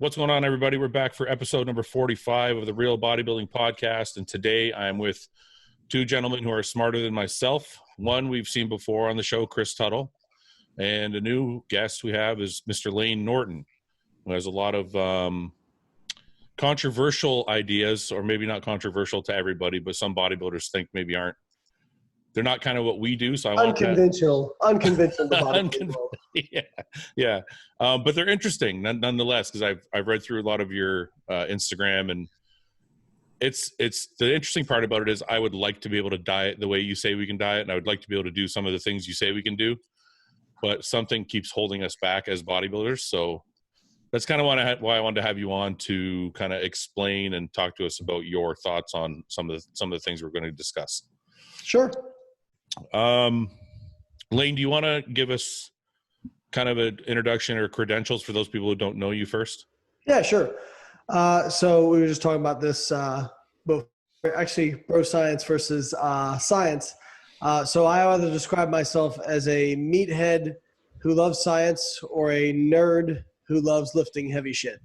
What's going on, everybody? We're back for episode number 45 of the Real Bodybuilding Podcast, and today I am with two gentlemen who are smarter than myself. One we've seen before on the show, Chris Tuttle, and a new guest we have is Mr. Layne Norton, who has a lot of controversial ideas, or maybe not controversial to everybody, but some bodybuilders think maybe aren't. They're not kind of what we do, so I want unconventional bodybuilding world. Yeah. But they're interesting nonetheless, because I've read through a lot of your Instagram, and it's the interesting part about it is I would like to be able to diet the way you say we can diet, and I would like to be able to do some of the things you say we can do, but something keeps holding us back as bodybuilders. So that's kind of why I wanted to have you on, to kind of explain and talk to us about your thoughts on some of the things we're going to discuss. Sure. Layne, do you want to give us kind of an introduction or credentials for those people who don't know you first? Yeah, sure. So we were just talking about this, both actually bro science versus science. So I either describe myself as a meathead who loves science or a nerd who loves lifting heavy shit.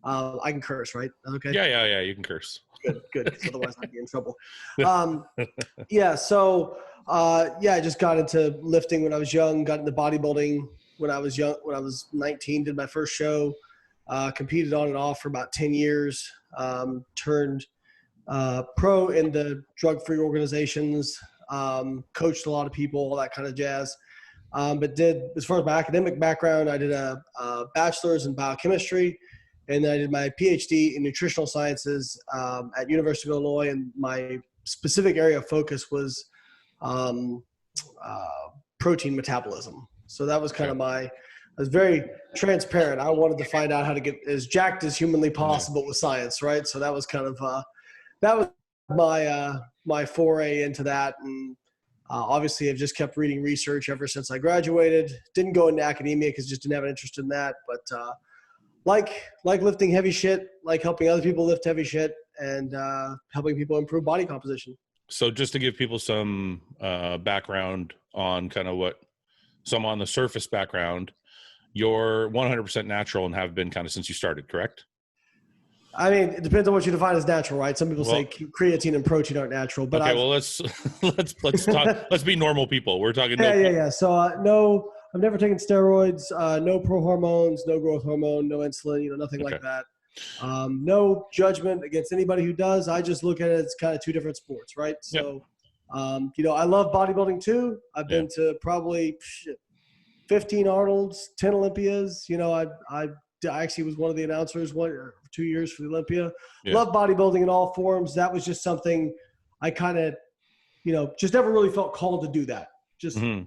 I can curse, right? Okay. Yeah. You can curse. Good. Otherwise I'd be in trouble. I just got into lifting when I was young, got into bodybuilding when I was young, when I was 19, did my first show, competed on and off for about 10 years, turned pro in the drug-free organizations, coached a lot of people, all that kind of jazz. But as far as my academic background, I did a bachelor's in biochemistry, and then I did my PhD in nutritional sciences at University of Illinois, and my specific area of focus was protein metabolism. So that was kind of I was very transparent. I wanted to find out how to get as jacked as humanly possible with science, right? So that was kind of that was my foray into that, and obviously I've just kept reading research ever since I graduated. Didn't go into academia because just didn't have an interest in that, but like lifting heavy shit, like helping other people lift heavy shit, and helping people improve body composition. So just to give people some background on kind of some on the surface background, you're 100% natural and have been kind of since you started, correct? I mean, it depends on what you define as natural, right? Some people say creatine and protein aren't natural, but okay. Well, let's talk. Let's be normal people. We're talking. Yeah. So no, I've never taken steroids. No pro hormones, no growth hormone, no insulin. Nothing like that. No judgment against anybody who does. I just look at it as kind of two different sports, right? So, I love bodybuilding too. I've been to probably 15 Arnold's, 10 Olympias. I actually was one of the announcers 1 or 2 years for the Olympia. Love bodybuilding in all forms. That was just something I kind of, just never really felt called to do that. Just for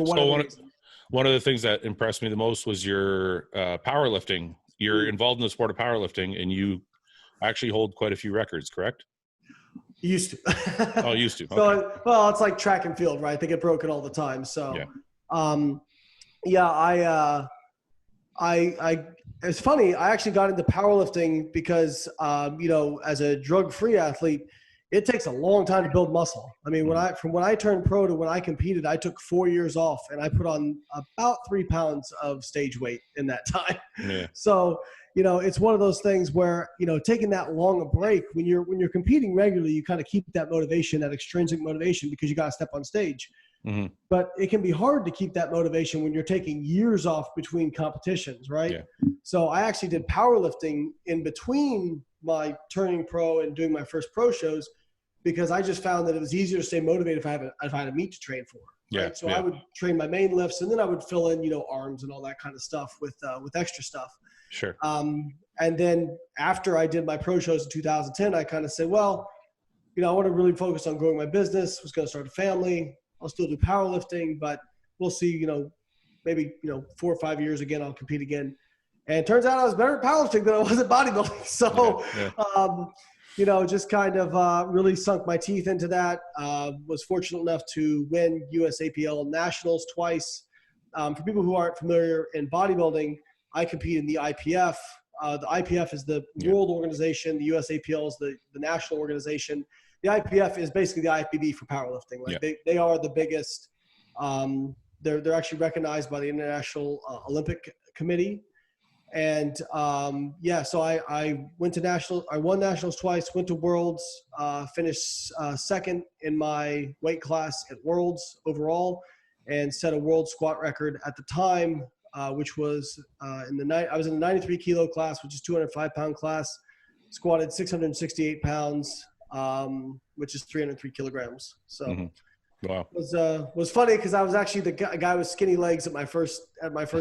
whatever reason. One of the things that impressed me the most was your powerlifting. You're involved in the sport of powerlifting, and you actually hold quite a few records, correct? Used to. Oh, used to. Okay. So, well, it's like track and field, right? They get broken all the time. So, it's funny. I actually got into powerlifting because, as a drug-free athlete, it takes a long time to build muscle. I mean, from when I turned pro to when I competed, I took 4 years off, and I put on about 3 pounds of stage weight in that time. Yeah. So, it's one of those things where, taking that long a break, when you're competing regularly, you kind of keep that motivation, that extrinsic motivation, because you got to step on stage. Mm-hmm. But it can be hard to keep that motivation when you're taking years off between competitions, right? Yeah. So I actually did powerlifting in between my turning pro and doing my first pro shows, because I just found that it was easier to stay motivated if I had a meet to train for. Right? Yeah. So I would train my main lifts, and then I would fill in, arms and all that kind of stuff with extra stuff. Sure. And then after I did my pro shows in 2010, I kind of said, well, I want to really focus on growing my business. Was going to start a family. I'll still do powerlifting, but we'll see, maybe, 4 or 5 years again, I'll compete again. And it turns out I was better at powerlifting than I was at bodybuilding. So, just kind of really sunk my teeth into that. Was fortunate enough to win USAPL Nationals twice. For people who aren't familiar in bodybuilding, I compete in the IPF. The IPF is the world organization. The USAPL is the national organization. The IPF is basically the IFBB for powerlifting. They are the biggest. They're actually recognized by the International Olympic Committee. And so I went to national. I won nationals twice. Went to worlds. Finished second in my weight class at worlds overall, and set a world squat record at the time, which was I was in the 93 kilo class, which is 205 pound class. Squatted 668 pounds, which is 303 kilograms. So. Mm-hmm. Wow. It was funny because I was actually the guy with skinny legs at my first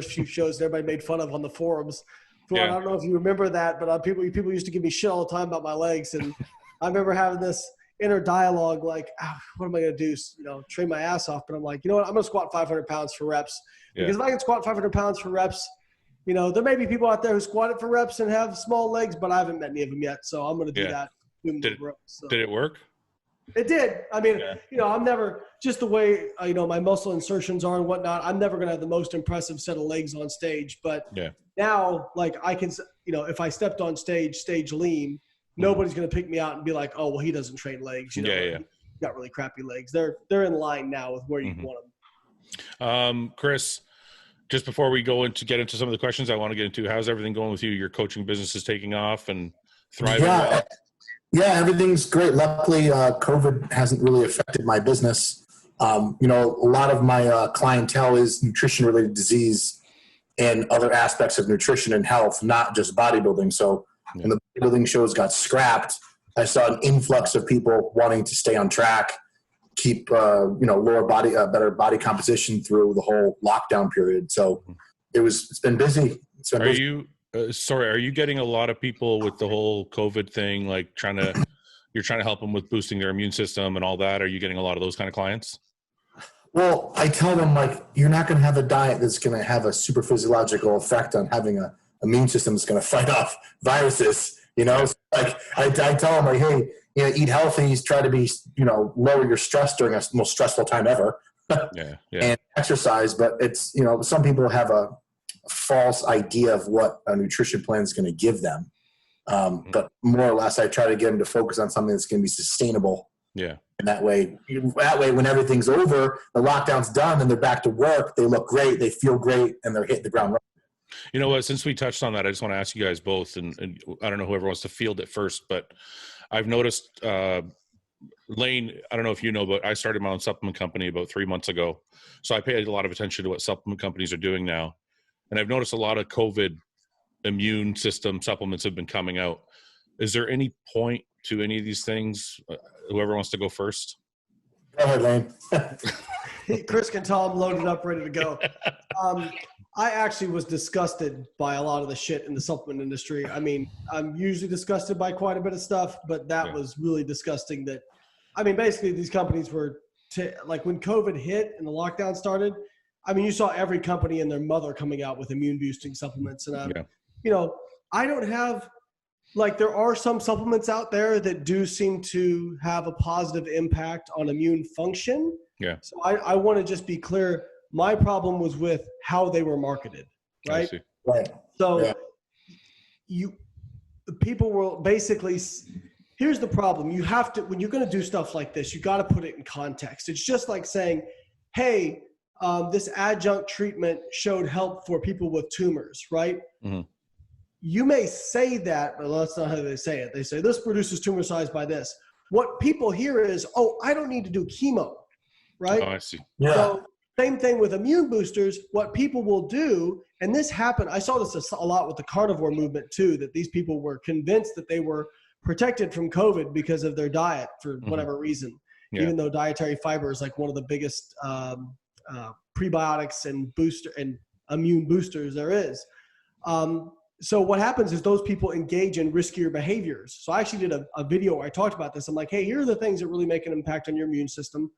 few shows that everybody made fun of on the forums. Fouad, I don't know if you remember that, but people used to give me shit all the time about my legs, and I remember having this inner dialogue like, what am I going to do? Train my ass off. But I'm like, you know what? I'm going to squat 500 pounds for reps, because if I can squat 500 pounds for reps, there may be people out there who squat it for reps and have small legs, but I haven't met any of them yet. So I'm going to do that. Did it work? It did. I mean, I'm never, just the way, my muscle insertions are and whatnot, I'm never going to have the most impressive set of legs on stage. But now, like, I can, if I stepped on stage lean, nobody's going to pick me out and be like, oh, well, he doesn't train legs. He's got really crappy legs. They're in line now with where you want them. Chris, just before we get into some of the questions I want to get into, how's everything going with you? Your coaching business is taking off and thriving well? Yeah, everything's great. Luckily, COVID hasn't really affected my business. A lot of my clientele is nutrition-related disease and other aspects of nutrition and health, not just bodybuilding. So when the bodybuilding shows got scrapped, I saw an influx of people wanting to stay on track, keep lower body, better body composition through the whole lockdown period. So it's been busy. Are you getting a lot of people with the whole COVID thing, like you're trying to help them with boosting their immune system and all that? Are you getting a lot of those kind of clients? Well, I tell them, like, you're not going to have a diet that's going to have a super physiological effect on having an immune system that's going to fight off viruses. So, like, I tell them, like, hey, eat healthy, try to be, lower your stress during a most stressful time ever. And exercise. But it's, some people have a false idea of what a nutrition plan is going to give them. But more or less, I try to get them to focus on something that's going to be sustainable. Yeah. And that way, when everything's over, the lockdown's done and they're back to work, they look great, they feel great, and they're hitting the ground running. You know what? Since we touched on that, I just want to ask you guys both, and I don't know whoever wants to field it first, but I've noticed, Layne, I don't know if you know, but I started my own supplement company about 3 months ago. So I pay a lot of attention to what supplement companies are doing now. And I've noticed a lot of COVID immune system supplements have been coming out. Is there any point to any of these things? Whoever wants to go first. Go ahead, Layne. Chris can tell I'm loaded up, ready to go. I actually was disgusted by a lot of the shit in the supplement industry. I mean, I'm usually disgusted by quite a bit of stuff, but that was really disgusting. Basically these companies were, like, when COVID hit and the lockdown started, you saw every company and their mother coming out with immune boosting supplements. And, I don't have, like, there are some supplements out there that do seem to have a positive impact on immune function. Yeah. So I want to just be clear. My problem was with how they were marketed, right? I see. Right. So people will basically, here's the problem. You have to, when you're going to do stuff like this, you got to put it in context. It's just like saying, hey, this adjunct treatment showed help for people with tumors, right? Mm-hmm. You may say that, but that's not how they say it. They say this produces tumor size by this. What people hear is, oh, I don't need to do chemo, right? Oh, I see. Yeah. So same thing with immune boosters. What people will do, and this happened, I saw this a lot with the carnivore movement too, that these people were convinced that they were protected from COVID because of their diet for whatever reason, even though dietary fiber is like one of the biggest prebiotics and immune boosters there is. So what happens is those people engage in riskier behaviors. So I actually did a video where I talked about this. I'm like, hey, here are the things that really make an impact on your immune system.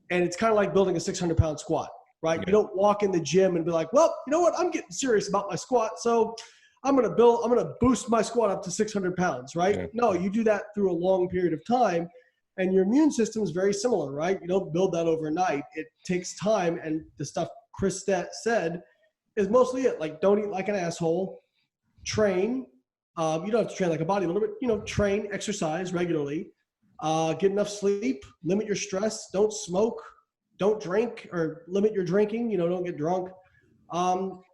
And it's kind of like building a 600-pound squat, right? Yeah. You don't walk in the gym and be like, well, you know what? I'm getting serious about my squat. So I'm going to boost my squat up to 600 pounds, right? Yeah. No, you do that through a long period of time. And your immune system is very similar, right? You don't build that overnight. It takes time. And the stuff Chris said is mostly it. Like, don't eat like an asshole. Train. You don't have to train like a bodybuilder, but, train, exercise regularly. Get enough sleep. Limit your stress. Don't smoke. Don't drink, or limit your drinking. Don't get drunk.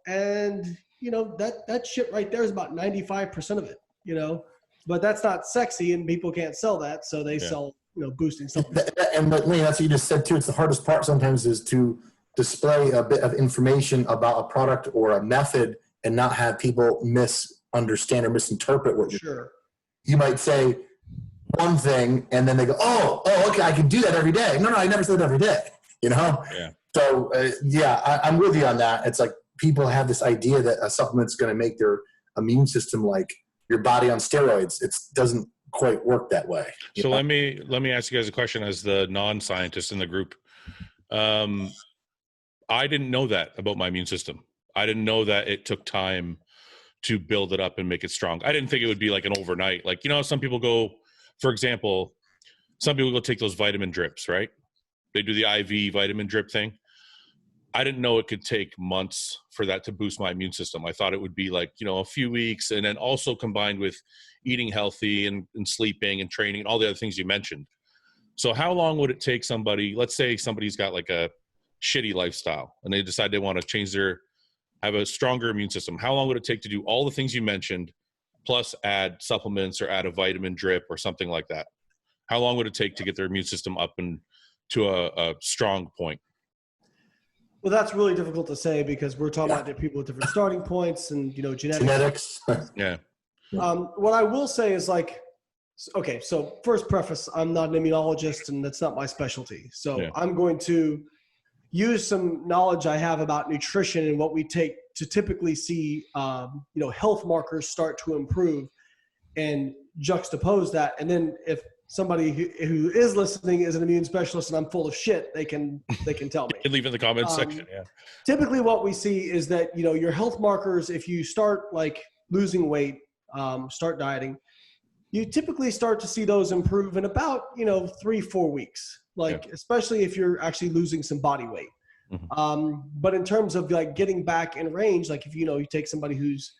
And you know, that shit right there is about 95% of it, you know, but that's not sexy and people can't sell that. So they sell, you know, boosting supplements. And Layne, that's what you just said too. It's the hardest part sometimes is to display a bit of information about a product or a method and not have people misunderstand or misinterpret what you're Sure. You might say one thing and then they go, oh, okay, I can do that every day. No, I never said that every day, you know? Yeah. So, I'm with you on that. It's like people have this idea that a supplement's going to make their immune system like your body on steroids. It doesn't quite work that way. So let me ask you guys a question as the non-scientist in the group. I didn't know that about my immune system. I didn't know that it took time to build it up and make it strong. I didn't think it would be like an overnight. Like, you know, some people go, for example, some people go take those vitamin drips, right? They do the IV vitamin drip thing. I didn't know it could take months for that to boost my immune system. I thought it would be like, you know, a few weeks, and then also combined with eating healthy and sleeping and training and all the other things you mentioned. So how long would it take somebody, let's say somebody's got like a shitty lifestyle and they decide they want to have a stronger immune system. How long would it take to do all the things you mentioned, plus add supplements or add a vitamin drip or something like that? How long would it take to get their immune system up and to a strong point? Well, that's really difficult to say because we're talking about people with different starting points and, you know, genetics. Yeah. What I will say is like, okay, so first preface, I'm not an immunologist and that's not my specialty. So I'm going to use some knowledge I have about nutrition and what we take to typically see, you know, health markers start to improve and juxtapose that. And then if somebody who is listening is an immune specialist and I'm full of shit, they can tell me. You can leave in the comments section. Yeah. Typically what we see is that, you know, your health markers, if you start like losing weight, start dieting, you typically start to see those improve in about, you know, 3-4 weeks, like, especially if you're actually losing some body weight. Mm-hmm. But in terms of like getting back in range, like if, you know, you take somebody who's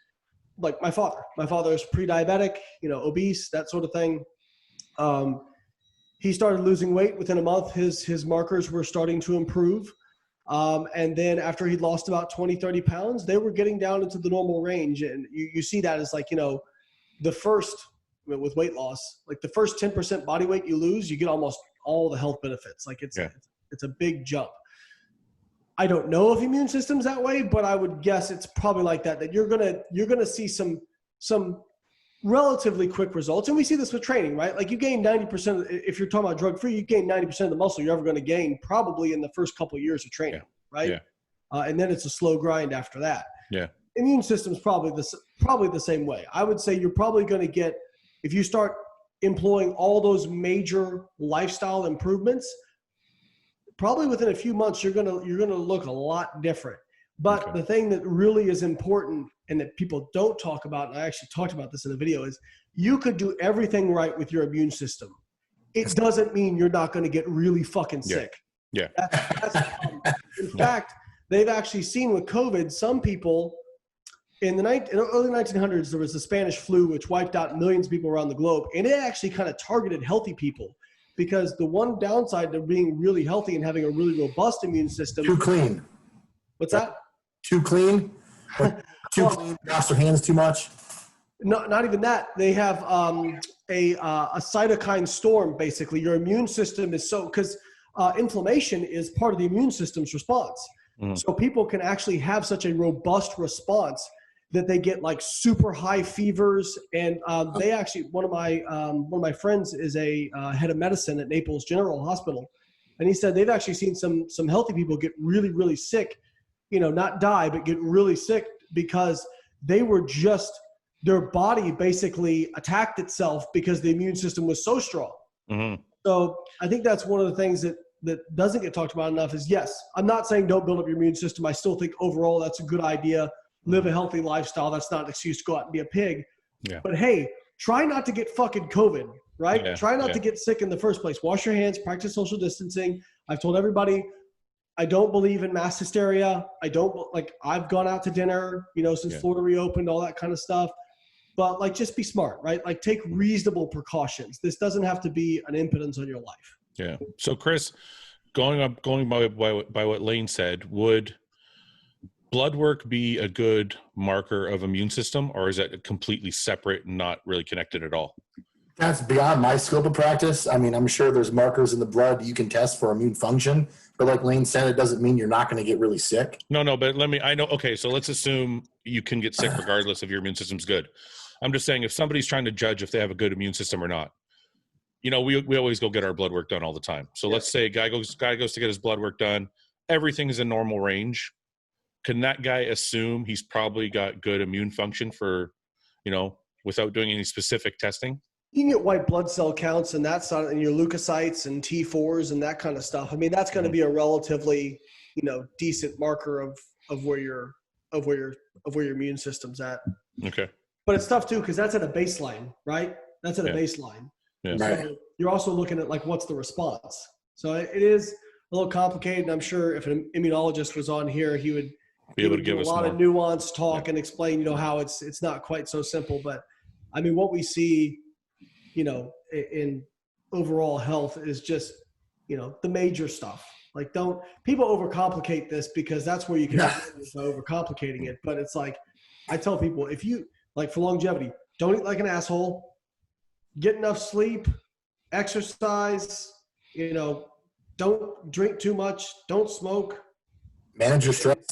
like my father is pre-diabetic, you know, obese, that sort of thing. He started losing weight within a month. His markers were starting to improve. And then after he'd lost about 20-30 pounds, they were getting down into the normal range. And you see that as like, you know, the first, with weight loss, like the first 10% body weight you lose, you get almost all the health benefits. Like it's a big jump. I don't know if immune system's that way, but I would guess it's probably like that you're gonna see some relatively quick results. And we see this with training, right? Like you gain 90%, if you're talking about drug-free, you gain 90% of the muscle you're ever going to gain probably in the first couple of years of training, right? Yeah. And then it's a slow grind after that. Yeah. Immune system's probably the same way. I would say you're probably going to get, if you start employing all those major lifestyle improvements, probably within a few months, you're going to look a lot different. But the thing that really is important and that people don't talk about, and I actually talked about this in the video, is you could do everything right with your immune system. It doesn't mean you're not going to get really fucking sick. Yeah. That's the problem. In fact, they've actually seen with COVID, some people in the early 1900s, there was the Spanish flu, which wiped out millions of people around the globe. And it actually kind of targeted healthy people because the one downside to being really healthy and having a really robust immune system. Too clean. What's that? Too clean? Clean, wash their hands too much? No, not even that. They have a cytokine storm, basically. Your immune system is because inflammation is part of the immune system's response. So people can actually have such a robust response that they get like super high fevers. And they actually, one of my friends is a head of medicine at Naples General Hospital. And he said they've actually seen some healthy people get really, really sick, you know, not die, but get really sick because they were their body basically attacked itself because the immune system was so strong. Mm-hmm. So I think that's one of the things that doesn't get talked about enough is, yes, I'm not saying don't build up your immune system. I still think overall that's a good idea. Live a healthy lifestyle. That's not an excuse to go out and be a pig. Yeah. But hey, try not to get fucking COVID, right? Yeah. Try not to get sick in the first place. Wash your hands, practice social distancing. I've told everybody, I don't believe in mass hysteria. I've gone out to dinner, you know, since Florida reopened, all that kind of stuff. But like, just be smart, right? Like take reasonable precautions. This doesn't have to be an impotence on your life. Yeah. So Chris, going by what Layne said, blood work be a good marker of immune system, or is it completely separate and not really connected at all? That's beyond my scope of practice. I mean, I'm sure there's markers in the blood you can test for immune function, but like Layne said, it doesn't mean you're not going to get really sick. No, but I know. Okay, so let's assume you can get sick regardless if your immune system's good. I'm just saying, if somebody's trying to judge if they have a good immune system or not, we always go get our blood work done all the time. So let's say a guy goes to get his blood work done. Everything is in normal range. Can that guy assume he's probably got good immune function for, without doing any specific testing? You can get white blood cell counts and that side, and your leukocytes and T4s and that kind of stuff. I mean, that's going to be a relatively, decent marker of where your immune system's at. Okay. But it's tough too, because that's at a baseline, right? That's at a baseline. Yeah. So you're also looking at like, what's the response? So it is a little complicated. And I'm sure if an immunologist was on here, he would be able to give us a lot of nuanced talk and explain, how it's not quite so simple. But I mean, what we see, in overall health is just, the major stuff. Like, people overcomplicate this, because that's where you can overcomplicating it. But it's like, I tell people, if you like, for longevity, don't eat like an asshole, get enough sleep, exercise, don't drink too much, don't smoke, manage your stress,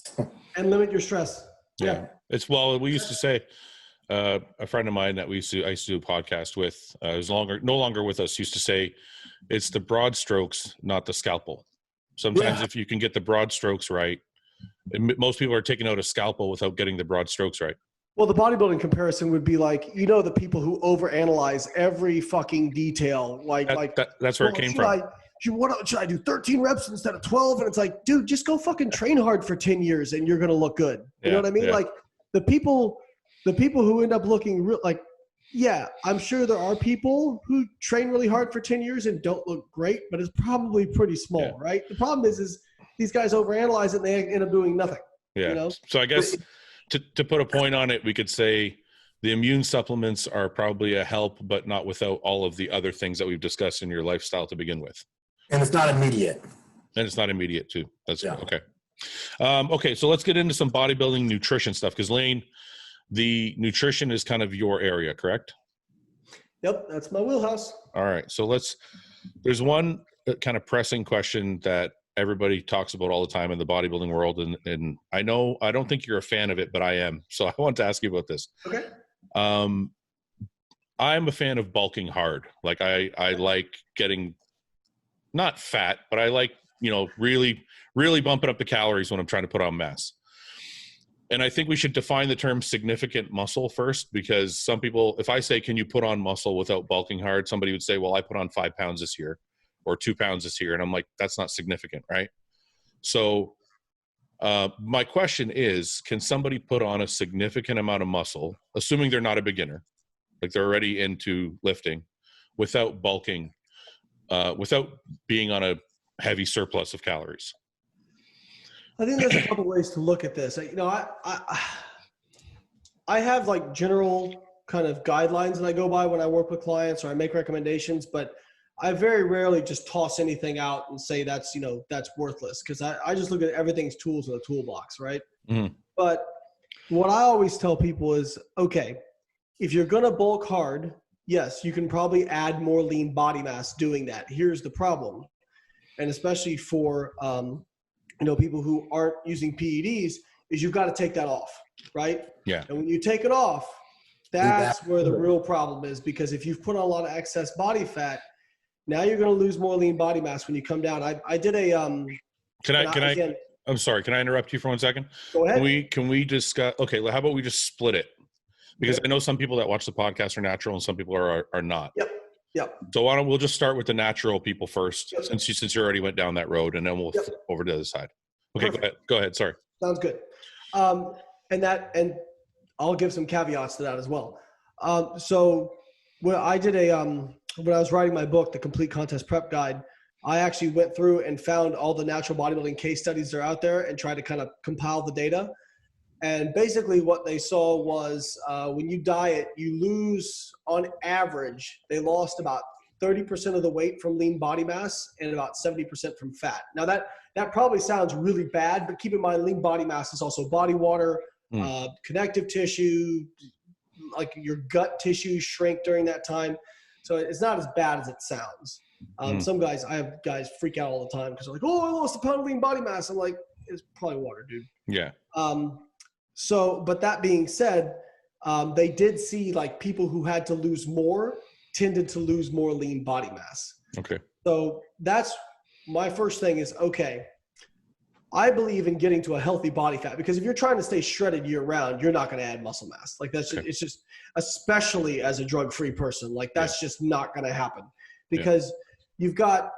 and limit your stress. Yeah. We used to say, a friend of mine that I used to do a podcast with, is no longer with us, used to say, it's the broad strokes, not the scalpel. Sometimes if you can get the broad strokes right, most people are taking out a scalpel without getting the broad strokes right. Well, the bodybuilding comparison would be like, the people who overanalyze every fucking detail. That's where it came from. Should I do 13 reps instead of 12? And it's like, dude, just go fucking train hard for 10 years and you're going to look good. You know what I mean? Yeah. Like the people who end up looking real, like, I'm sure there are people who train really hard for 10 years and don't look great, but it's probably pretty small, right? The problem is these guys overanalyze it and they end up doing nothing. Yeah. So I guess to put a point on it, we could say the immune supplements are probably a help, but not without all of the other things that we've discussed in your lifestyle to begin with. And it's not immediate. Too. That's okay. Okay. So let's get into some bodybuilding nutrition stuff, because Layne, the nutrition is kind of your area, correct? Yep. That's my wheelhouse. All right. So there's one kind of pressing question that everybody talks about all the time in the bodybuilding world. And I don't think you're a fan of it, but I am. So I want to ask you about this. Okay. I'm a fan of bulking hard. Like I like getting not fat, but I like, really, really bumping up the calories when I'm trying to put on mass. And I think we should define the term significant muscle first, because some people, if I say, can you put on muscle without bulking hard? Somebody would say, well, I put on 5 pounds this year or 2 pounds this year. And I'm like, that's not significant, right? So my question is, can somebody put on a significant amount of muscle, assuming they're not a beginner, like they're already into lifting, without bulking, without being on a heavy surplus of calories? I think there's a couple ways to look at this. I have like general kind of guidelines that I go by when I work with clients or I make recommendations, but I very rarely just toss anything out and say that's worthless, because I just look at everything's tools in the toolbox, right? Mm-hmm. But what I always tell people is, okay, if you're going to bulk hard, yes, you can probably add more lean body mass doing that. Here's the problem. And especially for, people who aren't using PEDs, is you've got to take that off, right? Yeah. And when you take it off, that's where the real problem is, because if you've put on a lot of excess body fat, now you're going to lose more lean body mass when you come down. I did a I'm sorry, can I interrupt you for 1 second? Go ahead. Can we discuss, okay, how about we just split it? Because I know some people that watch the podcast are natural and some people are not. Yep. So we'll just start with the natural people first, since you already went down that road, and then we'll flip over to the other side. Okay, go ahead. Sorry. Sounds good. And I'll give some caveats to that as well. So when I did when I was writing my book, The Complete Contest Prep Guide, I actually went through and found all the natural bodybuilding case studies that are out there and tried to kind of compile the data. And basically what they saw was when you diet, you lose, on average, they lost about 30% of the weight from lean body mass and about 70% from fat. Now that probably sounds really bad, but keep in mind lean body mass is also body water, connective tissue, like your gut tissue shrink during that time. So it's not as bad as it sounds. I have guys freak out all the time because they're like, oh, I lost a pound of lean body mass. I'm like, it's probably water, dude. Yeah. But that being said, they did see like people who had to lose more tended to lose more lean body mass. Okay. So that's my first thing is, okay, I believe in getting to a healthy body fat, because if you're trying to stay shredded year round, you're not going to add muscle mass. Like that's just, it's just, especially as a drug-free person, like that's just not going to happen, because you've got,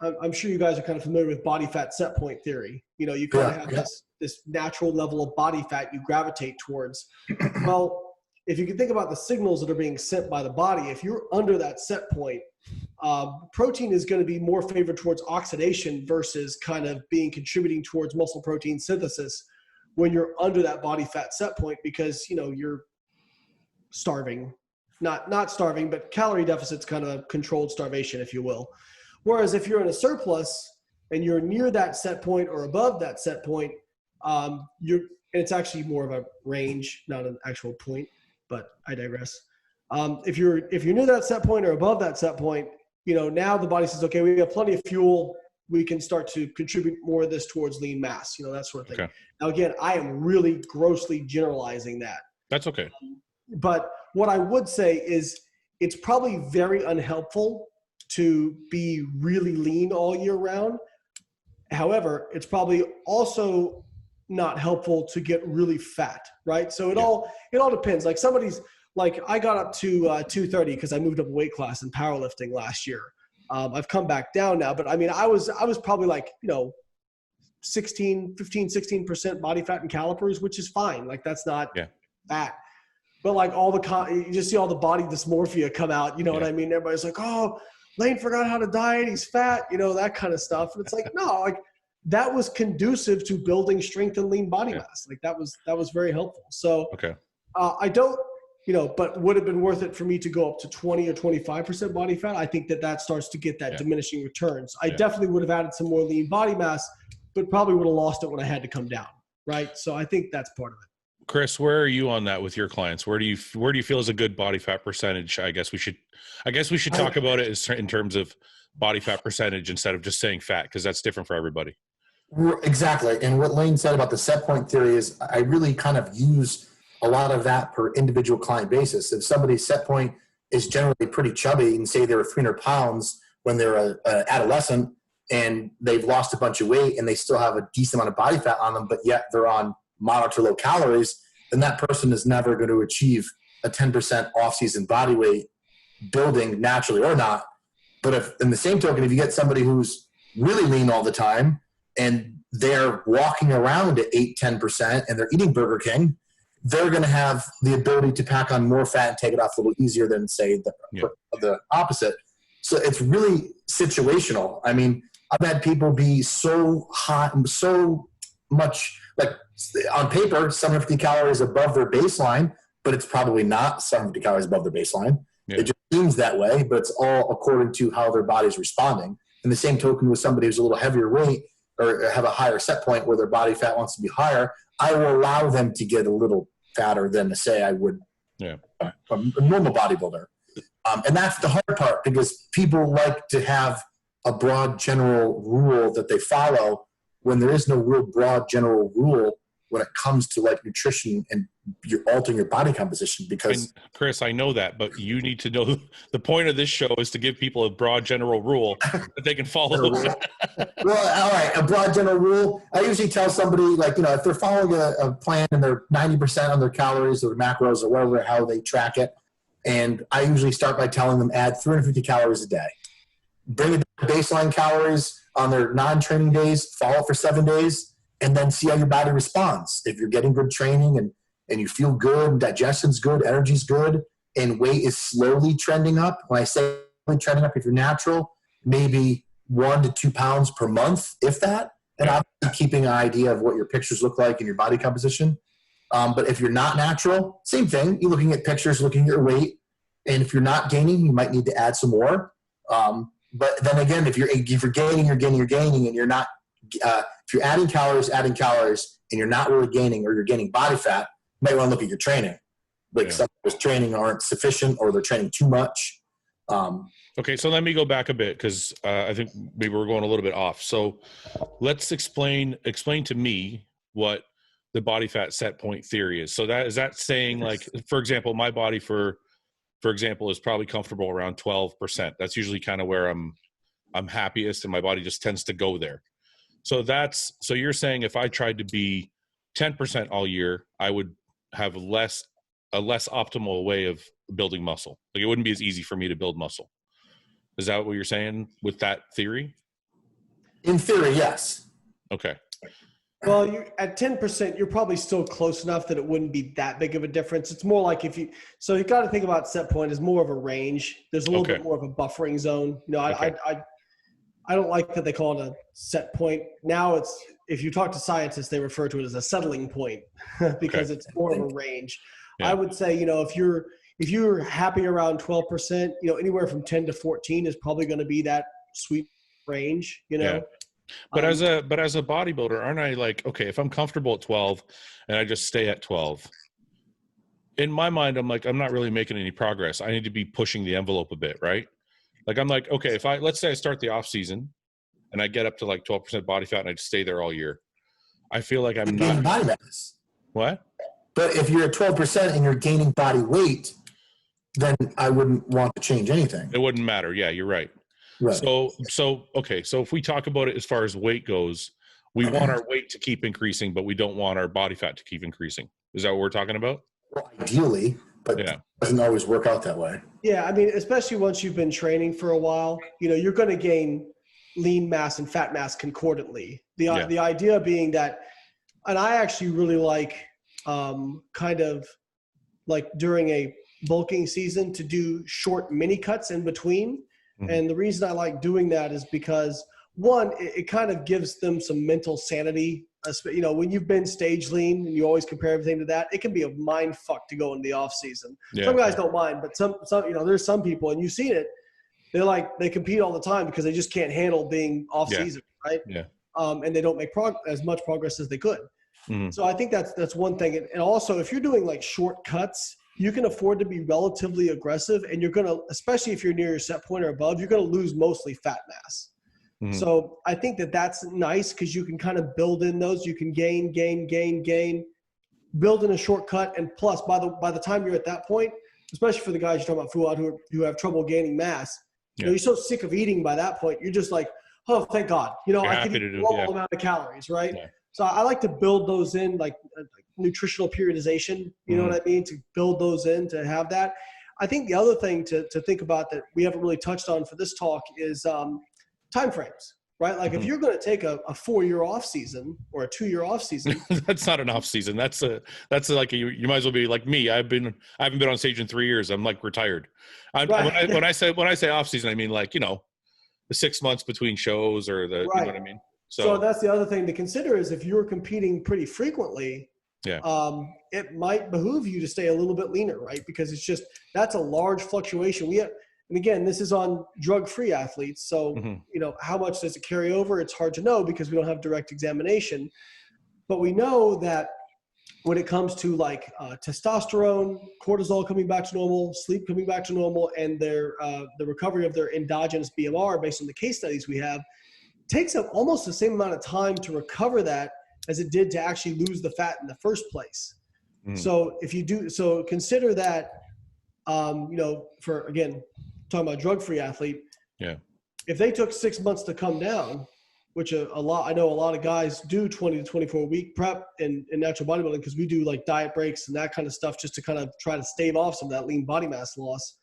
I'm sure you guys are kind of familiar with body fat set point theory. You kind of have this natural level of body fat you gravitate towards. Well, if you can think about the signals that are being sent by the body, if you're under that set point, protein is going to be more favored towards oxidation versus kind of contributing towards muscle protein synthesis when you're under that body fat set point, because, you're starving, not starving, but calorie deficit's kind of a controlled starvation, if you will. Whereas if you're in a surplus and you're near that set point or above that set point, it's actually more of a range, not an actual point, but I digress. If you're near that set point or above that set point, now the body says, okay, we have plenty of fuel. We can start to contribute more of this towards lean mass, that sort of thing. Okay. Now, again, I am really grossly generalizing that. That's okay. But what I would say is it's probably very unhelpful to be really lean all year round. However, it's probably also not helpful to get really fat, right? So it all depends. Like I got up to 230 because I moved up a weight class in powerlifting last year. I've come back down now, but I mean, I was probably like, 16% body fat and calipers, which is fine. Like that's not fat. But like you just see all the body dysmorphia come out, what I mean? Everybody's like, oh, Layne forgot how to diet, he's fat, that kind of stuff. And it's like, no, like that was conducive to building strength and lean body mass. Like that was very helpful. So I don't, but would have been worth it for me to go up to 20 or 25% body fat. I think that starts to get that diminishing returns. I definitely would have added some more lean body mass, but probably would have lost it when I had to come down. Right. So I think that's part of it. Chris, where are you on that with your clients? Where do you feel is a good body fat percentage? I guess we should talk about it in terms of body fat percentage instead of just saying fat, because that's different for everybody. Exactly. And what Layne said about the set point theory is I really kind of use a lot of that per individual client basis. If somebody's set point is generally pretty chubby and say they were 300 pounds when they're an adolescent and they've lost a bunch of weight and they still have a decent amount of body fat on them, but yet they're on moderate to low calories, then that person is never going to achieve a 10% off-season body weight building naturally or not. But if in the same token, if you get somebody who's really lean all the time and they're walking around at 8-10% and they're eating Burger King, they're going to have the ability to pack on more fat and take it off a little easier than, say, the opposite. So it's really situational. I mean, I've had people be so hot and so much, like on paper, 750 calories above their baseline, but it's probably not 750 calories above their baseline. Yeah. It just seems that way, but it's all according to how their body's responding. And the same token with somebody who's a little heavier weight or have a higher set point where their body fat wants to be higher, I will allow them to get a little fatter than to say I would a normal bodybuilder. And that's the hard part, because people like to have a broad general rule that they follow when there is no real broad general rule when it comes to like nutrition and you're altering your body composition. Because Chris, I know that, but you need to know the point of this show is to give people a broad general rule that they can follow. Well, all right, a broad general rule. I usually tell somebody, like, if they're following a plan and they're 90% on their calories or macros or whatever, how they track it. And I usually start by telling them add 350 calories a day. Bring it to baseline calories on their non-training days, follow for 7 days, and then see how your body responds. If you're getting good training and you feel good, digestion's good, energy's good, and weight is slowly trending up. When I say trending up, if you're natural, maybe 1 to 2 pounds per month, if that, and obviously keeping an idea of what your pictures look like and your body composition. But if you're not natural, same thing. You're looking at pictures, looking at your weight, and if you're not gaining, you might need to add some more. But then again, if you're gaining, and you're not, if you're adding calories, and you're not really gaining, or you're gaining body fat, you might want to look at your training. Like some people's training aren't sufficient, or they're training too much. Okay, so let me go back a bit, because I think maybe we're going a little bit off. So let's explain to me what the body fat set point theory is. So is that saying, like, for example, my body for example is probably comfortable around 12%. That's usually kind of where I'm happiest, and my body just tends to go there. So you're saying if I tried to be 10% all year, I would have a less optimal way of building muscle. Like, it wouldn't be as easy for me to build muscle. Is that what you're saying with that theory? In theory, yes. Okay. Well, at 10%, you're probably still close enough that it wouldn't be that big of a difference. It's more like so you got to think about set point as more of a range. There's a little bit more of a buffering zone. You know, I don't like that they call it a set point. Now if you talk to scientists, they refer to it as a settling point because it's more of a range. Yeah. I would say, you know, if you're happy around 12%, you know, anywhere from 10 to 14 is probably going to be that sweet range, you know? Yeah. But as a bodybuilder, aren't I like, okay, if I'm comfortable at 12 and I just stay at 12, in my mind, I'm like, I'm not really making any progress. I need to be pushing the envelope a bit, right? Like, I'm like, okay, let's say I start the off season and I get up to like 12% body fat and I just stay there all year, I feel like I'm not body mass. What? But if you're at 12% and you're gaining body weight, then I wouldn't want to change anything. It wouldn't matter. Yeah, you're right. Right. So okay. So if we talk about it as far as weight goes, we want our weight to keep increasing, but we don't want our body fat to keep increasing. Is that what we're talking about? Well, ideally, but it doesn't always work out that way. Yeah, I mean, especially once you've been training for a while, you know, you're going to gain lean mass and fat mass concordantly. The idea being that, and I actually really like kind of like during a bulking season to do short mini cuts in between. Mm-hmm. And the reason I like doing that is because, one, it kind of gives them some mental sanity. You know, when you've been stage lean and you always compare everything to that, it can be a mind fuck to go into the off season. Yeah. Some guys don't mind, but some, you know, there's some people, and you've seen it, they compete all the time because they just can't handle being off season, right? Yeah. And they don't make as much progress as they could. Mm-hmm. So I think that's one thing. And also, if you're doing like short cuts, you can afford to be relatively aggressive, and you're going to, especially if you're near your set point or above, you're going to lose mostly fat mass. Mm-hmm. So I think that's nice because you can kind of build in those. You can gain, build in a shortcut. And plus, by the time you're at that point, especially for the guys you're talking about, Fouad, who have trouble gaining mass, you know, you're so sick of eating by that point, you're just like, oh, thank God. You know, I can eat a normal amount of calories, right? Yeah. So I like to build those in, like nutritional periodization, you know what I mean? To build those in, to have that. I think the other thing to think about that we haven't really touched on for this talk is time frames, right? Like if you're going to take a 4-year off season or a 2-year off season. That's not an off season. That's like you might as well be like me. I haven't been on stage in 3 years. I'm like retired. Right. When I say off season, I mean like, you know, the 6 months between shows or you know what I mean? So that's the other thing to consider is if you're competing pretty frequently, it might behoove you to stay a little bit leaner, right? Because that's a large fluctuation. And again, this is on drug-free athletes. So, you know, how much does it carry over? It's hard to know because we don't have direct examination. But we know that when it comes to like testosterone, cortisol coming back to normal, sleep coming back to normal, and the recovery of their endogenous BMR based on the case studies we have, takes up almost the same amount of time to recover that as it did to actually lose the fat in the first place. So consider that, you know, for, again, talking about drug-free athlete, if they took 6 months to come down, which I know a lot of guys do 20 to 24 week prep in natural bodybuilding, because we do like diet breaks and that kind of stuff just to kind of try to stave off some of that lean body mass loss.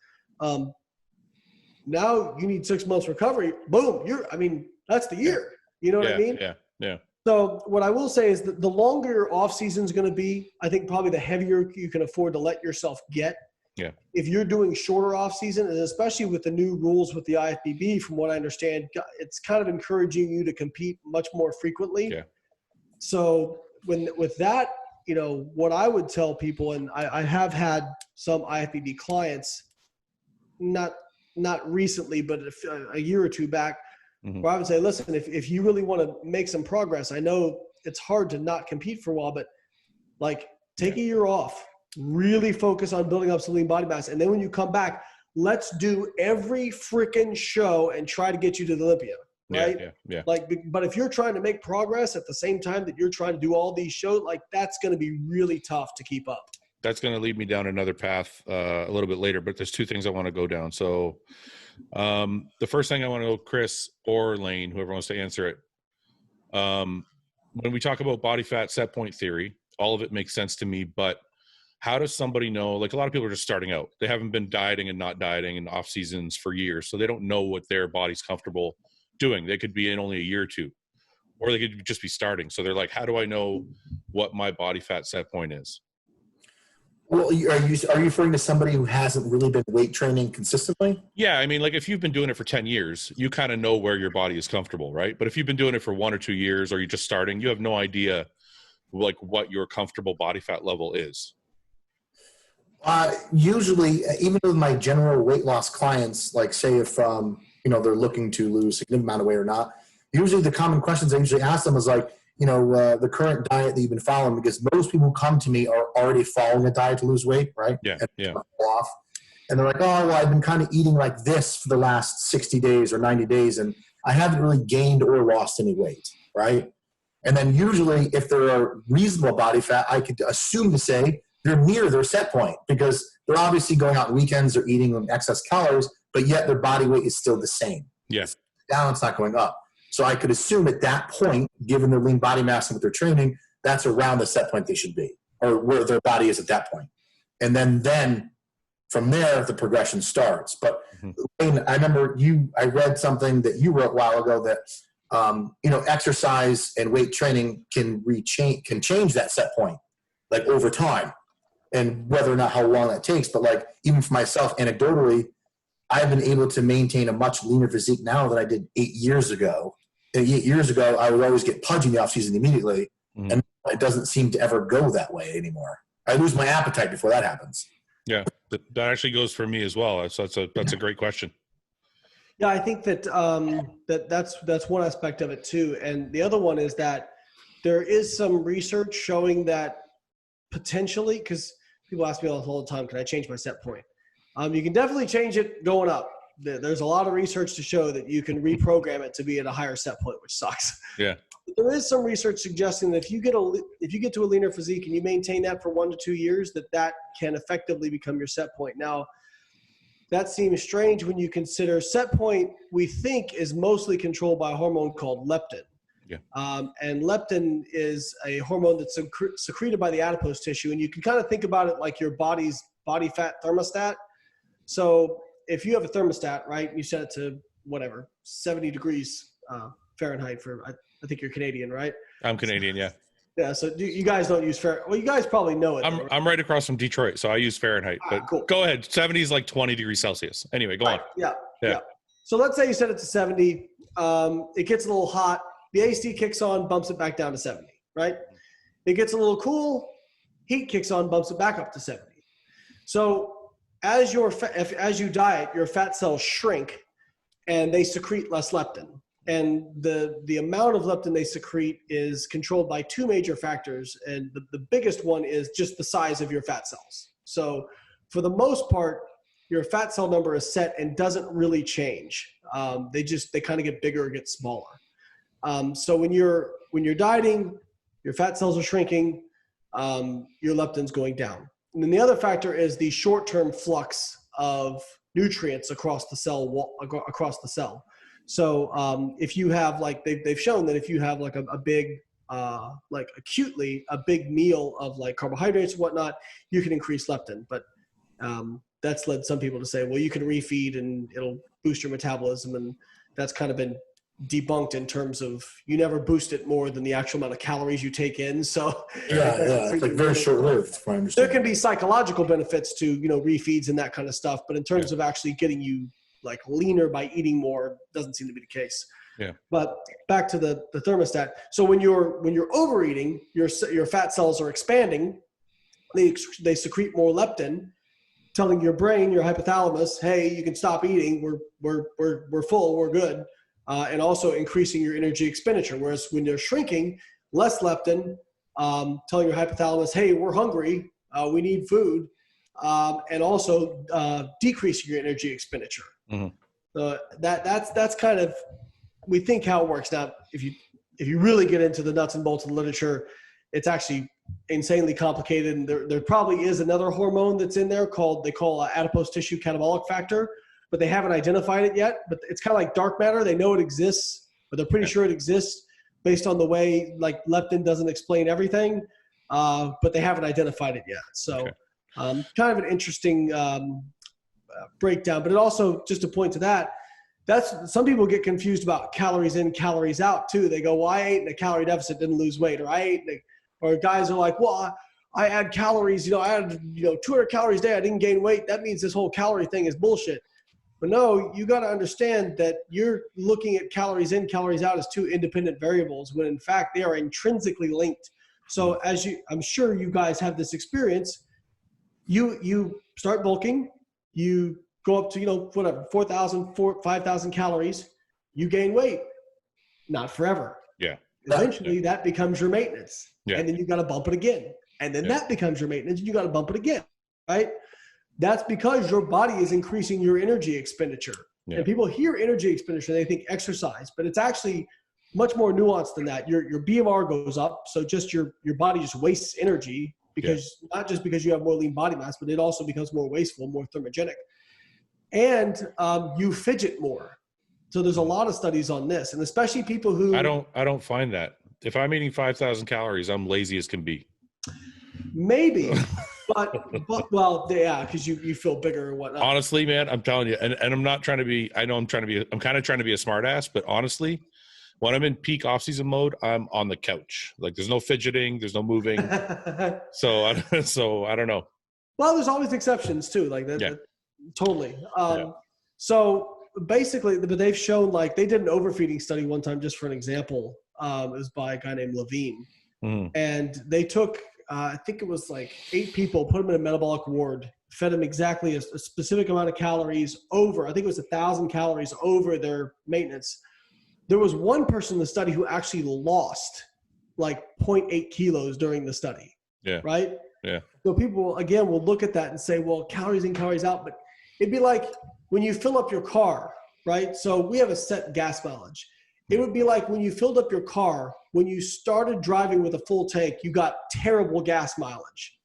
Now you need 6 months recovery. Boom. That's the year. You know what I mean? Yeah. So what I will say is that the longer your off season is going to be, I think probably the heavier you can afford to let yourself get. Yeah. If you're doing shorter off season, and especially with the new rules with the IFBB, from what I understand, it's kind of encouraging you to compete much more frequently. Yeah. So with that, you know, what I would tell people, and I have had some IFBB clients, not not recently, but a year or two back, where I would say, listen, if you really want to make some progress, I know it's hard to not compete for a while, but like take a year off, really focus on building up some lean body mass. And then when you come back, let's do every freaking show and try to get you to the Olympia. Right? Yeah. Like, but if you're trying to make progress at the same time that you're trying to do all these shows, like that's going to be really tough to keep up. That's going to lead me down another path a little bit later, but there's two things I want to go down. So the first thing I want to know, Chris or Layne, whoever wants to answer it. When we talk about body fat set point theory, all of it makes sense to me, but how does somebody know, like a lot of people are just starting out. They haven't been dieting and not dieting in off seasons for years. So they don't know what their body's comfortable doing. They could be in only a year or two, or they could just be starting. So they're like, how do I know what my body fat set point is? Well, are you referring to somebody who hasn't really been weight training consistently? Yeah. I mean, like if you've been doing it for 10 years, you kind of know where your body is comfortable, right? But if you've been doing it for 1 or 2 years, or you're just starting, you have no idea like what your comfortable body fat level is. Usually, even with my general weight loss clients, like say if, they're looking to lose a significant amount of weight or not, usually the common questions I usually ask them is like, the current diet that you've been following, because most people who come to me are already following a diet to lose weight, right? Yeah. Off. And they're like, oh, well, I've been kind of eating like this for the last 60 days or 90 days, and I haven't really gained or lost any weight, right? And then usually if they're a reasonable body fat, I could assume to say they're near their set point, because they're obviously going out on weekends, they're eating excess calories, but yet their body weight is still the same. Yes. Down, it's not going up. So I could assume at that point, given their lean body mass and what they're training, that's around the set point they should be, or where their body is at that point. And then from there, the progression starts. But Layne, I remember I read something that you wrote a while ago that, exercise and weight training can change that set point, like over time, and whether or not how long that takes. But like, even for myself, anecdotally, I've been able to maintain a much leaner physique now than I did 8 years ago. And 8 years ago, I would always get pudgy in the off season immediately. And it doesn't seem to ever go that way anymore. I lose my appetite before that happens. Yeah, that actually goes for me as well. So that's a great question. Yeah, I think that that's one aspect of it too. And the other one is that there is some research showing that potentially, because people ask me all the time, can I change my set point? You can definitely change it going up. There's a lot of research to show that you can reprogram it to be at a higher set point, which sucks. Yeah. But there is some research suggesting that if you get to a leaner physique and you maintain that for 1 to 2 years, that can effectively become your set point. Now, that seems strange when you consider set point, we think, is mostly controlled by a hormone called leptin. Yeah. And leptin is a hormone that's secreted by the adipose tissue. And you can kind of think about it like your body's body fat thermostat. So if you have a thermostat, right, you set it to whatever, 70 degrees Fahrenheit for, I think you're Canadian, right? I'm Canadian, yeah. Yeah, so you guys don't use Fahrenheit. Well, you guys probably know it. I'm right across from Detroit, so I use Fahrenheit. But cool. Go ahead. 70 is like 20 degrees Celsius. Anyway, go on. Yeah. So let's say you set it to 70. It gets a little hot. The AC kicks on, bumps it back down to 70, right? It gets a little cool. Heat kicks on, bumps it back up to 70. So as you diet, your fat cells shrink and they secrete less leptin. And the amount of leptin they secrete is controlled by two major factors. And the biggest one is just the size of your fat cells. So for the most part, your fat cell number is set and doesn't really change. They kind of get bigger or get smaller. So when you're dieting, your fat cells are shrinking, your leptin's going down. And then the other factor is the short-term flux of nutrients across the cell. So if you have, like, they've shown that if you have like a big, like acutely a big meal of like carbohydrates and whatnot, you can increase leptin. But that's led some people to say, well, you can refeed and it'll boost your metabolism. And that's kind of been debunked in terms of you never boost it more than the actual amount of calories you take in. So it's like very short-lived, if I understand. There can be psychological benefits to, refeeds and that kind of stuff, but in terms of actually getting you like leaner by eating more, doesn't seem to be the case. Yeah. But back to the thermostat. So when you're overeating, your fat cells are expanding. They secrete more leptin, telling your brain, your hypothalamus, hey, you can stop eating. We're full. We're good. And also increasing your energy expenditure. Whereas when you're shrinking, less leptin, telling your hypothalamus, hey, we're hungry. We need food. And also decreasing your energy expenditure. That's kind of, we think, how it works. Now, if you really get into the nuts and bolts of the literature, it's actually insanely complicated. And there probably is another hormone that's in there they call adipose tissue catabolic factor, but they haven't identified it yet. But it's kind of like dark matter. They know it exists, but they're pretty sure it exists based on the way, like, leptin doesn't explain everything, but they haven't identified it yet. So kind of an interesting breakdown. But it also, just to point to that, some people get confused about calories in, calories out too. They go, well, I ate in a calorie deficit, didn't lose weight, or guys are like, well, I add calories, I add 200 calories a day, I didn't gain weight. That means this whole calorie thing is bullshit. But no, you got to understand that you're looking at calories in, calories out as two independent variables, when in fact they are intrinsically linked. So I'm sure you guys have this experience. You start bulking, you go up to, 4,000, 5,000 calories, you gain weight. Not forever. Yeah. Eventually that becomes your maintenance. Yeah. And then you got to bump it again. And then that becomes your maintenance, and you got to bump it again, right? That's because your body is increasing your energy expenditure. Yeah. And people hear energy expenditure, they think exercise, but it's actually much more nuanced than that. Your BMR goes up, so just your body just wastes energy because not just because you have more lean body mass, but it also becomes more wasteful, more thermogenic. And you fidget more. So there's a lot of studies on this, and especially people who I don't find that. If I'm eating 5,000 calories, I'm lazy as can be. Maybe, but well, yeah, because you feel bigger or whatnot. Honestly, man, I'm telling you, and I'm not trying to be. I know I'm kind of trying to be a smart ass, but honestly, when I'm in peak off-season mode, I'm on the couch. Like, there's no fidgeting, there's no moving. so I don't know. Well, there's always exceptions too, like that. Yeah. Totally. So basically, but they've shown, like, they did an overfeeding study one time, just for an example. It was by a guy named Levine, and they took, I think it was like 8 people, put them in a metabolic ward, fed them exactly a specific amount of calories over, I think it was 1,000 calories over their maintenance. There was one person in the study who actually lost like 0.8 kilos during the study. Yeah. Right? Yeah. So people, again, will look at that and say, well, calories in, calories out. But it'd be like when you fill up your car, right? So we have a set gas mileage. It would be like when you filled up your car, when you started driving with a full tank, you got terrible gas mileage.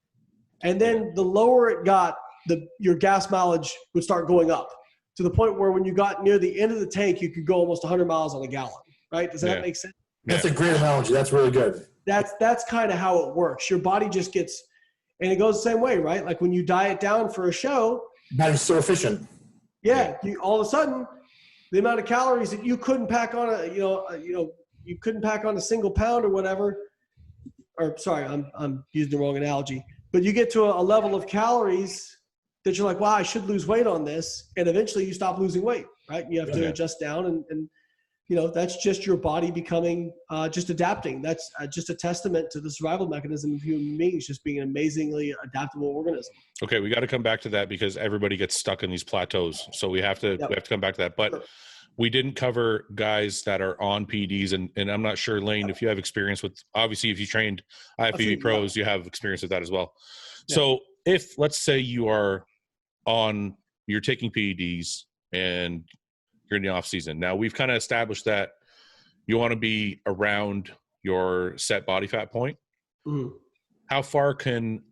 And then the lower it got, your gas mileage would start going up to the point where when you got near the end of the tank, you could go almost 100 miles on a gallon, right? Does that make sense? That's a great analogy. That's really good. That's kind of how it works. Your body just gets, and it goes the same way, right? Like when you diet down for a show. Body's so efficient. Yeah. You, all of a sudden, the amount of calories that you couldn't pack on you couldn't pack on a single pound or whatever, or sorry, I'm using the wrong analogy, but you get to a level of calories that you're like, wow, I should lose weight on this. And eventually you stop losing weight, right? You have to adjust down and that's just your body becoming, just adapting. That's just a testament to the survival mechanism of human beings, just being an amazingly adaptable organism. Okay. We got to come back to that because everybody gets stuck in these plateaus. So we have to come back to that, but we didn't cover guys that are on PEDs. And I'm not sure, Layne, if you have experience with, obviously if you trained IFBB pros, you have experience with that as well. Yeah. So if, let's say you're taking PEDs and you're in the off season. Now we've kind of established that you want to be around your set body fat point. Mm-hmm. How far can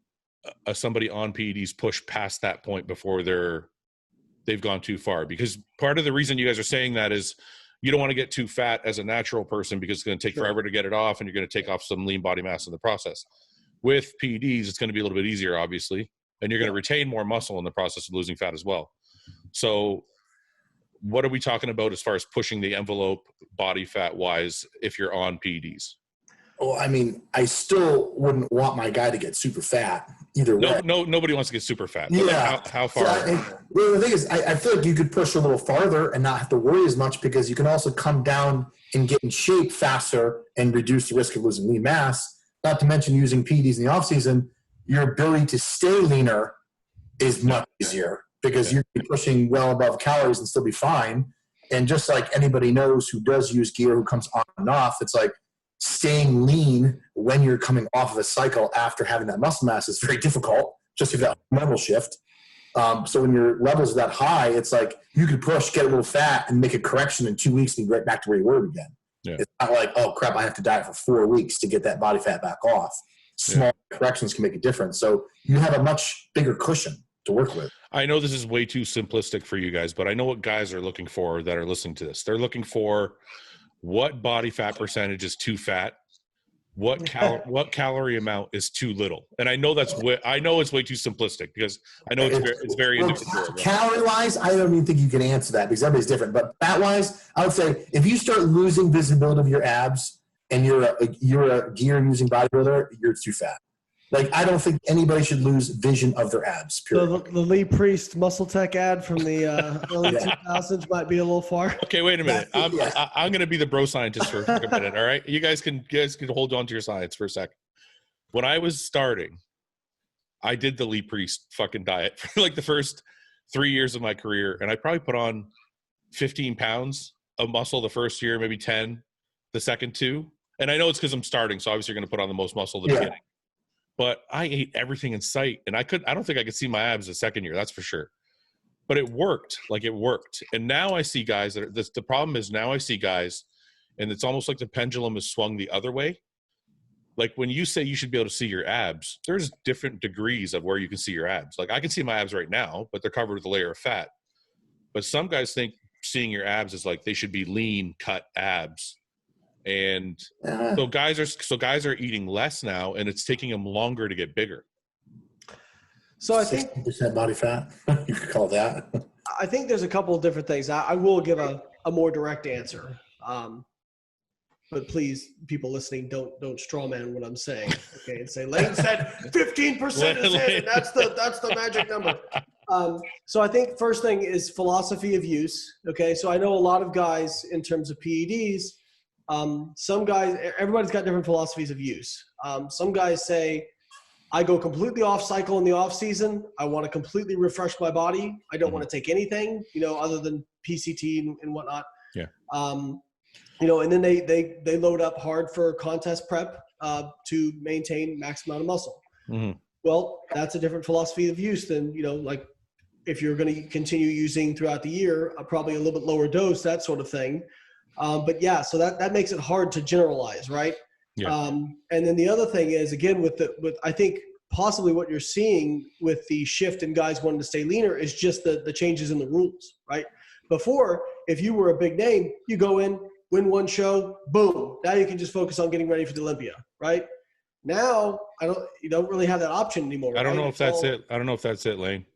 somebody on PEDs push past that point before they've gone too far? Because part of the reason you guys are saying that is you don't want to get too fat as a natural person because it's going to take forever to get it off, and you're going to take off some lean body mass in the process. With PEDs, it's going to be a little bit easier, obviously, and you're going to retain more muscle in the process of losing fat as well. So what are we talking about as far as pushing the envelope body fat wise if you're on PEDs? Well, I mean, I still wouldn't want my guy to get super fat either way. Nobody wants to get super fat. Yeah. How far? Well, the thing is, I feel like you could push a little farther and not have to worry as much because you can also come down and get in shape faster and reduce the risk of losing lean mass. Not to mention using PEDs in the off season, your ability to stay leaner is much easier because you can be pushing well above calories and still be fine. And just like anybody knows who does use gear, who comes on and off, it's like staying lean when you're coming off of a cycle after having that muscle mass is very difficult, just if that level shift. So when your levels are that high, it's like you could push, get a little fat, and make a correction in 2 weeks and be right back to where you were again. Yeah. It's not like, oh, crap, I have to diet for 4 weeks to get that body fat back off. Small corrections can make a difference. So you have a much bigger cushion to work with. I know this is way too simplistic for you guys, but I know what guys are looking for that are listening to this. They're looking for what body fat percentage is too fat, what calorie amount is too little. And I know I know it's way too simplistic because I know it's very individual. Calorie wise, I don't even think you can answer that because everybody's different. But fat wise, I would say if you start losing visibility of your abs and you're a gear using bodybuilder, you're too fat. Like, I don't think anybody should lose vision of their abs, period. The Lee Priest Muscle Tech ad from the early 2000s might be a little far. Okay, wait a minute. I'm going to be the bro scientist for a minute, all right? You guys can hold on to your science for a second. When I was starting, I did the Lee Priest fucking diet for like the first 3 years of my career, and I probably put on 15 pounds of muscle the first year, maybe 10 the second 2. And I know it's because I'm starting, so obviously you're going to put on the most muscle at the beginning. But I ate everything in sight, and I don't think I could see my abs the second year. That's for sure. But it worked. Like, it worked. And now I see guys the problem is now I see guys, and it's almost like the pendulum has swung the other way. Like, when you say you should be able to see your abs, there's different degrees of where you can see your abs. Like, I can see my abs right now, but they're covered with a layer of fat. But some guys think seeing your abs is like they should be lean cut abs. And so guys are eating less now, and it's taking them longer to get bigger. So I think 60% body fat, you could call that. I think there's a couple of different things. I will give a more direct answer. But please, people listening, don't straw man what I'm saying. Okay, and say Layne said 15% is it, and that's the magic number. So I think first thing is philosophy of use. Okay, so I know a lot of guys in terms of PEDs. Some guys, everybody's got different philosophies of use. Some guys say, I go completely off cycle in the off season. I want to completely refresh my body. I don't want to take anything, other than PCT and whatnot. Yeah. And then they load up hard for contest prep, to maintain max amount of muscle. Mm-hmm. Well, that's a different philosophy of use than, like if you're going to continue using throughout the year, probably a little bit lower dose, that sort of thing. But yeah, so that makes it hard to generalize, right? Yeah. And then the other thing is, again, with I think possibly what you're seeing with the shift in guys wanting to stay leaner is just the changes in the rules, right? Before, if you were a big name, you go in, win one show, boom. Now you can just focus on getting ready for the Olympia, right? Now you don't really have that option anymore. I don't know if that's it. I don't know if that's it, Layne.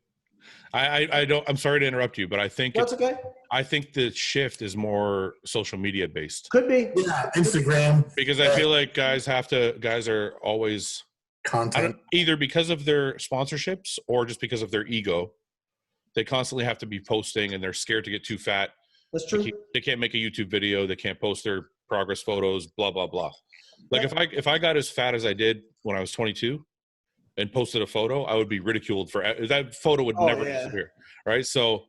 I'm sorry to interrupt you, but I think that's okay. I think the shift is more social media based. Could be. Yeah, Instagram. Because I feel like guys are always content, either because of their sponsorships or just because of their ego. They constantly have to be posting, and they're scared to get too fat. That's true. They can't make a YouTube video. They can't post their progress photos, blah, blah, blah. Like if I got as fat as I did when I was 22 and posted a photo, I would be ridiculed for that photo would never disappear. Right. So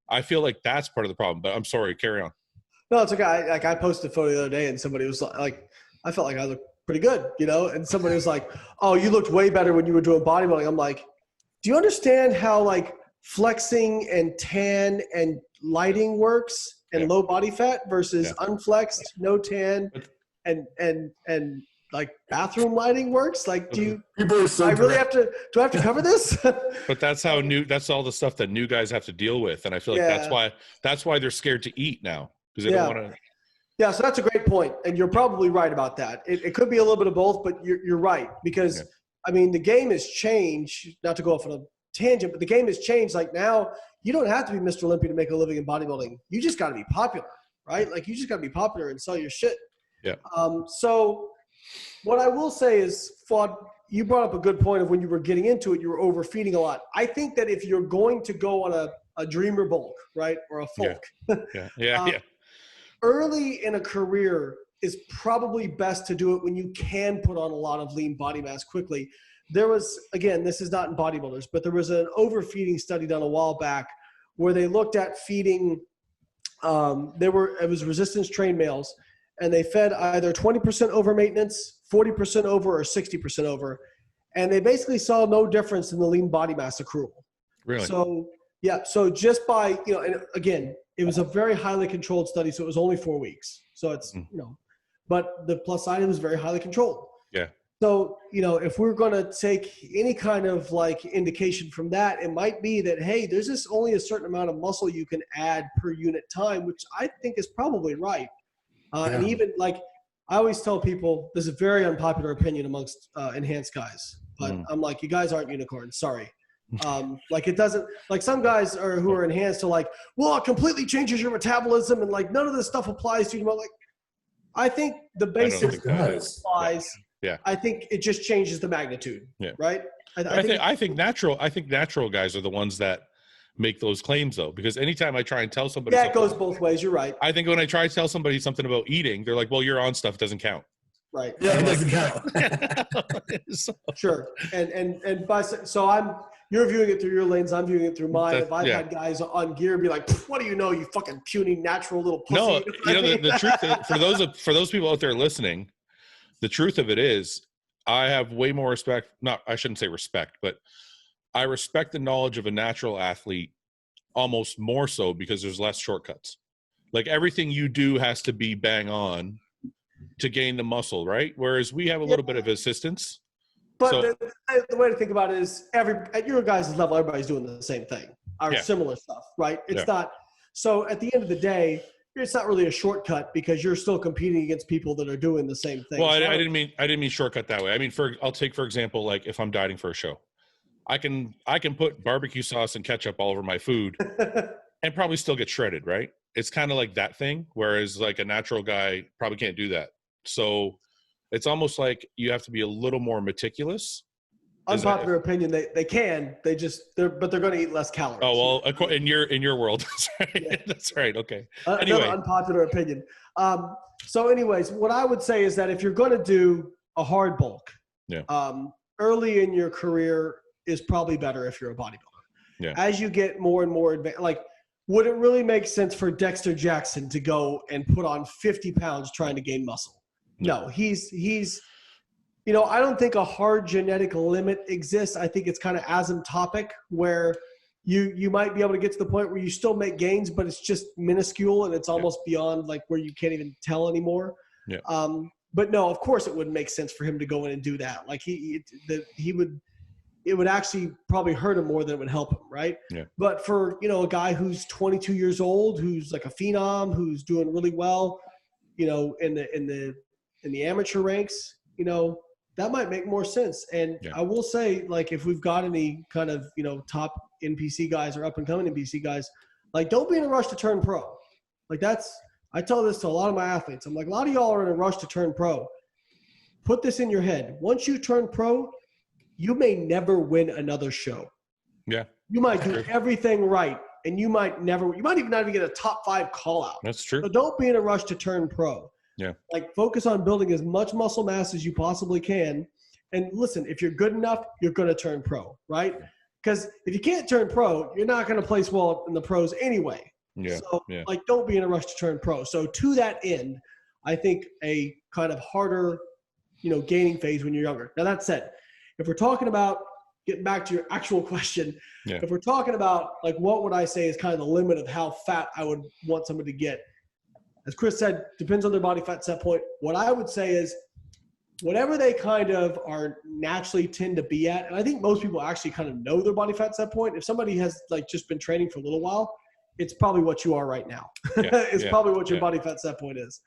I feel like that's part of the problem, but I'm sorry, carry on. No, it's okay. I posted a photo the other day and somebody was like, I felt like I looked pretty good, and somebody was like, oh, you looked way better when you were doing bodybuilding. I'm like, do you understand how like flexing and tan and lighting works and low body fat versus unflexed, no tan and like bathroom lighting works? Like, do I have to cover this? But that's all the stuff that new guys have to deal with. And I feel like that's why they're scared to eat now, because they don't want to. Yeah. So that's a great point. And you're probably right about that. It could be a little bit of both, but you're right, because I mean, the game has changed, not to go off on a tangent, but the game has changed. Like, now you don't have to be Mr. Olympia to make a living in bodybuilding. You just got to be popular, right? Like, you just got to be popular and sell your shit. Yeah. So what I will say is, Fouad, you brought up a good point of when you were getting into it, you were overfeeding a lot. I think that if you're going to go on a dreamer bulk, right, or a folk, early in a career is probably best to do it when you can put on a lot of lean body mass quickly, there was, again, this is not in bodybuilders, but there was an overfeeding study done a while back where they looked at feeding, it was resistance trained males, and they fed either 20% over maintenance, 40% over, or 60% over. And they basically saw no difference in the lean body mass accrual. Really? So, yeah. So just by, and again, it was a very highly controlled study. So it was only 4 weeks. So it's, but the plus side, it was very highly controlled. Yeah. So, if we're going to take any kind of like indication from that, it might be that, hey, there's just only a certain amount of muscle you can add per unit time, which I think is probably right. And even like, I always tell people, this is a very unpopular opinion amongst enhanced guys, but I'm like, you guys aren't unicorns. Sorry. Like it doesn't, like some guys who are enhanced are like, well, it completely changes your metabolism and like none of this stuff applies to you. Like, I think the basics applies. Yeah. I think it just changes the magnitude. Yeah. Right. I think natural guys are the ones that make those claims though, because anytime I try and tell somebody, it goes both ways. You're right. I think when I try to tell somebody something about eating, they're like, well, you're on stuff doesn't count. Right. Yeah, it doesn't count. Sure. You're viewing it through your lens. I'm viewing it through mine. If I've had guys on gear be like, what do you know, you fucking puny natural little pussy. No, the truth for those people out there listening, the truth of it is I have way more respect. I shouldn't say respect, but I respect the knowledge of a natural athlete almost more so because there's less shortcuts. Like everything you do has to be bang on to gain the muscle, right? Whereas we have a little bit of assistance. But the way to think about it is at your guys' level, everybody's doing the same thing or similar stuff, right? It's not. So at the end of the day, it's not really a shortcut because you're still competing against people that are doing the same thing. Well, I didn't mean shortcut that way. I mean, I'll take, for example, like if I'm dieting for a show, I can put barbecue sauce and ketchup all over my food and probably still get shredded, right? It's kind of like that thing. Whereas like a natural guy probably can't do that. So it's almost like you have to be a little more meticulous. Unpopular opinion. They can. But they're going to eat less calories. Oh well, in your world, that's right. Yeah. That's right. Okay. Anyway, another unpopular opinion. So, anyways, what I would say is that if you're going to do a hard bulk, early in your career is probably better if you're a bodybuilder. Yeah. As you get more and more advanced, like, would it really make sense for Dexter Jackson to go and put on 50 pounds trying to gain muscle? No, he's I don't think a hard genetic limit exists. I think it's kind of asymptotic where you might be able to get to the point where you still make gains, but it's just minuscule and it's almost beyond like where you can't even tell anymore. Yeah. But no, of course it wouldn't make sense for him to go in and do that. Like it would actually probably hurt him more than it would help him. Right. Yeah. But for, a guy who's 22 years old, who's like a phenom, who's doing really well, in the amateur ranks, that might make more sense. And I will say, like, if we've got any kind of, top NPC guys or up and coming NPC guys, like, don't be in a rush to turn pro. Like I tell this to a lot of my athletes. I'm like, a lot of y'all are in a rush to turn pro. Put this in your head. Once you turn pro, you may never win another show. Yeah. You might do everything right. And you might even not even get a top 5 call out. That's true. So don't be in a rush to turn pro. Yeah. Like focus on building as much muscle mass as you possibly can. And listen, if you're good enough, you're going to turn pro, right? Because if you can't turn pro, you're not going to place well in the pros anyway. Yeah. So like, don't be in a rush to turn pro. So to that end, I think a kind of harder, gaining phase when you're younger. Now that said, if we're talking about getting back to your actual question, if we're talking about like, what would I say is kind of the limit of how fat I would want somebody to get? As Chris said, depends on their body fat set point. What I would say is whatever they kind of are naturally tend to be at, and I think most people actually kind of know their body fat set point. If somebody has like just been training for a little while, it's probably what you are right now. It's probably what your body fat set point is.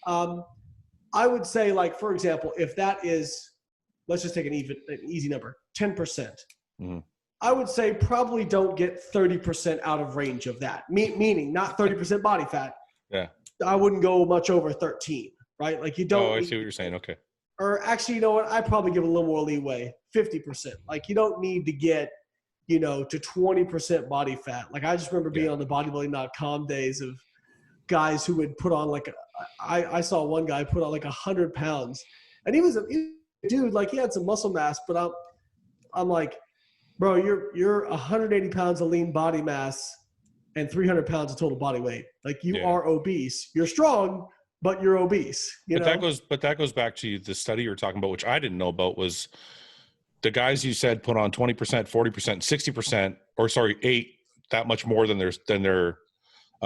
I would say, like, for example, if that is, let's just take an easy number, 10%. Mm-hmm. I would say probably don't get 30% out of range of that, meaning not 30% body fat. Yeah. I wouldn't go much over 13, right? Like you don't. Oh, I see what you're saying. Okay. Or actually, you know what? I'd probably give a little more leeway, 50%. Like you don't need to get, to 20% body fat. Like I just remember being on the bodybuilding.com days of guys who would put on like, I saw one guy put on like 100 pounds and he was a dude, like he had some muscle mass, but I'm like, bro, you're 180 pounds of lean body mass and 300 pounds of total body weight. Like you are obese. You're strong, but you're obese. But that goes back to the study you were talking about, which I didn't know about, was the guys you said put on 20%, 40%, 60%, or sorry, 8, that much more than their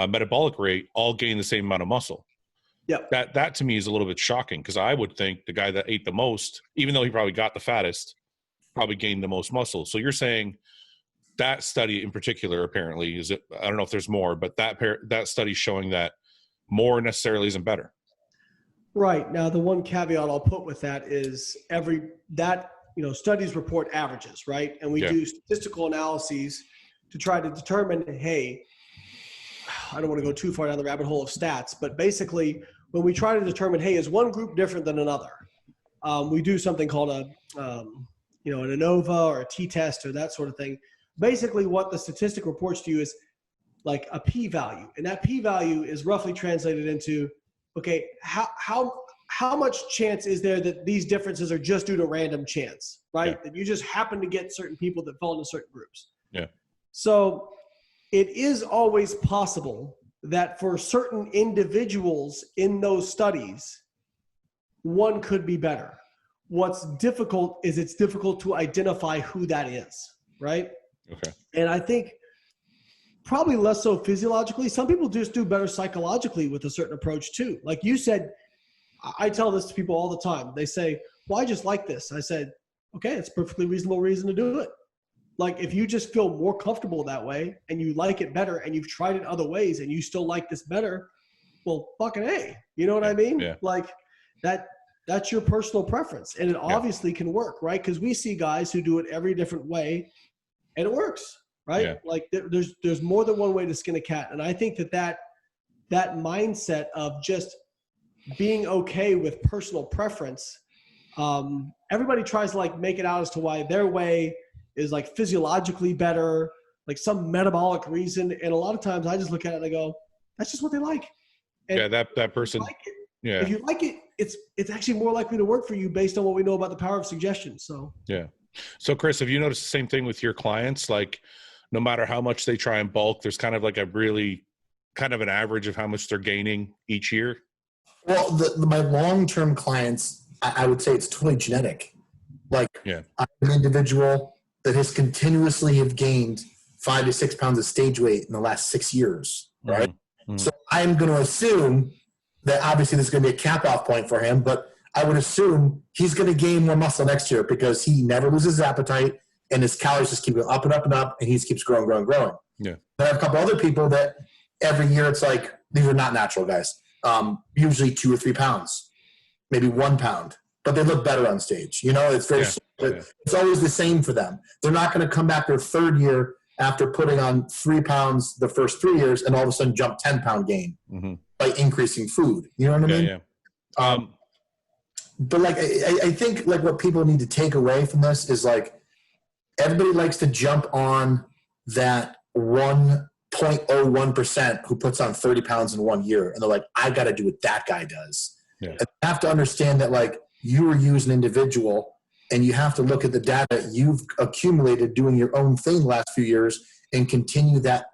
metabolic rate, all gain the same amount of muscle. Yep. That to me is a little bit shocking, because I would think the guy that ate the most, even though he probably got the fattest, probably gained the most muscle. So you're saying that study in particular, apparently, I don't know if there's more, but that study showing that more necessarily isn't better. Right. Now, the one caveat I'll put with that is studies report averages, right? And we do statistical analyses to try to determine, hey, I don't want to go too far down the rabbit hole of stats, but basically when we try to determine, hey, is one group different than another? We do something called an ANOVA or a t-test or that sort of thing. Basically what the statistic reports to you is like a p-value, and that p-value is roughly translated into, okay, how much chance is there that these differences are just due to random chance, right? Yeah. That you just happen to get certain people that fall into certain groups. Yeah. So it is always possible that for certain individuals in those studies, one could be better. What's difficult is it's difficult to identify who that is, right? Okay. And I think probably less so physiologically. Some people just do better psychologically with a certain approach too. Like you said, I tell this to people all the time. They say, well, I just like this. I said, okay, it's a perfectly reasonable reason to do it. Like if you just feel more comfortable that way and you like it better and you've tried it other ways and you still like this better, well, fucking A, you know what I mean? Yeah. Like that's your personal preference, and it obviously can work, right? Because we see guys who do it every different way and it works, right? Yeah. Like there's more than one way to skin a cat. And I think that mindset of just being okay with personal preference, everybody tries to like make it out as to why their way is like physiologically better, like some metabolic reason. And a lot of times I just look at it and I go, that's just what they like. And that person. If you like it, it's actually more likely to work for you based on what we know about the power of suggestion. So yeah. So Chris, have you noticed the same thing with your clients? Like no matter how much they try and bulk, there's kind of like a really kind of an average of how much they're gaining each year? Well, my long-term clients, I would say it's totally genetic. Like I'm an individual that has continuously have gained 5 to 6 pounds of stage weight in the last 6 years, right? Mm-hmm. So I'm going to assume that obviously there's going to be a cap-off point for him, but I would assume he's going to gain more muscle next year because he never loses his appetite and his calories just keep going up and up and up, and he just keeps growing. Yeah. Then I have a couple other people that every year it's like, these are not natural guys. Usually 2 or 3 pounds, maybe 1 pound, but they look better on stage. You know, it's very, it's always the same for them. They're not going to come back their third year after putting on 3 pounds the first 3 years and all of a sudden jump 10-pound gain by increasing food. You know what I mean? Yeah. But like, I think like what people need to take away from this is like, everybody likes to jump on that 1.01% who puts on 30 pounds in 1 year. And they're like, I got to do what that guy does. Yeah. And you have to understand that like you are you as an individual, and you have to look at the data you've accumulated doing your own thing the last few years and continue that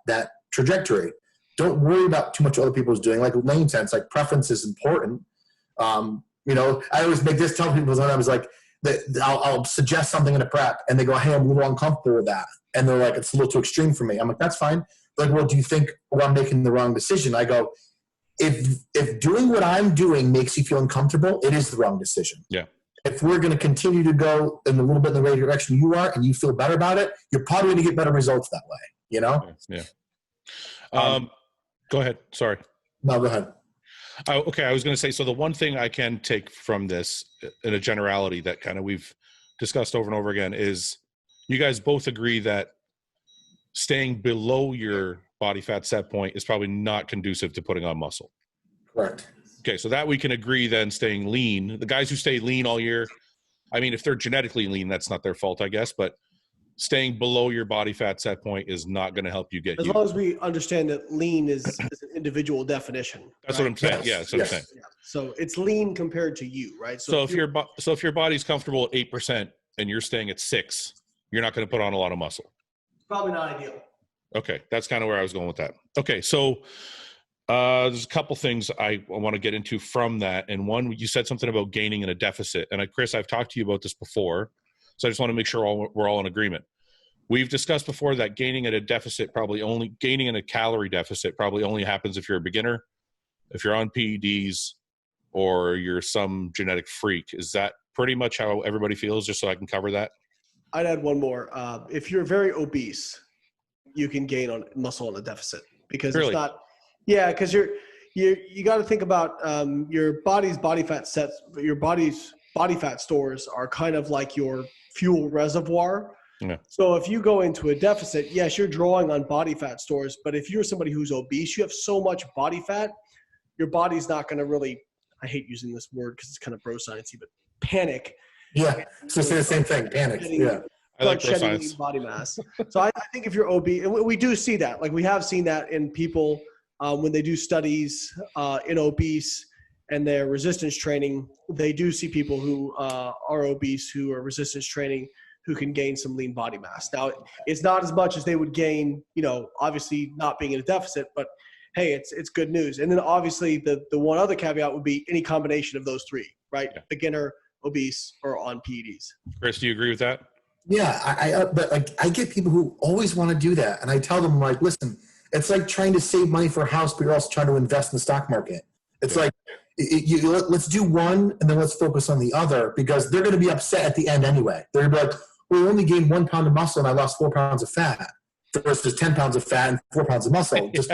trajectory. Don't worry about too much other people's doing. Like Layne said, it's like preference is important. You know, I always make this tell people sometimes like I'll suggest something in a prep and they go, hey, I'm a little uncomfortable with that. And they're like, it's a little too extreme for me. I'm like, that's fine. They're like, well, do you think I'm making the wrong decision? I go, if doing what I'm doing makes you feel uncomfortable, it is the wrong decision. Yeah. If we're going to continue to go in a little bit in the right direction you are and you feel better about it, you're probably going to get better results that way, you know? Yeah. Go ahead. Sorry. No, go ahead. Okay. I was going to say, so the one thing I can take from this in a generality that kind of we've discussed over and over again is you guys both agree that staying below your body fat set point is probably not conducive to putting on muscle. Correct. Okay. So that we can agree then staying lean, the guys who stay lean all year, I mean, if they're genetically lean, that's not their fault, I guess, but staying below your body fat set point is not going to help you get as long as we understand that lean is an individual definition. That's what I'm saying. Yeah, that's what I'm saying. Yeah. So it's lean compared to you, right? So if your body's comfortable at 8% and you're staying at 6, you're not going to put on a lot of muscle. Probably not ideal. Okay, that's kind of where I was going with that. Okay, so there's a couple things I want to get into from that. And one, you said something about gaining in a deficit. And Chris, I've talked to you about this before, so I just want to make sure we're all in agreement. We've discussed before that gaining in a calorie deficit probably only happens if you're a beginner, if you're on PEDs, or you're some genetic freak. Is that pretty much how everybody feels, just so I can cover that? I'd add one more. If you're very obese, you can gain on muscle in a deficit, because Really? it's not. Yeah, because you got to think about your body's body fat sets. Your body's body fat stores are kind of like your fuel reservoir. Yeah. So if you go into a deficit, yes, you're drawing on body fat stores. But if you're somebody who's obese, you have so much body fat, your body's not going to really. I hate using this word because it's kind of bro sciencey, but panic. Yeah, so say the same thing. Panic. Yeah. I like bro shedding science. body mass. So I think if you're obese, and we do see that. Like we have seen that in people when they do studies in obese and their resistance training. They do see people who are obese, who are resistance training, who can gain some lean body mass. Now, it's not as much as they would gain, obviously not being in a deficit, but hey, it's good news. And then obviously the one other caveat would be any combination of those three, right? Yeah. Beginner, obese, or on PEDs. Chris, do you agree with that? Yeah, but like I get people who always want to do that, and I tell them like, listen, it's like trying to save money for a house, but you're also trying to invest in the stock market. It's like let's do one and then let's focus on the other, because they're going to be upset at the end anyway. They're going to be like, well, we only gained 1 pound of muscle and I lost 4 pounds of fat versus 10 pounds of fat and 4 pounds of muscle. Just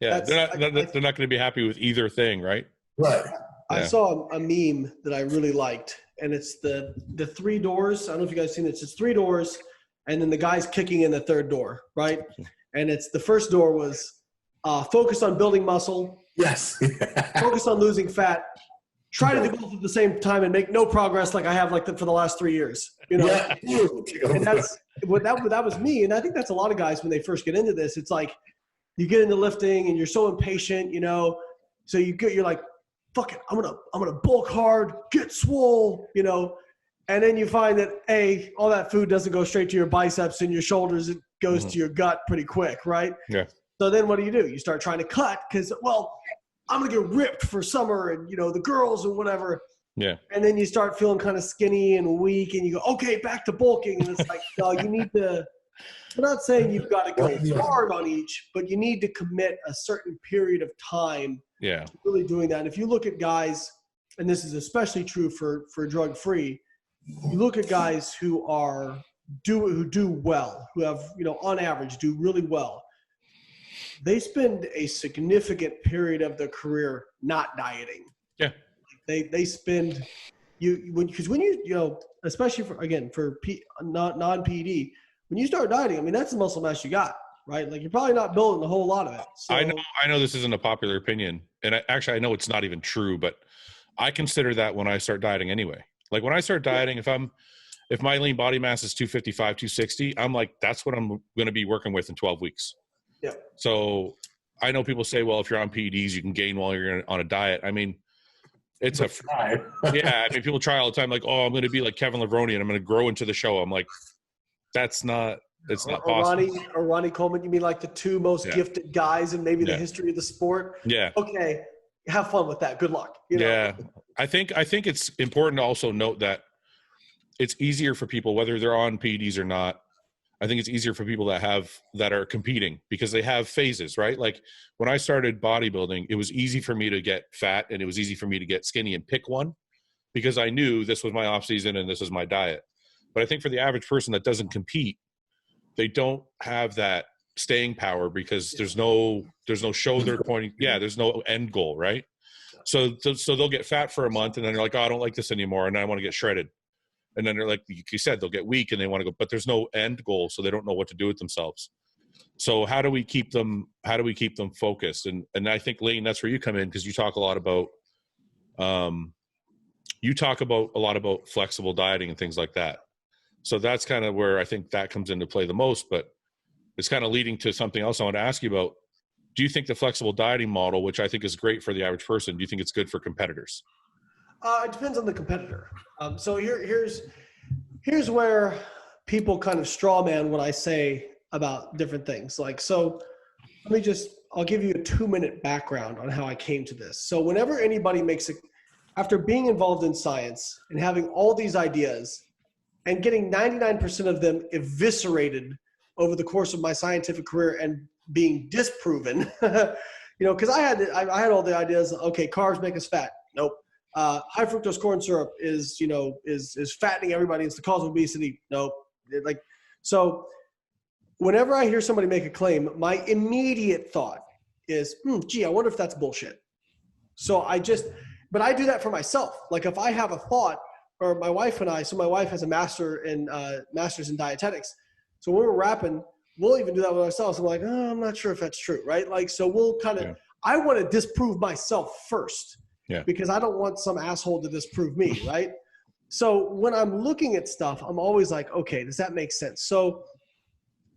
Yeah, they're not going to be happy with either thing, right? Right. I saw a meme that I really liked, and it's the 3 doors. I don't know if you guys seen it. It's 3 doors, and then the guy's kicking in the 3rd door, right? And it's the first door was focus on building muscle. Yes. Focus on losing fat. Try to do both at the same time and make no progress like I have for the last 3 years. Yeah. And that's that was me. And I think that's a lot of guys when they first get into this. It's like you get into lifting and you're so impatient, so you're like, fuck it, I'm gonna bulk hard, get swole, and then you find that all that food doesn't go straight to your biceps and your shoulders, it goes to your gut pretty quick, right? Yeah. So then what do? You start trying to cut because, I'm gonna get ripped for summer and the girls and whatever. Yeah. And then you start feeling kind of skinny and weak, and you go, okay, back to bulking, and it's like, no, you need to. I'm not saying you've got to go hard on each, but you need to commit a certain period of time. Yeah. To really doing that. And if you look at guys, and this is especially true for drug free, you look at guys who do well, who have on average do really well. They spend a significant period of their career not dieting. Yeah. They spend because when you especially for non-PED, when you start dieting, that's the muscle mass you got, right? Like you're probably not building a whole lot of it. So, I know this isn't a popular opinion, and I know it's not even true, but I consider that when I start dieting anyway. Like when I start dieting, if my lean body mass is 255, 260, I'm like, that's what I'm going to be working with in 12 weeks. Yeah. So I know people say, well, if you're on PEDs, you can gain while you're on a diet. It's a try. Yeah. People try all the time, like, oh, I'm going to be like Kevin Levrone and I'm going to grow into the show. I'm like, it's not possible. Or Ronnie Coleman, you mean like the 2 most gifted guys in maybe the history of the sport? Yeah. Okay. Have fun with that. Good luck. Yeah. I think it's important to also note that it's easier for people, whether they're on PEDs or not. I think it's easier for people that are competing because they have phases, right? Like when I started bodybuilding, it was easy for me to get fat and it was easy for me to get skinny and pick one because I knew this was my off season and this was my diet. But I think for the average person that doesn't compete, they don't have that staying power because there's no show they're pointing. Yeah. There's no end goal. Right. So they'll get fat for a month and then they're like, oh, I don't like this anymore. And I want to get shredded. And then they're like you said, they'll get weak and they want to go, but there's no end goal. So they don't know what to do with themselves. So how do we keep them focused? And I think Layne, that's where you come in. Cause you talk a lot about, flexible dieting and things like that. So that's kind of where I think that comes into play the most, but it's kind of leading to something else I want to ask you about. Do you think the flexible dieting model, which I think is great for the average person, do you think it's good for competitors? It depends on the competitor. So here's Here's where people kind of straw man what I say about different things. Like, so I'll give you a 2-minute background on how I came to this. So whenever anybody after being involved in science and having all these ideas and getting 99% of them eviscerated over the course of my scientific career and being disproven, because I had all the ideas. Okay, carbs make us fat. Nope. High fructose corn syrup is fattening everybody. It's the cause of obesity. Nope. So whenever I hear somebody make a claim, my immediate thought is, gee, I wonder if that's bullshit. But I do that for myself. Like if I have a thought, or my wife and I, so my wife has a master's in dietetics. So when we're rapping, we'll even do that with ourselves. I'm like, oh, I'm not sure if that's true, right? Like, so we'll kind of, I want to disprove myself first. Yeah. Because I don't want some asshole to disprove me, right? So when I'm looking at stuff, I'm always like, okay, does that make sense? So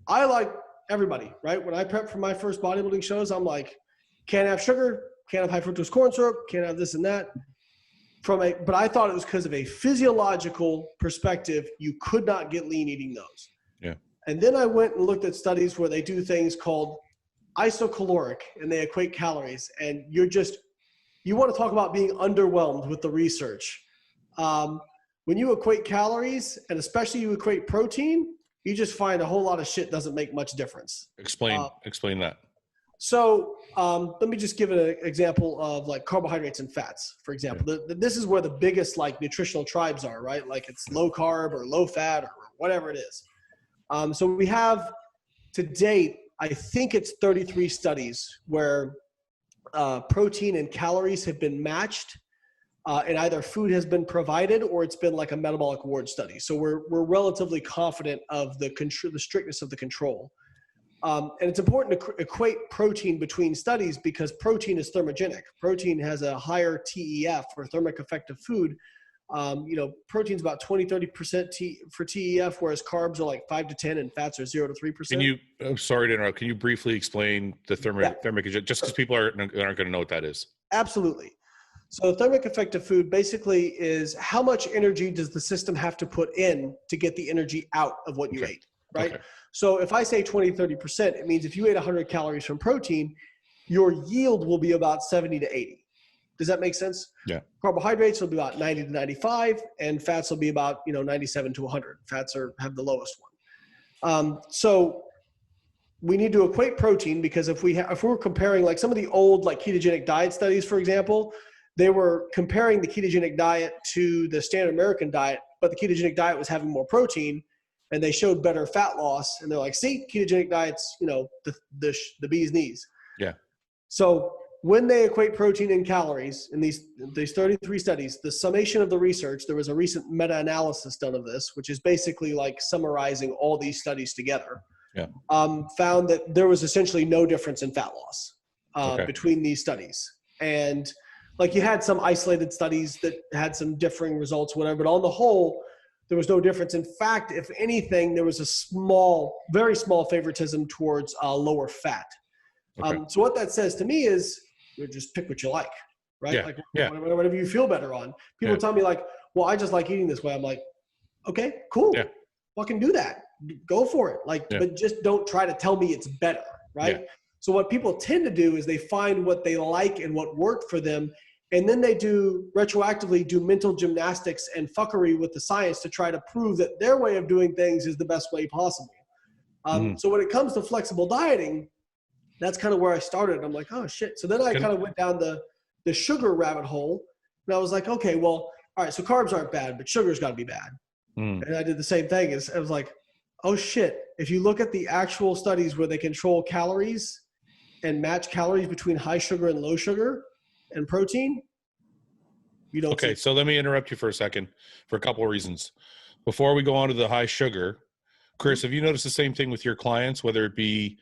I like everybody, right? When I prep for my first bodybuilding shows, I'm like, can't have sugar, can't have high fructose corn syrup, can't have this and that. But I thought it was because of a physiological perspective, you could not get lean eating those. Yeah. And then I went and looked at studies where they do things called isocaloric, and they equate calories, and you want to talk about being underwhelmed with the research. When you equate calories, and especially you equate protein, you just find a whole lot of shit doesn't make much difference. Explain that. So let me just give an example of like carbohydrates and fats, for example. Yeah. This is where the biggest like nutritional tribes are, right? Like it's low carb or low fat or whatever it is. So we have to date, I think it's 33 studies where protein and calories have been matched, and either food has been provided or it's been like a metabolic ward study. So we're relatively confident of the strictness of the control. And it's important to equate protein between studies because protein is thermogenic. Protein has a higher TEF, or thermic effective food. Protein's about 20-30% for TEF, whereas carbs are like 5 to 10 and fats are 0 to 3%. Sorry to interrupt. Can you briefly explain the thermic, just because people aren't going to know what that is? Absolutely. So thermic effective food basically is how much energy does the system have to put in to get the energy out of what you ate, right? Okay. So if I say 20-30%, it means if you ate 100 calories from protein, your yield will be about 70 to 80. Does that make sense? Yeah. Carbohydrates will be about 90 to 95, and fats will be about 97 to 100. Fats have the lowest one. So we need to equate protein because if we're comparing like some of the old like ketogenic diet studies, for example, they were comparing the ketogenic diet to the standard American diet, but the ketogenic diet was having more protein, and they showed better fat loss. And they're like, see, ketogenic diet's the bee's knees. Yeah. So when they equate protein and calories in these 33 studies, the summation of the research, there was a recent meta-analysis done of this, which is basically like summarizing all these studies together, found that there was essentially no difference in fat loss between these studies. And like you had some isolated studies that had some differing results, whatever, but on the whole, there was no difference. In fact, if anything, there was a very small favoritism towards lower fat. Okay. So what that says to me is, you just pick what you like, right? Whatever you feel better on. People tell me like, well, I just like eating this way. I'm like, okay, cool. Yeah. Fucking do that. Go for it. But just don't try to tell me it's better, right? Yeah. So what people tend to do is they find what they like and what worked for them, and then they retroactively do mental gymnastics and fuckery with the science to try to prove that their way of doing things is the best way possible. So when it comes to flexible dieting, that's kind of where I started. I'm like, oh shit. So then I kind of went down the sugar rabbit hole, and I was like, okay, well, all right, so carbs aren't bad, but sugar's got to be bad. And I did the same thing. I was like, oh shit. If you look at the actual studies where they control calories and match calories between high sugar and low sugar and protein, you don't. Okay, so let me interrupt you for a second for a couple of reasons. Before we go on to the high sugar, Chris, have you noticed the same thing with your clients, whether it be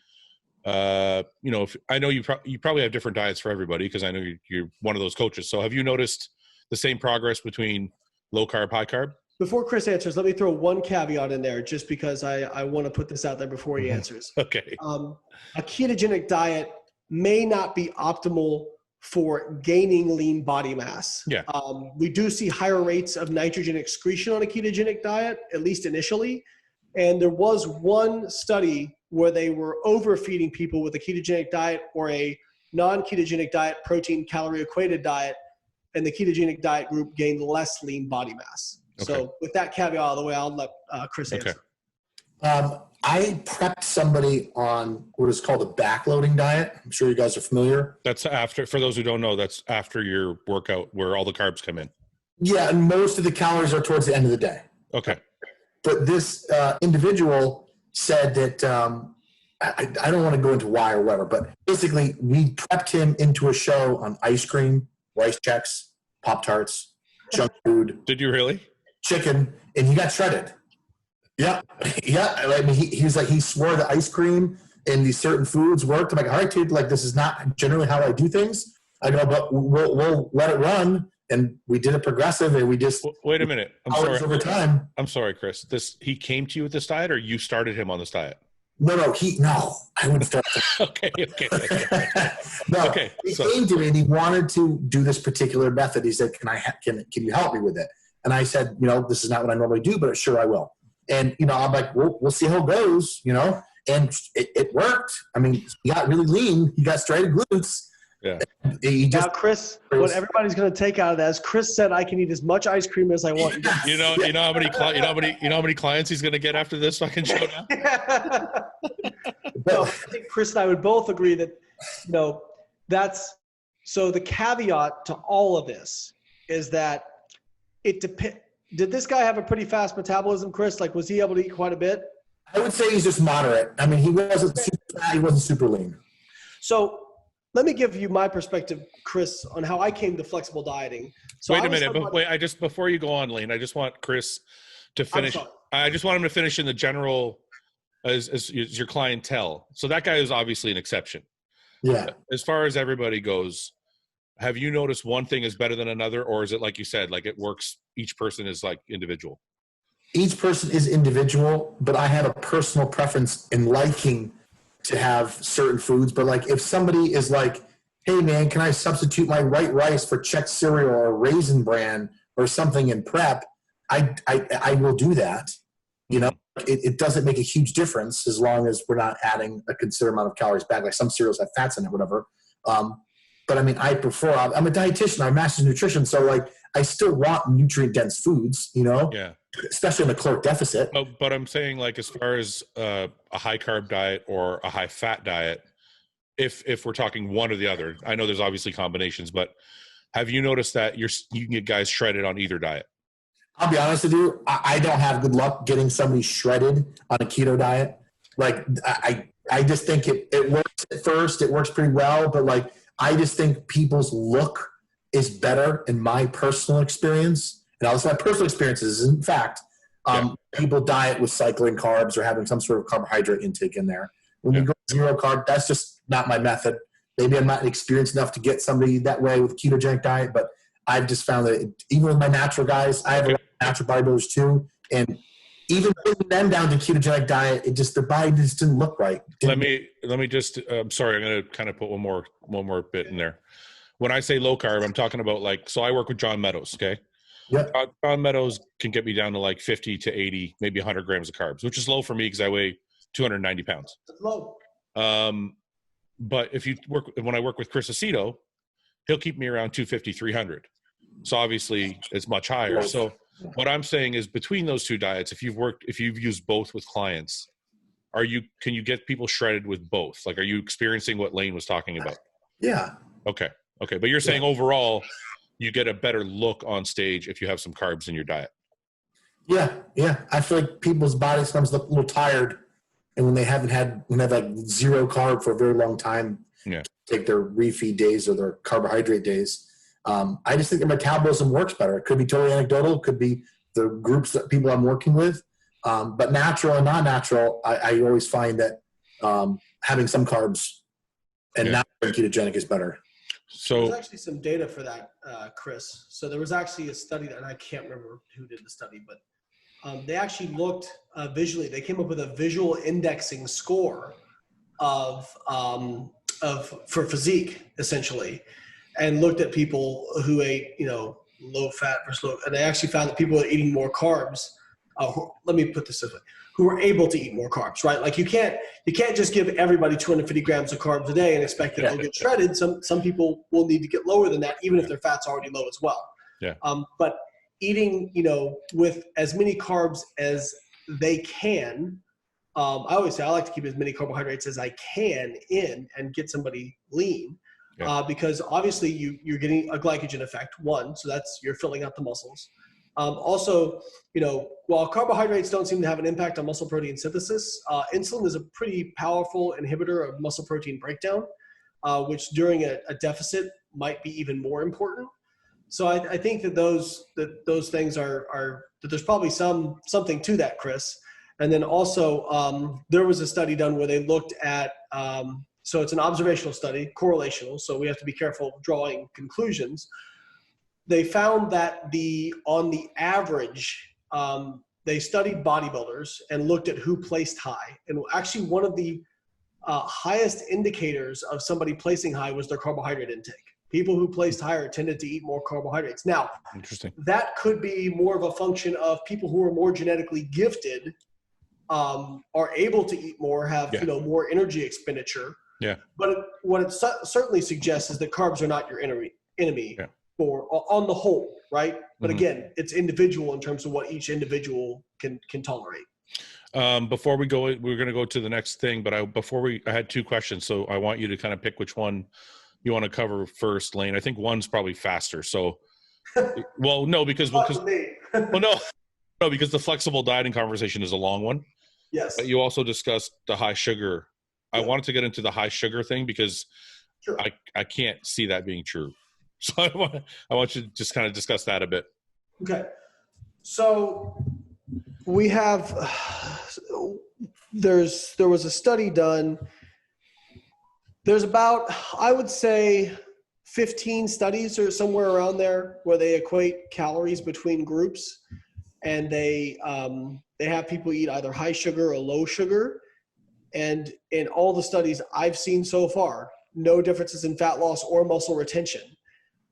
if I know you probably have different diets for everybody because I know you're one of those coaches. So have you noticed the same progress between low carb, high carb? Before Chris answers, let me throw one caveat in there just because I want to put this out there before he answers. Okay. A ketogenic diet may not be optimal for gaining lean body mass. Yeah. We do see higher rates of nitrogen excretion on a ketogenic diet, at least initially. And there was one study where they were overfeeding people with a ketogenic diet or a non-ketogenic diet, protein calorie equated diet, and the ketogenic diet group gained less lean body mass. Okay. So with that caveat out of the way, I'll let Chris answer. I prepped somebody on what is called a backloading diet. I'm sure you guys are familiar. That's after, for those who don't know, that's after your workout where all the carbs come in. Yeah, and most of the calories are towards the end of the day. Okay. But this individual said that, I don't want to go into why or whatever, but basically we prepped him into a show on ice cream, rice checks, Pop-Tarts, junk food. Did you really? Chicken, and he got shredded. Yeah. I mean, he was like, he swore the ice cream and these certain foods worked. I'm like, all right, dude, like this is not generally how I do things. I go, but we'll let it run. And we did it progressive, and we just wait a minute. I'm sorry. Over time. I'm sorry, Chris. He came to you with this diet, or you started him on this diet? No, I wouldn't start. Okay. No, okay. He came to me and he wanted to do this particular method. He said, can you help me with it? And I said, this is not what I normally do, but sure I will. And, I'm like, we'll see how it goes, and it worked. I mean, he got really lean. He got straight glutes. Yeah. Now, Chris, what everybody's going to take out of that is Chris said, I can eat as much ice cream as I want. You know how many clients he's going to get after this fucking show now? No, I think Chris and I would both agree that, that's, so the caveat to all of this is that it depends. Did this guy have a pretty fast metabolism, Chris? Like, was he able to eat quite a bit? I would say he's just moderate. I mean, he wasn't super fat, he wasn't super lean. So let me give you my perspective, Chris, on how I came to flexible dieting. So wait a minute, before you go on, Layne, I just want Chris to finish. I just want him to finish in the general as your clientele. So that guy is obviously an exception. Yeah. As far as everybody goes, have you noticed one thing is better than another, or is it like you said, like it works? Each person is like individual. Each person is individual, but I have a personal preference in liking to have certain foods. But like if somebody is like, hey man, can I substitute my white rice for Chex cereal or Raisin Bran or something in prep? I will do that. It doesn't make a huge difference as long as we're not adding a considerable amount of calories back. Like some cereals have fats in it, whatever. But I mean, I'm a dietitian, I'm a master's nutrition. So like, I still want nutrient dense foods, Yeah. Especially in the caloric deficit. But I'm saying like, as far as a high carb diet or a high fat diet, if we're talking one or the other, I know there's obviously combinations, but have you noticed that you can get guys shredded on either diet? I'll be honest with you. I don't have good luck getting somebody shredded on a keto diet. Like I just think it works at first. It works pretty well, but like, I just think people's look is better in my personal experience. And also my personal experiences, in fact, people diet with cycling carbs or having some sort of carbohydrate intake in there. When you go zero carb, that's just not my method. Maybe I'm not experienced enough to get somebody that way with a ketogenic diet, but I've just found that even with my natural guys, I have a lot of natural bodybuilders too. And even bringing them down to ketogenic diet, their body just didn't look right. Let me just, I'm sorry, I'm going to kind of put one more bit in there. When I say low carb, I'm talking about so I work with John Meadows. Okay. Yeah. John Meadows can get me down to like 50 to 80, maybe 100 grams of carbs, which is low for me because I weigh 290 pounds. That's low. But when I work with Chris Aceto, he'll keep me around 250, 300. So obviously it's much higher. So what I'm saying is between those two diets, if you've used both with clients, can you get people shredded with both? Like, are you experiencing what Layne was talking about? Yeah. Okay. But you're saying overall, you get a better look on stage if you have some carbs in your diet. Yeah. I feel like people's bodies sometimes look a little tired, and when they have like zero carb for a very long time, take their refeed days or their carbohydrate days. I just think their metabolism works better. It could be totally anecdotal. It could be the groups that people I'm working with. But natural and non-natural, I always find that having some carbs and not ketogenic is better. So there's actually some data for that, Chris. So there was actually a study and I can't remember who did the study, but they actually looked visually. They came up with a visual indexing score for physique, essentially. and looked at people who ate, low fat versus low, and they actually found that people were eating more carbs. Let me put this this way: who were able to eat more carbs, right? Like you can't just give everybody 250 grams of carbs a day and expect that they'll get shredded. Some people will need to get lower than that, even if their fat's already low as well. Yeah. But eating, with as many carbs as they can. I always say I like to keep as many carbohydrates as I can in and get somebody lean. Because obviously you're getting a glycogen effect, one, so you're filling out the muscles. Also, while carbohydrates don't seem to have an impact on muscle protein synthesis, insulin is a pretty powerful inhibitor of muscle protein breakdown, which during a deficit might be even more important. So I think that those things are that there's probably something to that, Chris. And then also there was a study done where they looked at so it's an observational study, correlational, so we have to be careful drawing conclusions. They found that on the average, they studied bodybuilders and looked at who placed high. And actually one of the highest indicators of somebody placing high was their carbohydrate intake. People who placed higher tended to eat more carbohydrates. Now, interesting. That could be more of a function of people who are more genetically gifted are able to eat more, have more energy expenditure. Yeah. But what it certainly suggests is that carbs are not your enemy on the whole, right? But again, it's individual in terms of what each individual can tolerate. Before we go, we're going to go to the next thing, but I had two questions, so I want you to kind of pick which one you want to cover first, Layne. I think one's probably faster. So, because the flexible dieting conversation is a long one. Yes. But you also discussed the high sugar. I wanted to get into the high sugar thing because I can't see that being true. So I want you to just kind of discuss that a bit. Okay. So we have, there was a study done. There's about, I would say 15 studies or somewhere around there where they equate calories between groups, and they have people eat either high sugar or low sugar. And in all the studies I've seen so far, no differences in fat loss or muscle retention.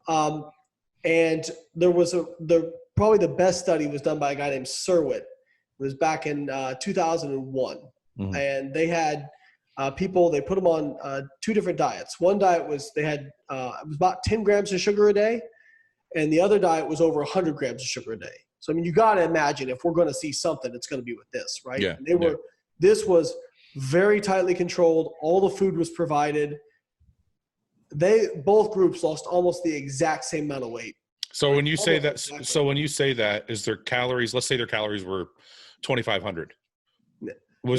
And there was probably the best study was done by a guy named Serwit. It was back in 2001. Mm-hmm. And they had people, they put them on two different diets. One diet was, it was about 10 grams of sugar a day. And the other diet was over 100 grams of sugar a day. So, I mean, you got to imagine if we're going to see something, it's going to be with this, right? Yeah. And this was very tightly controlled. All the food was provided. Both groups lost almost the exact same amount of weight. So when you say that, is their calories, let's say their calories were 2,500. I think it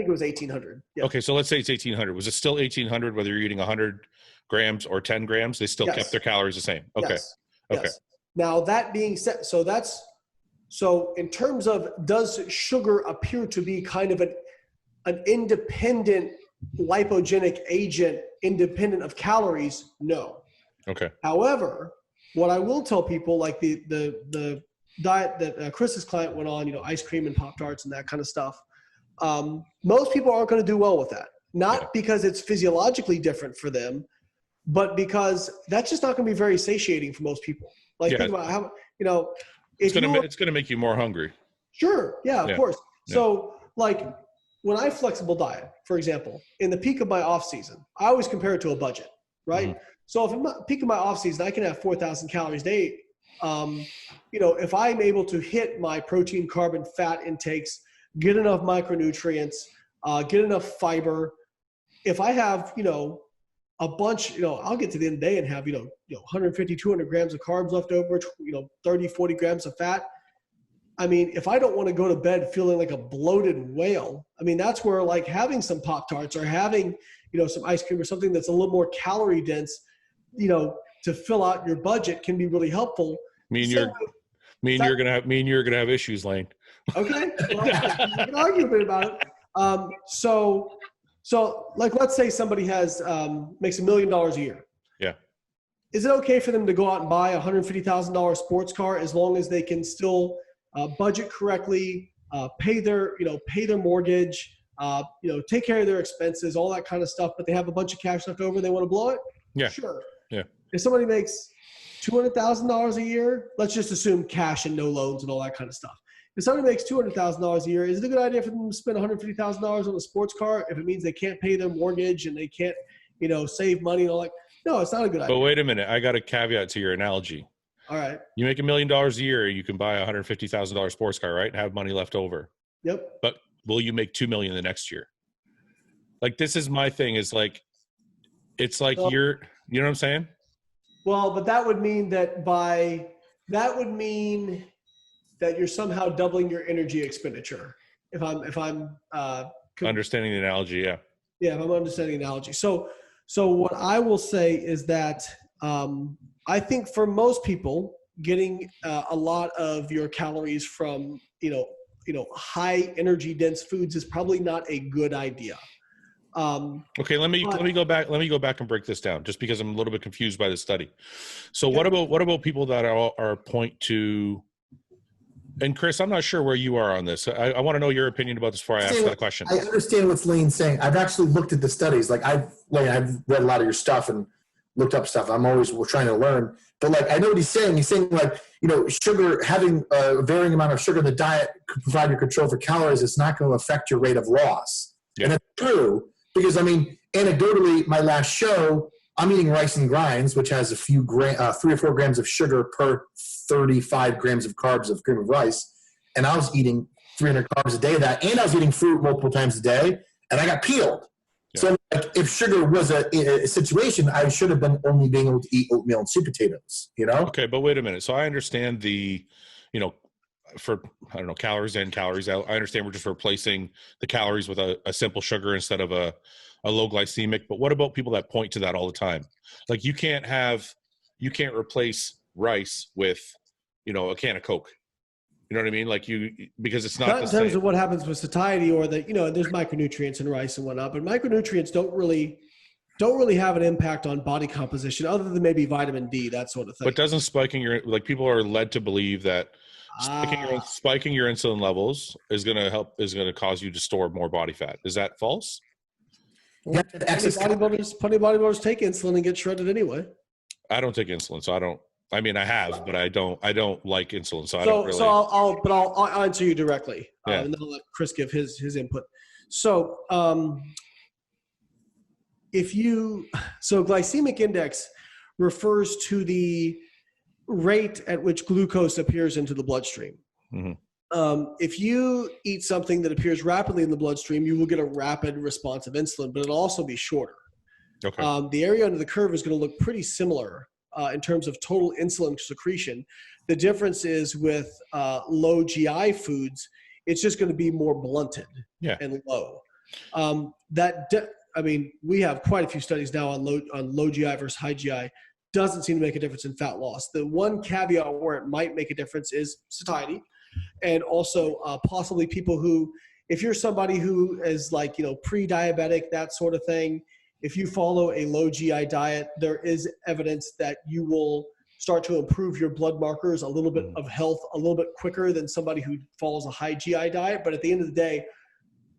was 1,800. Yeah. Okay. So let's say it's 1,800. Was it still 1,800, whether you're eating 100 grams or 10 grams, they still kept their calories the same. Okay. Yes. Okay. Yes. Now that being said, so in terms of, does sugar appear to be kind of an independent lipogenic agent independent of calories? No. Okay. However, what I will tell people, like the diet that Chris's client went on, ice cream and Pop-Tarts and that kind of stuff, most people aren't going to do well with that. Not because it's physiologically different for them, but because that's just not going to be very satiating for most people. Like, think about how, it's going to make you more hungry. Sure. Yeah, of course. Yeah. So like when I flexible diet, for example, in the peak of my off season, I always compare it to a budget, right? Mm-hmm. So if I'm peak of my off season, I can have 4,000 calories a day. If I'm able to hit my protein, carb, and fat intakes, get enough micronutrients, get enough fiber, if I have, a bunch, I'll get to the end of the day and have, 150, 200 grams of carbs left over, 30, 40 grams of fat. I mean, if I don't want to go to bed feeling like a bloated whale, I mean, that's where like having some Pop-Tarts or having, some ice cream or something that's a little more calorie dense, to fill out your budget can be really helpful. You're gonna have issues, Layne. Okay. Well, you can argue a bit about it. So like, let's say somebody makes $1 million a year. Yeah. Is it okay for them to go out and buy a $150,000 sports car as long as they can still budget correctly, pay their mortgage, take care of their expenses, all that kind of stuff, but they have a bunch of cash left over and they want to blow it? Yeah. Sure. Yeah. If somebody makes $200,000 a year, let's just assume cash and no loans and all that kind of stuff. If somebody makes $200,000 a year, is it a good idea for them to spend $150,000 on a sports car if it means they can't pay their mortgage and they can't, save money and all that? No, it's not a good idea. But wait a minute. I got a caveat to your analogy. All right. You make $1 million a year, you can buy a $150,000 sports car, right? And have money left over. Yep. But will you make $2 million the next year? Like, this is my thing, is like, it's like you know what I'm saying? Well, but that would mean that you're somehow doubling your energy expenditure. If I'm Understanding the analogy. Yeah. Yeah. If I'm understanding the analogy. So what I will say is that, I think for most people, getting a lot of your calories from, high energy dense foods is probably not a good idea. Okay, let me go back and break this down, just because I'm a little bit confused by the study. So what about people that are point to, and Chris, I'm not sure where you are on this. I want to know your opinion about this before I ask that question. I understand what Layne's saying. I've actually looked at the studies. Like I've read a lot of your stuff and looked up stuff. We're trying to learn. But like, I know what he's saying. He's saying like, sugar, having a varying amount of sugar in the diet could provide your control for calories. It's not going to affect your rate of loss. Yeah. And that's true. Because anecdotally, my last show, I'm eating rice and grinds, which has 3 or 4 grams of sugar per 35 grams of carbs of cream of rice. And I was eating 300 carbs a day of that. And I was eating fruit multiple times a day. And I got peeled. Yeah. So like, if sugar was a situation, I should have been only being able to eat oatmeal and sweet potatoes, Okay, but wait a minute. So I understand for, calories in, calories out. I understand we're just replacing the calories with a simple sugar instead of a low glycemic. But what about people that point to that all the time? Like you can't replace rice with, a can of Coke. You know what I mean? Like because it's not in terms of what happens with satiety, or that, there's micronutrients in rice and whatnot, but micronutrients don't really have an impact on body composition other than maybe vitamin D, that sort of thing. But doesn't people are led to believe that spiking your insulin levels is going to cause you to store more body fat. Is that false? Well, plenty of bodybuilders take insulin and get shredded anyway. I don't take insulin, so I don't. I mean, I have, but I don't like insulin, so I don't really. So I'll answer you directly, and then I'll let Chris give his input. So, glycemic index refers to the rate at which glucose appears into the bloodstream. Mm-hmm. If you eat something that appears rapidly in the bloodstream, you will get a rapid response of insulin, but it'll also be shorter. Okay. The area under the curve is going to look pretty similar in terms of total insulin secretion. The difference is with low GI foods, it's just going to be more blunted and low. We have quite a few studies now on low GI versus high GI. Doesn't seem to make a difference in fat loss. The one caveat where it might make a difference is satiety, and also possibly people who, if you're somebody who is like, pre-diabetic, that sort of thing, if you follow a low GI diet, there is evidence that you will start to improve your blood markers a little bit of health a little bit quicker than somebody who follows a high GI diet. But at the end of the day,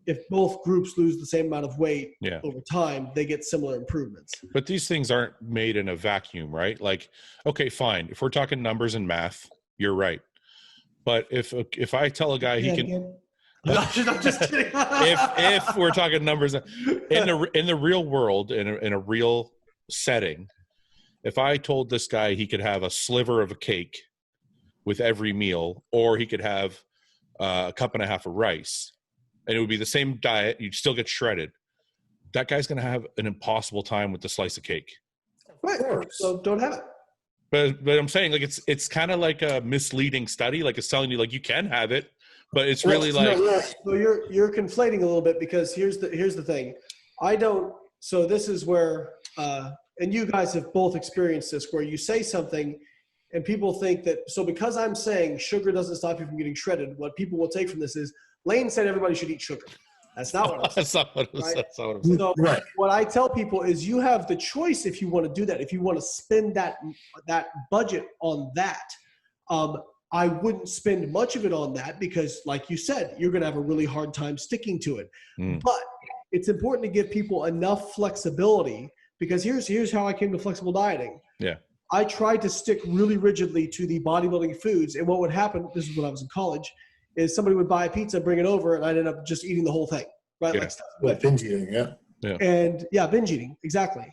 if both groups lose the same amount of weight over time, they get similar improvements. But these things aren't made in a vacuum, right? Like, okay, fine. If we're talking numbers and math, you're right. But if I tell a guy he can, no, I'm just kidding. if we're talking numbers in the real world, in a real setting, if I told this guy he could have a sliver of a cake with every meal, or he could have a cup and a half of rice, and it would be the same diet, you'd still get shredded, that guy's going to have an impossible time with the slice of cake. Right. So don't have it. But I'm saying, like, it's kind of like a misleading study. Like, it's telling you, like, you can have it, but it's really like. So you're conflating a little bit, because here's the thing. So this is where, and you guys have both experienced this, where you say something and people think that, so because I'm saying sugar doesn't stop you from getting shredded, what people will take from this is, Layne said everybody should eat sugar. That's not what I'm saying. That's not what I'm saying. So what I tell people is, you have the choice if you want to do that. If you want to spend that budget on that, I wouldn't spend much of it on that, because like you said, you're going to have a really hard time sticking to it. But it's important to give people enough flexibility because here's how I came to flexible dieting. Yeah. I tried to stick really rigidly to the bodybuilding foods, and what would happen, this is when I was in college, is somebody would buy a pizza, bring it over, and I'd end up just eating the whole thing, right? Yeah. Like stuff. Like binge eating, yeah. Yeah. And yeah, binge eating, exactly.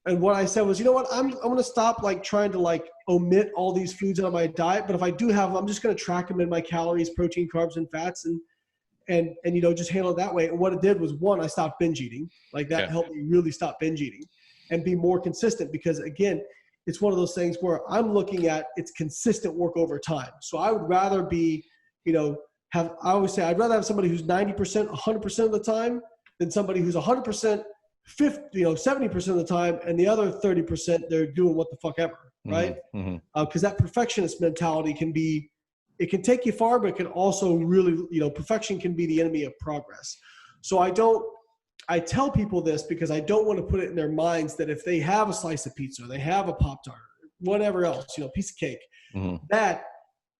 And what I said was, you know what, I'm going to stop like trying to like omit all these foods out of my diet, but if I do have them, I'm just going to track them in my calories, protein, carbs, and fats, and you know, just handle it that way. And what it did was, one, I stopped binge eating. Like that helped me really stop binge eating and be more consistent, because again, it's one of those things where I'm looking at it's consistent work over time. So I would rather be, you know, I always say I'd rather have somebody who's 90%, 100% of the time than somebody who's 100%, 70% of the time, and the other 30% they're doing what the fuck ever, right? Because that perfectionist mentality it can take you far, but it can also really, you know, perfection can be the enemy of progress. So I tell people this because I don't want to put it in their minds that if they have a slice of pizza, or they have a Pop-Tart, whatever else, you know, piece of cake, that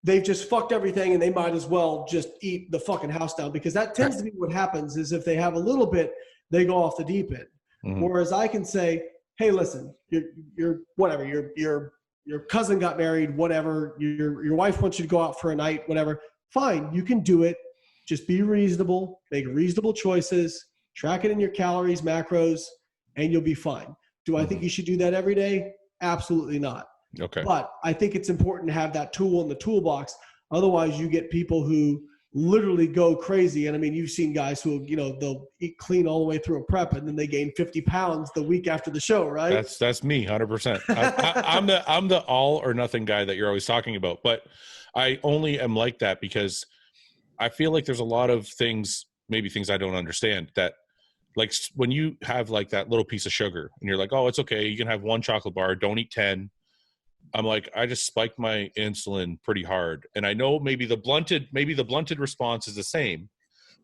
they've just fucked everything and they might as well just eat the fucking house down, because that tends to be what happens is if they have a little bit, they go off the deep end. Whereas I can say, hey, listen, you're whatever, your cousin got married, whatever, your wife wants you to go out for a night, whatever, fine, you can do it. Just be reasonable, make reasonable choices, track it in your calories, macros, and you'll be fine. Do I think you should do that every day? Absolutely not. Okay. But I think it's important to have that tool in the toolbox. Otherwise, you get people who literally go crazy. And I mean, you've seen guys who, you know, they'll eat clean all the way through a prep and then they gain 50 pounds the week after the show, right? That's me, 100%. I'm the all or nothing guy that you're always talking about, but I only am like that because I feel like there's a lot of things, maybe things I don't understand, that like when you have like that little piece of sugar and you're like, oh, it's okay, you can have one chocolate bar, don't eat 10. I'm like, I just spiked my insulin pretty hard. And I know maybe the blunted response is the same,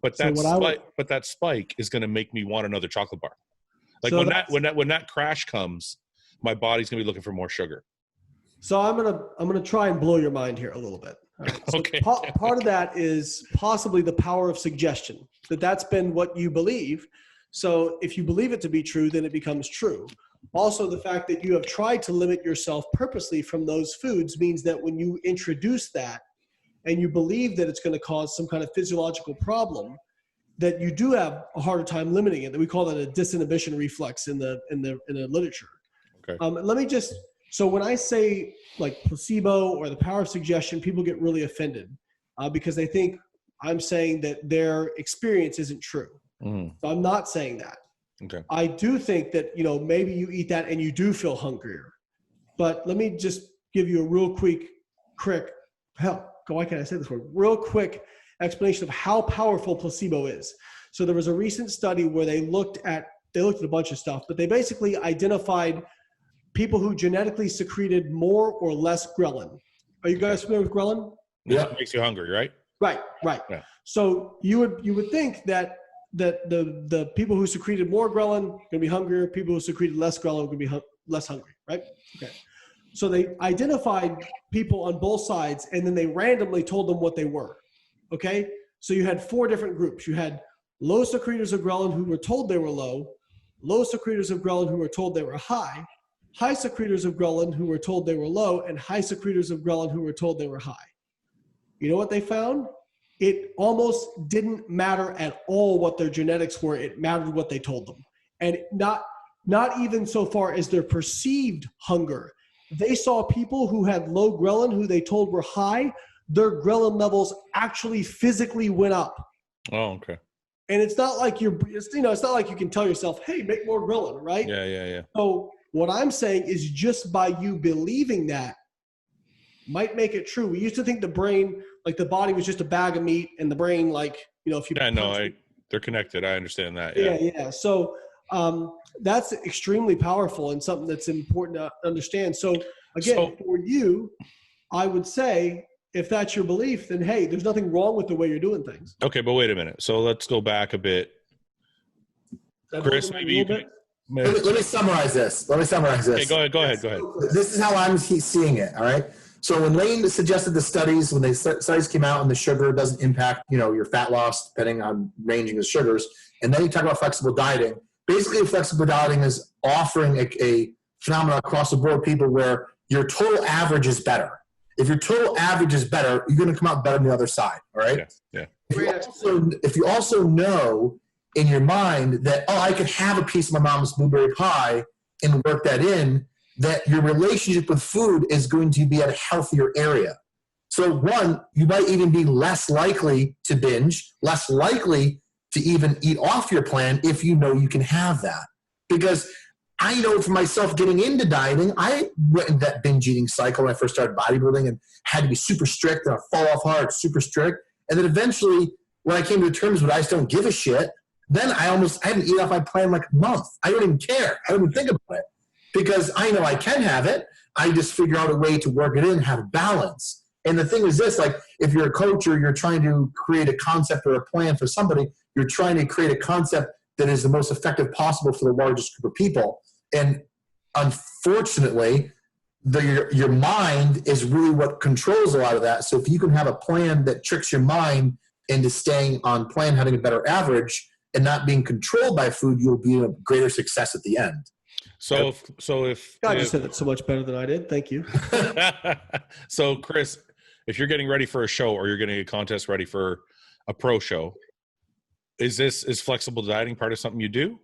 but that spike is going to make me want another chocolate bar. Like so when that crash comes, my body's going to be looking for more sugar. So I'm going to try and blow your mind here a little bit. All right. So okay. Part of that is possibly the power of suggestion, that's been what you believe. So if you believe it to be true, then it becomes true. Also, the fact that you have tried to limit yourself purposely from those foods means that when you introduce that and you believe that it's going to cause some kind of physiological problem, that you do have a harder time limiting it. That we call that a disinhibition reflex in the literature. Okay. So when I say like placebo or the power of suggestion, people get really offended because they think I'm saying that their experience isn't true. So I'm not saying that. Okay. I do think that, you know, maybe you eat that and you do feel hungrier. But let me just give you a real quick explanation of how powerful placebo is. So there was a recent study where they looked at a bunch of stuff, but they basically identified people who genetically secreted more or less ghrelin. Are you guys familiar with ghrelin? Yeah. It makes you hungry, right? Right. Yeah. So you would think that the people who secreted more ghrelin are going to be hungrier. People who secreted less ghrelin are going to be less hungry, right? Okay. So they identified people on both sides, and then they randomly told them what they were. Okay. So you had 4 different groups. You had low secretors of ghrelin who were told they were low secretors of ghrelin who were told they were high secretors of ghrelin who were told they were low, and high secretors of ghrelin who were told they were high. You know what they found? It almost didn't matter at all what their genetics were. It mattered what they told them. And not even so far as their perceived hunger. They saw people who had low ghrelin who they told were high, their ghrelin levels actually physically went up. Oh, okay. And it's not like it's not like you can tell yourself, hey, make more ghrelin, right? Yeah. So what I'm saying is just by you believing that might make it true. We used to think the brain, like the body was just a bag of meat, and the brain, like, you know, if you they're connected. I understand that. Yeah. So that's extremely powerful and something that's important to understand. So again, for you, I would say if that's your belief, then hey, there's nothing wrong with the way you're doing things. Okay, but wait a minute. So let's go back a bit. Chris, maybe you can. Let me summarize this. Okay, go ahead. This is how I'm seeing it. All right. So when Layne suggested the studies, when the studies came out and the sugar doesn't impact, you know, your fat loss depending on ranging of sugars, and then you talk about flexible dieting. Basically, flexible dieting is offering a phenomenon across the board, people, where your total average is better. If your total average is better, you're going to come out better on the other side. All right. Yeah. If you also know in your mind that, oh, I could have a piece of my mom's blueberry pie and work that in, that your relationship with food is going to be at a healthier area. So one, you might even be less likely to binge, less likely to even eat off your plan if you know you can have that. Because I know for myself getting into dieting, I went into that binge eating cycle when I first started bodybuilding and had to be super strict and I'd fall off hard, super strict. And then eventually when I came to terms with I just don't give a shit, then I haven't eaten off my plan like a month. I don't even care. I don't even think about it because I know I can have it. I just figure out a way to work it in and have balance. And the thing is this, like if you're a coach or you're trying to create a concept or a plan for somebody, you're trying to create a concept that is the most effective possible for the largest group of people. And unfortunately, your mind is really what controls a lot of that. So if you can have a plan that tricks your mind into staying on plan, having a better average, and not being controlled by food, you'll be a greater success at the end. So if God, you said it so much better than I did. Thank you. So Chris, if you're getting ready for a show or you're getting a contest ready for a pro show, is flexible dieting part of something you do?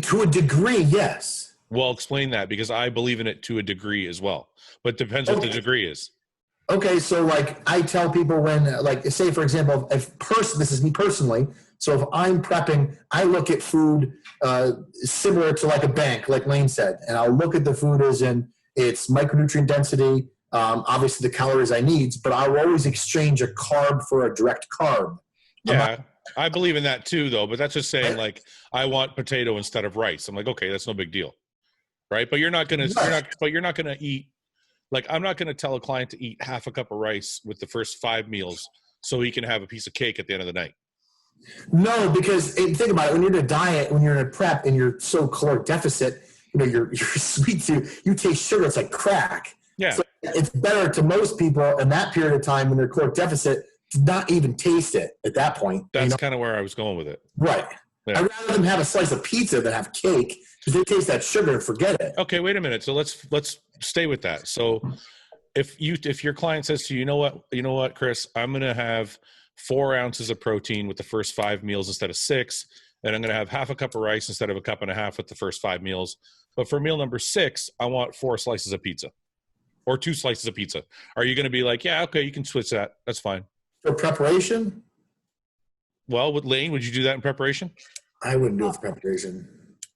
To a degree, yes. Well, explain that because I believe in it to a degree as well, but it depends what the degree is. Okay, so like I tell people when, like, say for example, this is me personally. So if I'm prepping, I look at food similar to like a bank, like Layne said, and I'll look at the food as in its micronutrient density, obviously the calories I need, but I'll always exchange a carb for a direct carb. Yeah, I believe in that too, though. But that's just saying, like, I want potato instead of rice. I'm like, okay, that's no big deal, right? But you're not gonna eat. Like, I'm not gonna tell a client to eat half a cup of rice with the first 5 meals so he can have a piece of cake at the end of the night. No, because think about it. When you're in a diet, when you're in a prep, and you're so caloric deficit, you're sweet tooth. You taste sugar, it's like crack. Yeah. So it's better to most people in that period of time when they're caloric deficit to not even taste it at that point. That's kind of where I was going with it. Right. Yeah. I'd rather them have a slice of pizza than have cake because they taste that sugar and forget it. Okay, wait a minute. So let's stay with that. So if your client says to you, you know what, Chris, I'm going to have 4 ounces of protein with the first 5 meals instead of 6, and I'm going to have half a cup of rice instead of a cup and a half with the first 5 meals. But for meal number 6, I want 4 slices of pizza or 2 slices of pizza. Are you going to be like, yeah, okay, you can switch that. That's fine. For preparation? Well, with Layne, would you do that in preparation? I wouldn't do it for preparation.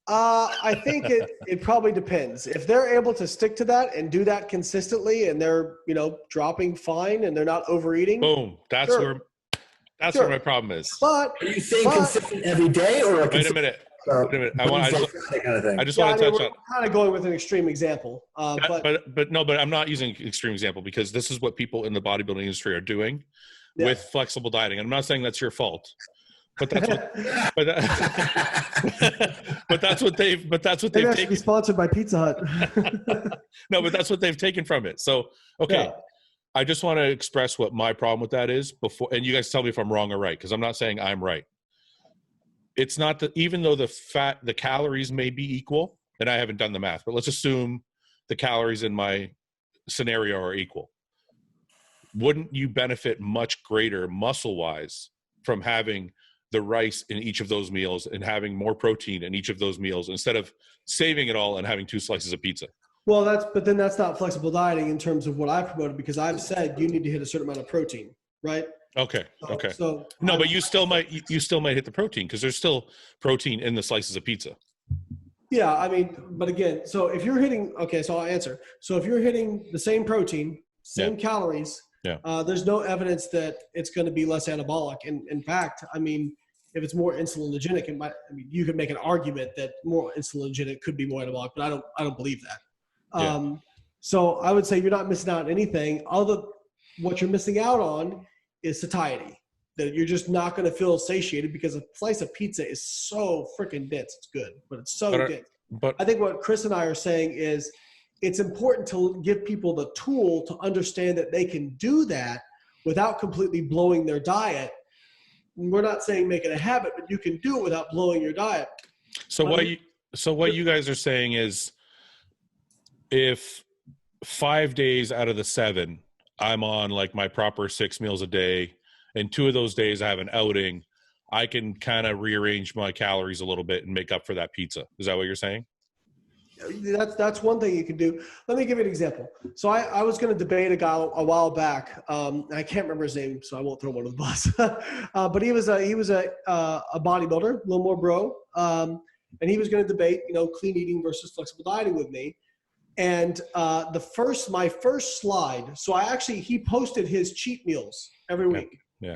I think it probably depends. If they're able to stick to that and do that consistently and they're, dropping fine and they're not overeating. Boom. That's sure. where my problem is. But are you saying consistent every day or wait a minute. I just want to touch on. Kind of going with an extreme example, but I'm not using extreme example because this is what people in the bodybuilding industry are doing with flexible dieting. And I'm not saying that's your fault, but that's what. but that's what they've. But that's what they've taken. Be sponsored by Pizza Hut. No, but that's what they've taken from it. So okay. Yeah. I just want to express what my problem with that is before, and you guys tell me if I'm wrong or right, because I'm not saying I'm right. It's not that even though the calories may be equal, and I haven't done the math, but let's assume the calories in my scenario are equal. Wouldn't you benefit much greater muscle-wise from having the rice in each of those meals and having more protein in each of those meals instead of saving it all and having 2 slices of pizza? Well, but then that's not flexible dieting in terms of what I promoted because I've said you need to hit a certain amount of protein, right? Okay. But you still might hit the protein because there's still protein in the slices of pizza. Yeah, I mean, but again, so if you're hitting, so I'll answer. So if you're hitting the same protein, same calories, there's no evidence that it's going to be less anabolic. And in fact, I mean, if it's more insulinogenic, you could make an argument that more insulinogenic could be more anabolic, but I don't believe that. So I would say you're not missing out on anything. What you're missing out on is satiety. That you're just not going to feel satiated because a slice of pizza is so freaking dense. It's good, but it's so dense. But I think what Chris and I are saying is it's important to give people the tool to understand that they can do that without completely blowing their diet. We're not saying make it a habit, but you can do it without blowing your diet. So So what you guys are saying is, if 5 days out of the 7, I'm on like my proper 6 meals a day, and 2 of those days I have an outing, I can kind of rearrange my calories a little bit and make up for that pizza. Is that what you're saying? That's one thing you can do. Let me give you an example. So I was going to debate a guy a while back. I can't remember his name, so I won't throw him under the bus. But he was a bodybuilder, a little more bro, and he was going to debate, clean eating versus flexible dieting with me. And my first slide. So he posted his cheat meals every week. Yeah.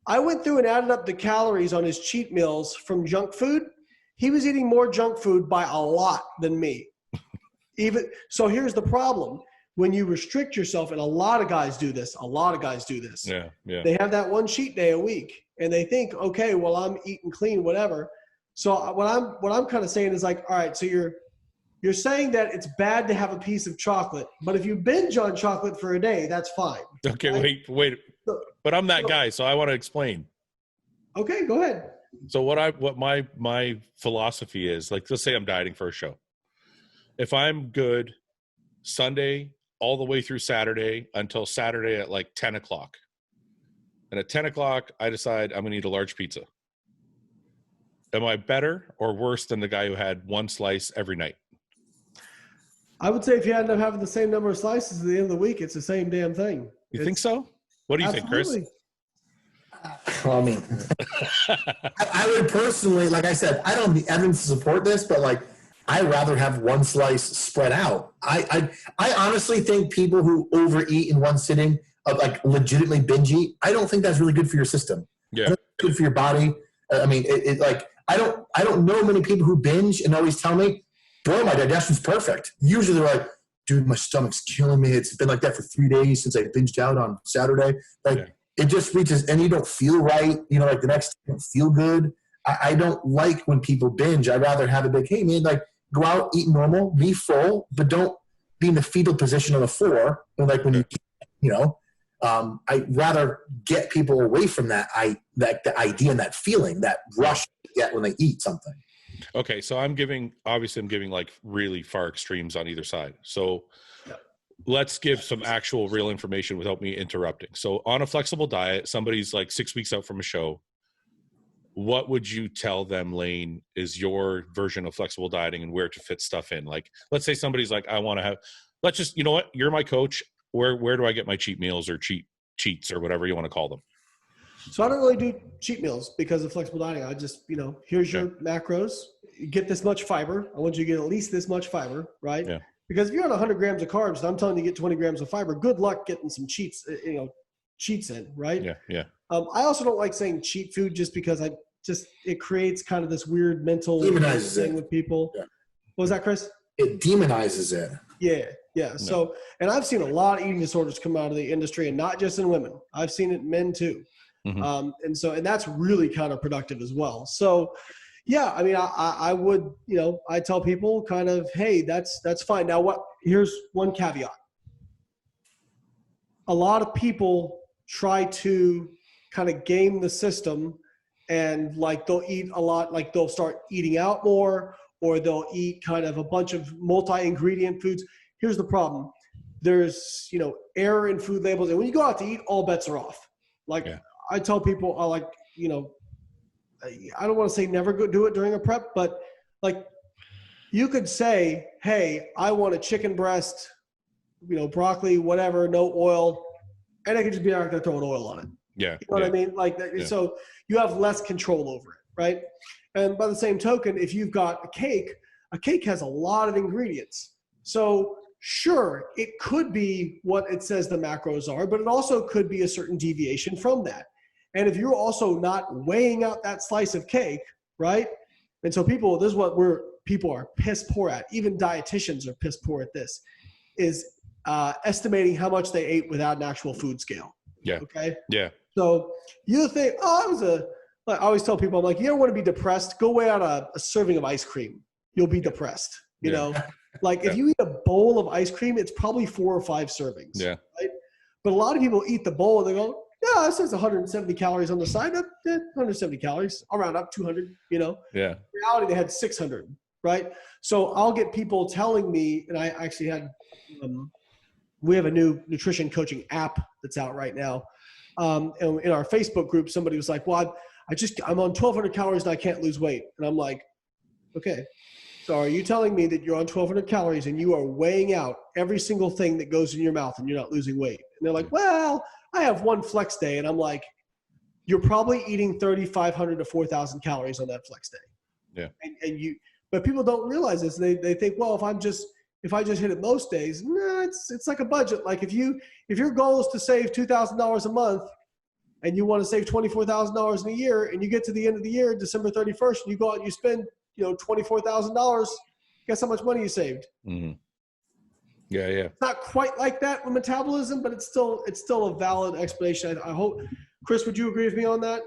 I went through and added up the calories on his cheat meals from junk food. He was eating more junk food by a lot than me. So here's the problem. When you restrict yourself, and a lot of guys do this. Yeah. They have that one cheat day a week, and they think, okay, well, I'm eating clean, whatever. So what I'm kind of saying is like, all right, so you're saying that it's bad to have a piece of chocolate, but if you binge on chocolate for a day, that's fine. Okay, right? wait. But I'm that guy, so I want to explain. Okay, go ahead. So what my philosophy is, like, let's say I'm dieting for a show. If I'm good Sunday all the way through Saturday until Saturday at like 10 o'clock, and at 10 o'clock, I decide I'm going to eat a large pizza. Am I better or worse than the guy who had one slice every night? I would say if you end up having the same number of slices at the end of the week, it's the same damn thing. You think so? What do you think, Chris? Well, I mean, I would personally, like I said, I don't have the evidence to support this, but like, I'd rather have one slice spread out. I honestly think people who overeat in one sitting, like legitimately binge eat, I don't think that's really good for your system. Yeah, good for your body. I mean, I don't know many people who binge and always tell me, bro, my digestion's perfect. Usually they're like, dude, my stomach's killing me. It's been like that for 3 days since I binged out on Saturday. It just reaches, and you don't feel right. Like the next day you don't feel good. I don't like when people binge. I'd rather have it like, hey man, like go out, eat normal, be full, but don't be in the fetal position of a 4. Like when I'd rather get people away from that. The idea and that feeling, that rush they get when they eat something. Okay, so I'm giving like really far extremes on either side. So let's give some actual real information without me interrupting. So on a flexible diet, somebody's like 6 weeks out from a show. What would you tell them, Layne, is your version of flexible dieting and where to fit stuff in? Like, let's say somebody's like, let's just, you know what? You're my coach. Where do I get my cheat meals or cheats or whatever you want to call them? So I don't really do cheat meals because of flexible dieting. I just, here's your macros. You get this much fiber. I want you to get at least this much fiber, right? Yeah. Because if you're on 100 grams of carbs and I'm telling you to get 20 grams of fiber, good luck getting some cheats in, right? Yeah, yeah. I also don't like saying cheat food just because it creates kind of this weird mental thing with people. Yeah. What was that, Chris? It demonizes it. Yeah. No. So, and I've seen a lot of eating disorders come out of the industry, and not just in women. I've seen it in men too. Mm-hmm. And that's really counterproductive as well. So, yeah, I mean, I would, I tell people kind of, hey, that's fine. Now, here's one caveat. A lot of people try to kind of game the system, and like they'll eat a lot, like they'll start eating out more, or they'll eat kind of a bunch of multi-ingredient foods. Here's the problem. There's, error in food labels. And when you go out to eat, all bets are off. Like, yeah. I tell people, I don't want to say never go do it during a prep, but like you could say, hey, I want a chicken breast, broccoli, whatever, no oil. And I could just be like, they're throwing oil on it. Yeah. You know what I mean? Like, so you have less control over it, right? And by the same token, if you've got a cake has a lot of ingredients. So sure, it could be what it says the macros are, but it also could be a certain deviation from that. And if you're also not weighing out that slice of cake, right? And so this is what people are piss poor at. Even dietitians are piss poor at this, is estimating how much they ate without an actual food scale. Yeah. Okay. Yeah. So you think, I always tell people, I'm like, you don't want to be depressed. Go weigh out a serving of ice cream. You'll be depressed. You know, like if you eat a bowl of ice cream, it's probably 4 or 5 servings. Yeah. Right? But a lot of people eat the bowl and they go, yeah, it says 170 calories on the side. 170 calories. I'll round up 200, Yeah. In reality, they had 600. right? So I'll get people telling me, and I actually had, we have a new nutrition coaching app that's out right now. And in our Facebook group, somebody was like, well, I'm on 1,200 calories and I can't lose weight. And I'm like, okay, so are you telling me that you're on 1,200 calories and you are weighing out every single thing that goes in your mouth and you're not losing weight? And they're like, well, I have one flex day. And I'm like, you're probably eating 3,500 to 4,000 calories on that flex day. Yeah. But people don't realize this. They think, well, if I just hit it most days, nah, it's like a budget. Like if your goal is to save $2,000 a month and you want to save $24,000 in a year, and you get to the end of the year, December 31st, and you go out and you spend, $24,000, guess how much money you saved? Mm-hmm. Yeah. It's not quite like that with metabolism, but it's still a valid explanation. I hope, Chris, would you agree with me on that?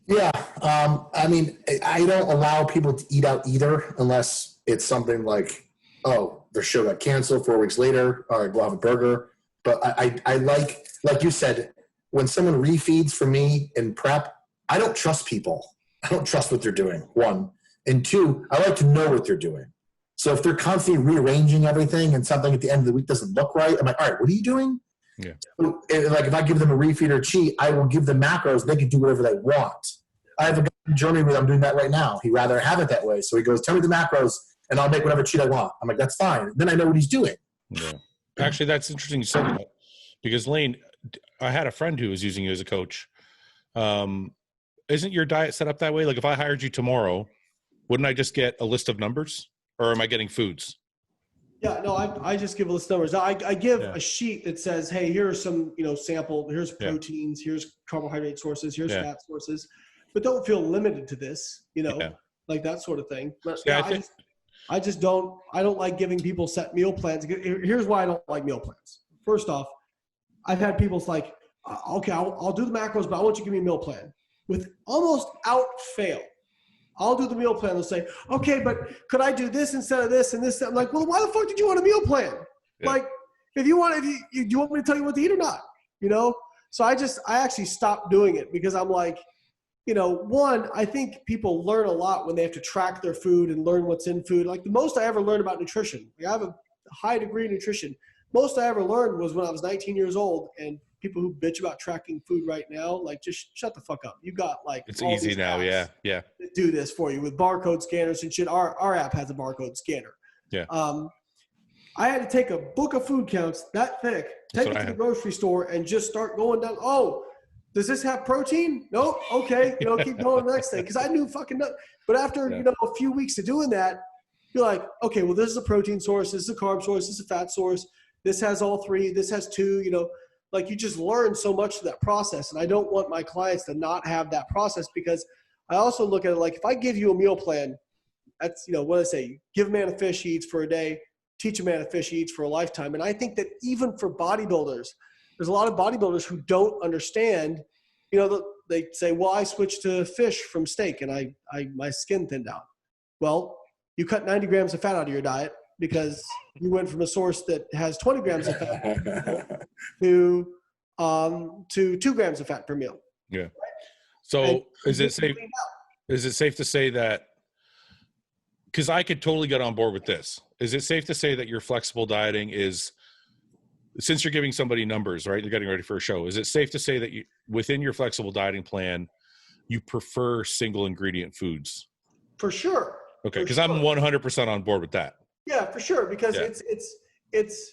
Yeah. I mean, I don't allow people to eat out either unless it's something like, oh, their show got canceled 4 weeks later. All right, we'll have a burger. But I like you said, when someone refeeds for me in prep, I don't trust people. I don't trust what they're doing, one. And two, I like to know what they're doing. So if they're constantly rearranging everything and something at the end of the week doesn't look right, I'm like, all right, what are you doing? Yeah. So, like if I give them a refeed or cheat, I will give them macros. They can do whatever they want. I have a guy joining me. I'm doing that right now. He'd rather have it that way. So he goes, tell me the macros and I'll make whatever cheat I want. I'm like, that's fine. Then I know what he's doing. Yeah. Actually, that's interesting you said that, because Layne, I had a friend who was using you as a coach. Isn't your diet set up that way? Like if I hired you tomorrow, wouldn't I just get a list of numbers, or am I getting foods? Yeah, no, I just give a list of numbers. I give a sheet that says, hey, here are some, sample, here's proteins, here's carbohydrate sources, here's fat sources, but don't feel limited to this, like that sort of thing. But I don't like giving people set meal plans. Here's why I don't like meal plans. First off, I've had people's like, okay, I'll do the macros, but I want you to give me a meal plan. With almost out fail, I'll do the meal plan. They'll say, okay, but could I do this instead of this and this? I'm like, well, why the fuck did you want a meal plan? Yeah. Like, do you want me to tell you what to eat or not? So I actually stopped doing it because I'm like, one, I think people learn a lot when they have to track their food and learn what's in food. Like the most I ever learned about nutrition, I have a high degree of nutrition. Most I ever learned was when I was 19 years old, and people who bitch about tracking food right now, like just shut the fuck up. You got like, it's easy now. Yeah. That do this for you with barcode scanners and shit. Our app has a barcode scanner. Yeah. I had to take a book of food counts that thick, take it to the grocery store and just start going down. Oh, does this have protein? Nope. Okay. Keep going the next thing. Cause I knew fucking nothing. But after, a few weeks of doing that, you're like, okay, well, this is a protein source. This is a carb source. This is a fat source. This has all three. This has two, like you just learn so much of that process. And I don't want my clients to not have that process, because I also look at it like if I give you a meal plan, that's, what I say, give a man a fish he eats for a day, teach a man a fish he eats for a lifetime. And I think that even for bodybuilders, there's a lot of bodybuilders who don't understand, they say, well, I switched to fish from steak and my skin thinned out. Well, you cut 90 grams of fat out of your diet because you went from a source that has 20 grams of fat to 2 grams of fat per meal. Yeah. So is it safe to say that, because I could totally get on board with this, is it safe to say that your flexible dieting is, since you're giving somebody numbers, right, you're getting ready for a show, is it safe to say that within your flexible dieting plan, you prefer single ingredient foods? For sure. Okay. Because I'm 100% on board with that. Yeah, for sure. Because it's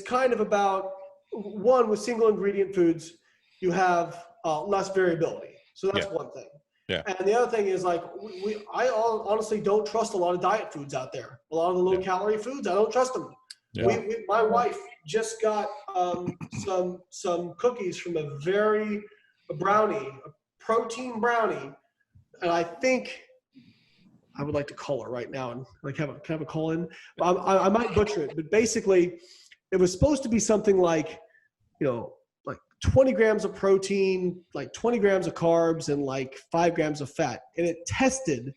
kind of about, one, with single ingredient foods, you have less variability. So that's one thing. Yeah. And the other thing is like, I honestly don't trust a lot of diet foods out there. A lot of the low calorie foods, I don't trust them. Yeah. My wife just got some cookies from a protein brownie. And I think I would like to call her right now and like have a call in. I might butcher it, but basically it was supposed to be something like, like 20 grams of protein, like 20 grams of carbs, and like 5 grams of fat. And it tested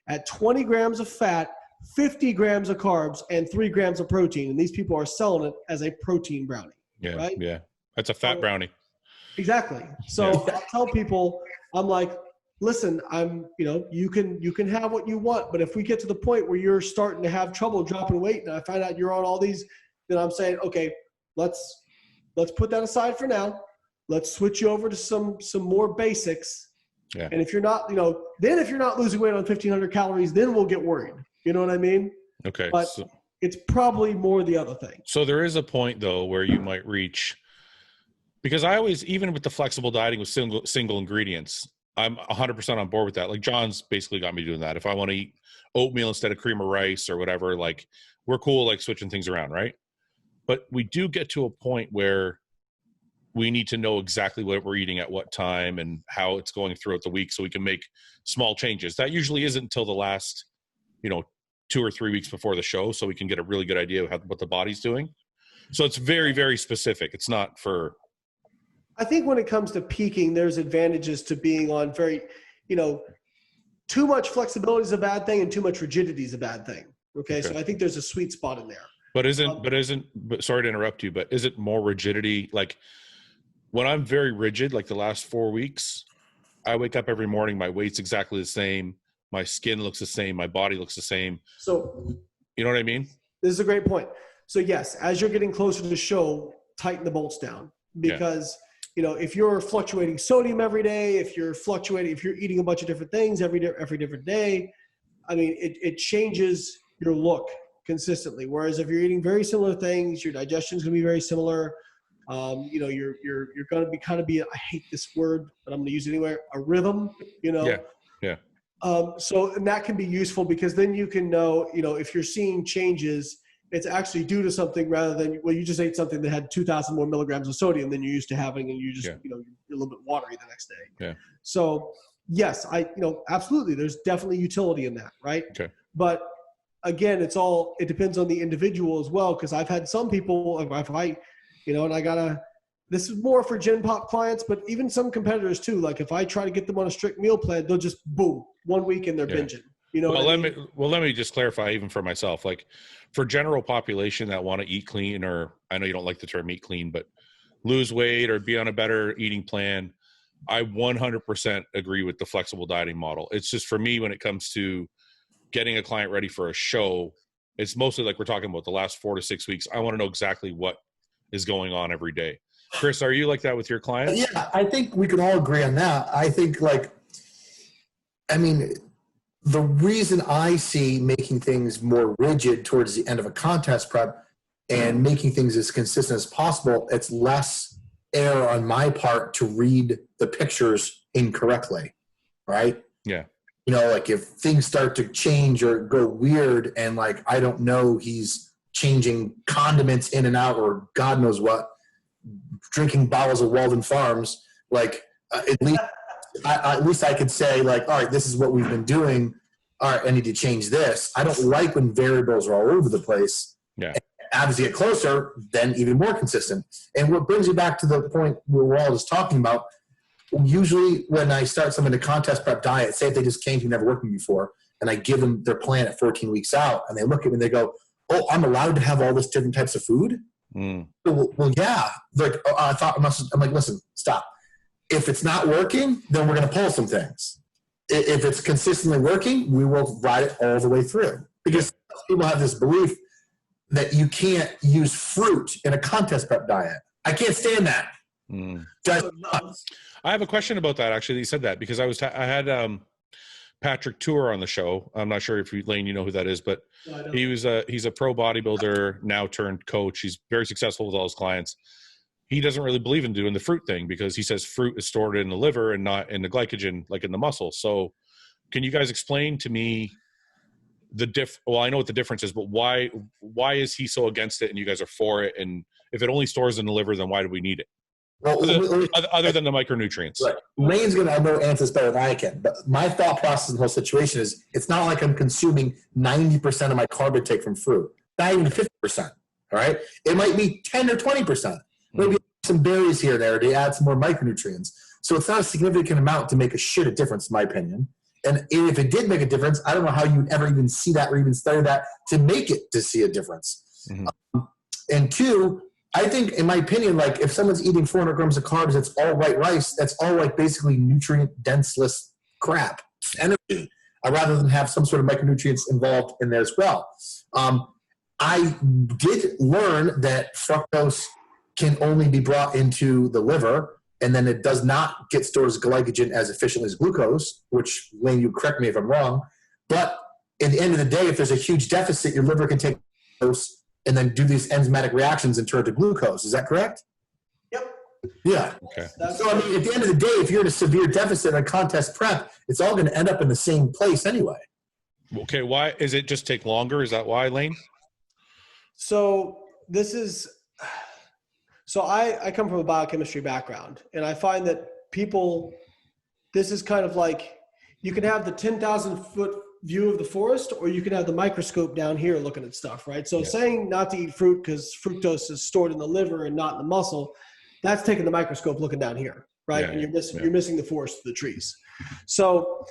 at 20 grams of fat, 50 grams of carbs, and 3 grams of protein. And these people are selling it as a protein brownie. Yeah. Right? Yeah. That's a fat brownie. Exactly. So I tell people, I'm like, listen, you can have what you want, but if we get to the point where you're starting to have trouble dropping weight and I find out you're on all these, then I'm saying, okay, let's put that aside for now. Let's switch you over to some more basics. Yeah. And if you're not, then if you're not losing weight on 1,500 calories, then we'll get worried. You know what I mean? Okay. But it's probably more the other thing. So there is a point though where you might reach, because I always, even with the flexible dieting with single ingredients, I'm 100% on board with that. Like John's basically got me doing that. If I want to eat oatmeal instead of cream of rice or whatever, like we're cool, like switching things around. Right. But we do get to a point where we need to know exactly what we're eating at what time and how it's going throughout the week so we can make small changes. That usually isn't until the last, 2 or 3 weeks before the show, so we can get a really good idea of what the body's doing. So it's very, very specific. It's not for... I think when it comes to peaking, there's advantages to being on very, too much flexibility is a bad thing and too much rigidity is a bad thing. Okay. So I think there's a sweet spot in there. But sorry to interrupt you, but is it more rigidity? Like when I'm very rigid, like the last 4 weeks, I wake up every morning, my weight's exactly the same. My skin looks the same. My body looks the same. So, you know what I mean? This is a great point. So yes, as you're getting closer to the show, tighten the bolts down because, if you're fluctuating sodium every day, if you're eating a bunch of different things every different day, I mean, it changes your look consistently. Whereas if you're eating very similar things, your digestion is going to be very similar. You're going to be, I hate this word, but I'm going to use it anyway, a rhythm, Yeah. And that can be useful because then you can know, if you're seeing changes, it's actually due to something rather than, you just ate something that had 2,000 more milligrams of sodium than you're used to having. And you just, you're a little bit watery the next day. Yeah. So yes, absolutely. There's definitely utility in that. Right. Okay. But again, it depends on the individual as well. Cause I've had some people, this is more for Gen Pop clients, but even some competitors too. Like if I try to get them on a strict meal plan, they'll just boom, 1 week and they're binging. Let me just clarify even for myself, like for general population that want to eat clean, or I know you don't like the term eat clean, but lose weight or be on a better eating plan. I 100% agree with the flexible dieting model. It's just for me, when it comes to getting a client ready for a show, it's mostly like we're talking about the last 4 to 6 weeks. I want to know exactly what is going on every day. Chris, are you like that with your clients? Yeah, I think we can all agree on that. I think the reason I see making things more rigid towards the end of a contest prep and making things as consistent as possible, it's less error on my part to read the pictures incorrectly, right? Yeah. Like if things start to change or go weird and like I don't know he's changing condiments in and out or God knows what, drinking bottles of Walden Farms, like at least I could say like, all right, this is what we've been doing. All right, I need to change this. I don't like when variables are all over the place. Yeah. And as you get closer, then even more consistent. And what brings you back to the point we're all just talking about, usually when I start someone to contest prep diet, say if they just came to never worked with me before, and I give them their plan at 14 weeks out, and they look at me and they go, oh, I'm allowed to have all this different types of food? Well, yeah. Like, I'm like, listen, stop. If it's not working, then we're going to pull some things. If it's consistently working, we will ride it all the way through. Because people have this belief that you can't use fruit in a contest prep diet. I can't stand that. I have a question about that, actually. You said that because I had Patrick Tour on the show. I'm not sure if Layne, you know who that is, but he's a pro bodybuilder now turned coach. He's very successful with all his clients. He doesn't really believe in doing the fruit thing because he says fruit is stored in the liver and not in the glycogen, like in the muscle. So can you guys explain to me well, I know what the difference is, but why is he so against it and you guys are for it? And if it only stores in the liver, then why do we need it? Well, other than the micronutrients. Right. Layne's going to answer this better than I can. But my thought process in the whole situation is it's not like I'm consuming 90% of my carb intake from fruit. Not even 50%. All right? It might be 10 or 20%. Maybe some berries here and there to add some more micronutrients. So it's not a significant amount to make a shit of difference, in my opinion. And if it did make a difference, I don't know how you'd ever even see that or even study that to make it to see a difference. And two, I think, in my opinion, like if someone's eating 400 grams of carbs, that's all white rice. That's all like basically nutrient denseless crap, energy, rather than have some sort of micronutrients involved in there as well. I did learn that fructose can only be brought into the liver, and then it does not get stored as glycogen as efficiently as glucose, which, Layne, you correct me if I'm wrong. But at the end of the day, if there's a huge deficit, your liver can take glucose and then do these enzymatic reactions and turn it to glucose. Is that correct? Yep. Yeah. Okay. So, I mean, at the end of the day, if you're in a severe deficit on contest prep, it's all going to end up in the same place anyway. Okay. Why is it just take longer? Is that why, Layne? So I come from a biochemistry background, and I find that this is kind of like, you can have the 10,000 foot view of the forest, or you can have the microscope down here looking at stuff, right? So saying not to eat fruit because fructose is stored in the liver and not in the muscle, that's taking the microscope looking down here, right? And you're missing the forest of the trees. So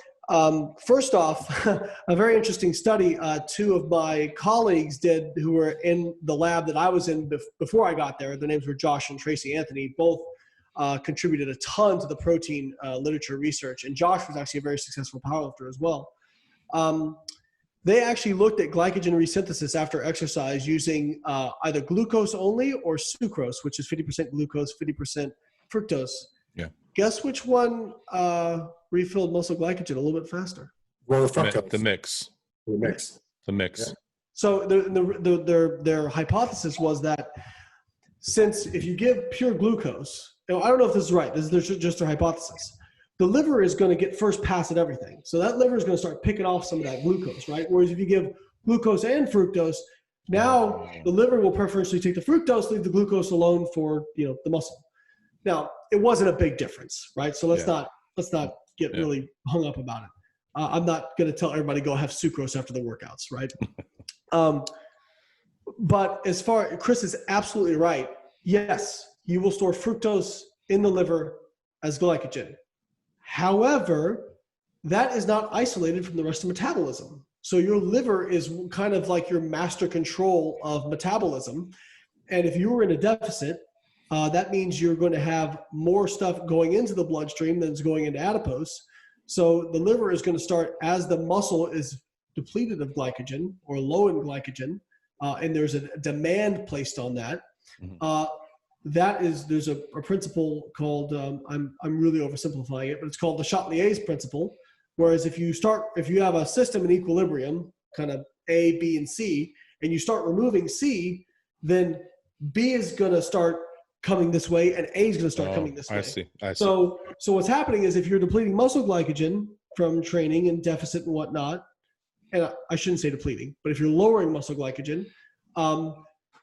first off, a very interesting study two of my colleagues did who were in the lab that I was in before I got there. Their names were Josh and Tracy Anthony. Both contributed a ton to the protein literature research. And Josh was actually a very successful powerlifter as well. They actually looked at glycogen resynthesis after exercise using either glucose only or sucrose, which is 50% glucose, 50% fructose. Yeah. Guess which one refilled muscle glycogen a little bit faster? Well, the fructose. The mix. The mix. Yeah. So their hypothesis was that since if you give pure glucose, I don't know if this is right. This is just their hypothesis. The liver is going to get first pass at everything. So that liver is going to start picking off some of that glucose, right? Whereas if you give glucose and fructose, now the liver will preferentially take the fructose, leave the glucose alone for, the muscle. Now, it wasn't a big difference, right? So let's not get really hung up about it. I'm not going to tell everybody go have sucrose after the workouts, right? But as far, Chris is absolutely right. Yes, you will store fructose in the liver as glycogen. However, that is not isolated from the rest of metabolism. So your liver is kind of like your master control of metabolism. And if you were in a deficit, that means you're going to have more stuff going into the bloodstream than is going into adipose. So the liver is going to start, as the muscle is depleted of glycogen or low in glycogen, and there's a demand placed on that. There's a principle called, I'm really oversimplifying it, but it's called the Chatelier's principle. Whereas if you have a system in equilibrium, kind of A, B, and C, and you start removing C, then B is going to start coming this way and A is going to start coming this way. I see. So what's happening is if you're depleting muscle glycogen from training and deficit and whatnot, and I shouldn't say depleting, but if you're lowering muscle glycogen,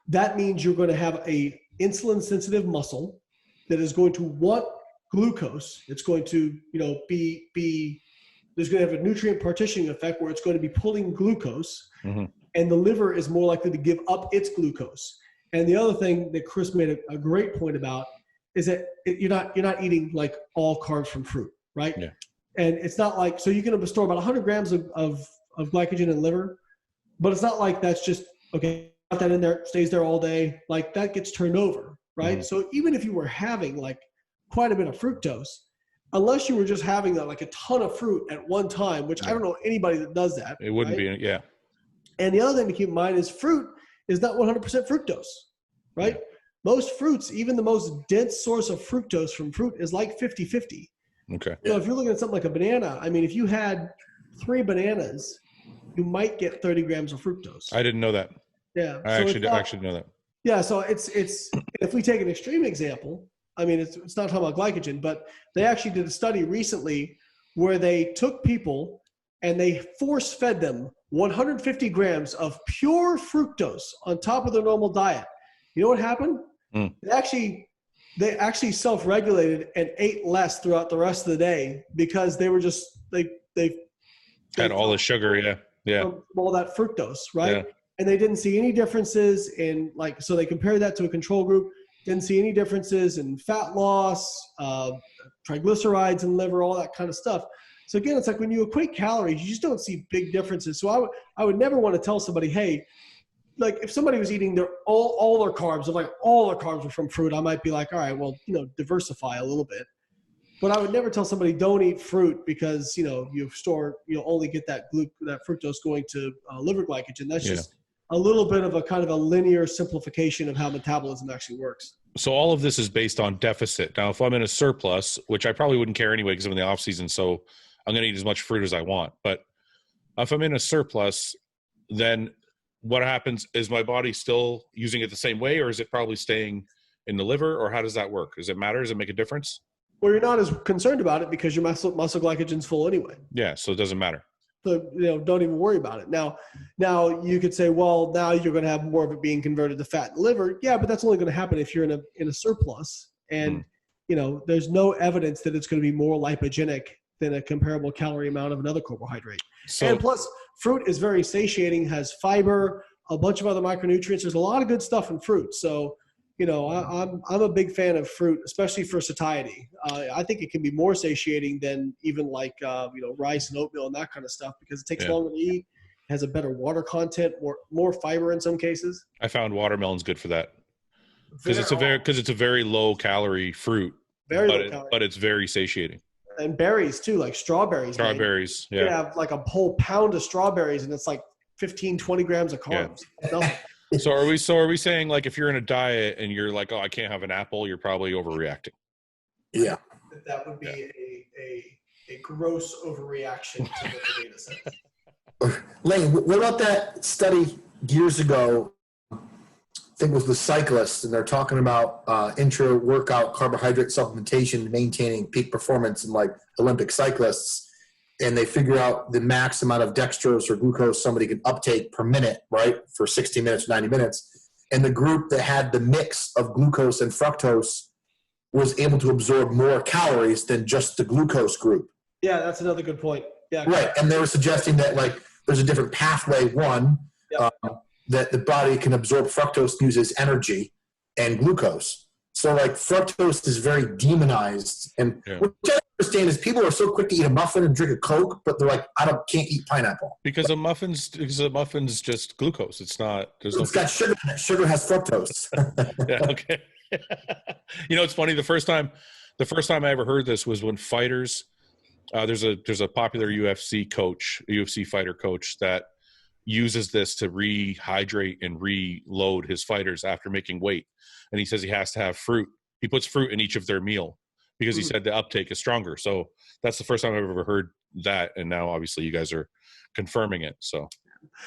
that means you're going to have a insulin sensitive muscle that is going to want glucose. It's going to, there's going to have a nutrient partitioning effect where it's going to be pulling glucose, and the liver is more likely to give up its glucose. And the other thing that Chris made a great point about is that you're not eating like all carbs from fruit, right? Yeah. And it's not like, so you can store about 100 grams of glycogen in liver, but it's not like that's just, okay, got that in there, stays there all day, like that gets turned over, right? So even if you were having like quite a bit of fructose, unless you were just having like a ton of fruit at one time, which I don't know anybody that does that. It wouldn't be, yeah. And the other thing to keep in mind is fruit is not 100% fructose, right? Yeah. Most fruits, even the most dense source of fructose from fruit is like 50-50. Okay. So if you're looking at something like a banana, I mean, if you had 3 bananas, you might get 30 grams of fructose. I didn't know that. Yeah. I actually know that. Yeah. So it's if we take an extreme example, I mean, it's not talking about glycogen, but they actually did a study recently where they took people and they force fed them 150 grams of pure fructose on top of their normal diet. You know what happened? They actually self-regulated and ate less throughout the rest of the day because they were just they had all the sugar, from all that fructose, right? Yeah. And they didn't see any differences in so they compared that to a control group, didn't see any differences in fat loss, triglycerides in liver, all that kind of stuff. So again, it's like when you equate calories, you just don't see big differences. So I would never want to tell somebody, hey, like if somebody was eating all their carbs, if like all their carbs were from fruit, I might be like, all right, well, diversify a little bit. But I would never tell somebody don't eat fruit because, you'll only get that fructose going to liver glycogen. That's just a little bit of a kind of a linear simplification of how metabolism actually works. So all of this is based on deficit. Now, if I'm in a surplus, which I probably wouldn't care anyway because I'm in the off season, so I'm going to eat as much fruit as I want. But if I'm in a surplus, then what happens? Is my body still using it the same way, or is it probably staying in the liver, or how does that work? Does it matter? Does it make a difference? Well, you're not as concerned about it because your muscle glycogen's full anyway. Yeah, so it doesn't matter. So, don't even worry about it. Now you could say, well, now you're going to have more of it being converted to fat and liver. Yeah, but that's only going to happen if you're in a surplus. And, there's no evidence that it's going to be more lipogenic than a comparable calorie amount of another carbohydrate. And plus, fruit is very satiating, has fiber, a bunch of other micronutrients. There's a lot of good stuff in fruit. So, I'm a big fan of fruit, especially for satiety. I think it can be more satiating than even like, rice and oatmeal and that kind of stuff because it takes longer to eat, has a better water content, more fiber in some cases. I found watermelon's good for that because it's a very low calorie fruit, but it's very satiating. And berries too, like strawberries. Strawberries, You have like a whole pound of strawberries and it's like 15, 20 grams of carbs. Yeah. So are we saying like if you're in a diet and you're like, oh, I can't have an apple, you're probably overreacting? Yeah. That would be a gross overreaction to what the data says. Layne, what about that study years ago? I think it was the cyclists, and they're talking about intra-workout carbohydrate supplementation, maintaining peak performance in like Olympic cyclists. And they figure out the max amount of dextrose or glucose somebody can uptake per minute, right, for 60 minutes, 90 minutes. And the group that had the mix of glucose and fructose was able to absorb more calories than just the glucose group. Yeah, that's another good point. Yeah. Right. And they were suggesting that, like, there's a different pathway, that the body can absorb fructose and uses energy and glucose. So, like, fructose is very demonized. And what I understand is people are so quick to eat a muffin and drink a Coke, but they're like, can't eat pineapple. Because a muffin's just glucose. It's not. It's got sugar in it. Sugar has fructose. Yeah, okay. It's funny. The first time I ever heard this was when fighters. There's a popular UFC fighter coach that uses this to rehydrate and reload his fighters after making weight. And he says he has to have fruit. He puts fruit in each of their meal because he said the uptake is stronger. So that's the first time I've ever heard that. And now obviously you guys are confirming it. So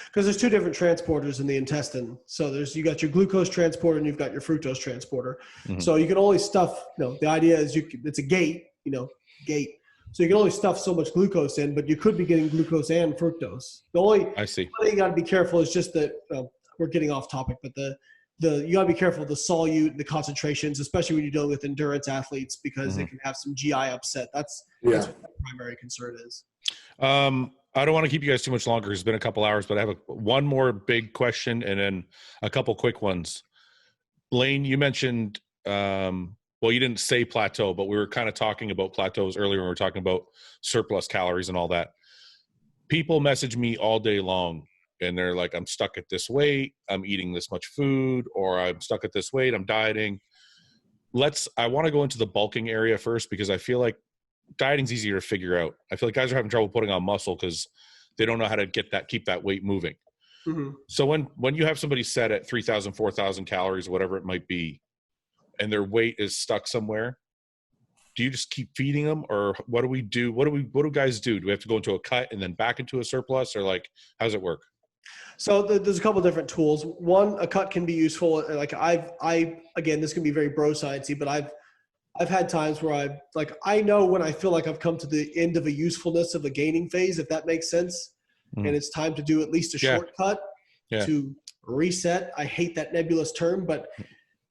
because there's two different transporters in the intestine. So you got your glucose transporter and you've got your fructose transporter. Mm-hmm. So you can only stuff, the idea is it's a gate. So you can only stuff so much glucose in, but you could be getting glucose and fructose. I see. The thing you got to be careful is just that we're getting off topic, but you got to be careful of the solute, the concentrations, especially when you're dealing with endurance athletes, because they can have some GI upset. That's what the primary concern is. I don't want to keep you guys too much longer. It's been a couple hours, but I have one more big question and then a couple quick ones. Layne, you mentioned, well, you didn't say plateau, but we were kind of talking about plateaus earlier when we were talking about surplus calories and all that. People message me all day long and they're like, I'm stuck at this weight, I'm eating this much food, or I'm stuck at this weight, I'm dieting. I want to go into the bulking area first because I feel like dieting's easier to figure out. I feel like guys are having trouble putting on muscle because they don't know how to keep that weight moving. Mm-hmm. So when you have somebody set at 3,000, 4,000 calories, whatever it might be, and their weight is stuck somewhere, do you just keep feeding them, or what do we do? What do guys do? Do we have to go into a cut and then back into a surplus, or like, how does it work? So there's a couple of different tools. One, a cut can be useful. Like again, this can be very bro sciencey, but I've had times where I know when I feel like I've come to the end of a usefulness of a gaining phase, if that makes sense. And it's time to do at least a shortcut to reset. I hate that nebulous term, but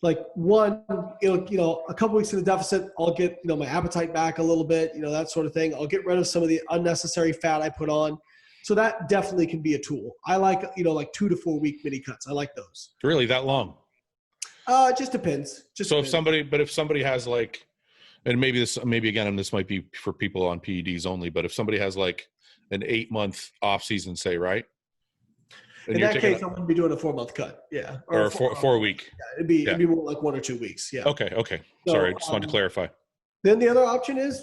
like a couple weeks in the deficit, I'll get, my appetite back a little bit, that sort of thing. I'll get rid of some of the unnecessary fat I put on. So that definitely can be a tool. I like, like 2 to 4 week mini cuts. I like those. Really that long? It just depends. If somebody has like, and maybe again, this might be for people on PEDs only, but if somebody has like an 8-month off season, say, right? In that case, I wouldn't be doing a 4-month cut. Yeah. Or a 4 week. Yeah, it'd be more like 1 or 2 weeks. Yeah. Okay. Sorry. I just wanted to clarify. Then the other option is,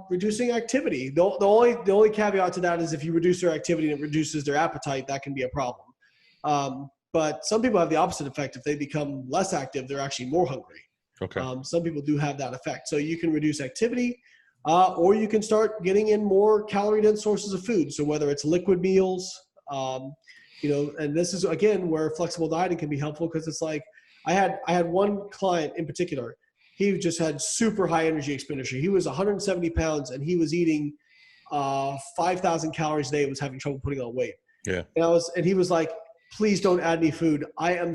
reducing activity. The only caveat to that is if you reduce their activity and it reduces their appetite, that can be a problem. But some people have the opposite effect. If they become less active, they're actually more hungry. Okay. Some people do have that effect. So you can reduce activity, or you can start getting in more calorie-dense sources of food. So whether it's liquid meals, and this is, again, where flexible dieting can be helpful, because it's like I had one client in particular. He just had super high energy expenditure. He was 170 pounds and he was eating 5,000 calories a day and was having trouble putting on weight. Yeah. And he was like, please don't add any food. I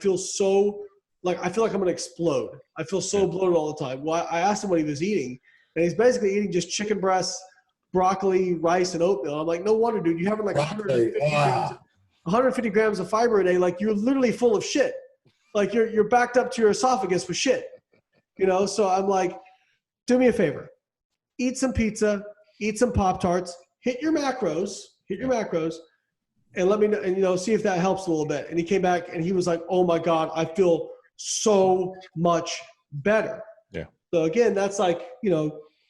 feel so like I'm going to explode. I feel so bloated all the time. Well, I asked him what he was eating, and he's basically eating just chicken breasts, broccoli, rice, and oatmeal. I'm like, no wonder, dude. You're having like 150 grams of fiber a day. Like, you're literally full of shit. Like, you're backed up to your esophagus with shit. So I'm like, do me a favor. Eat some pizza, eat some Pop-Tarts, hit your macros, and let me know, and see if that helps a little bit. And he came back and he was like, oh my God, I feel so much better. Yeah. So again, that's like,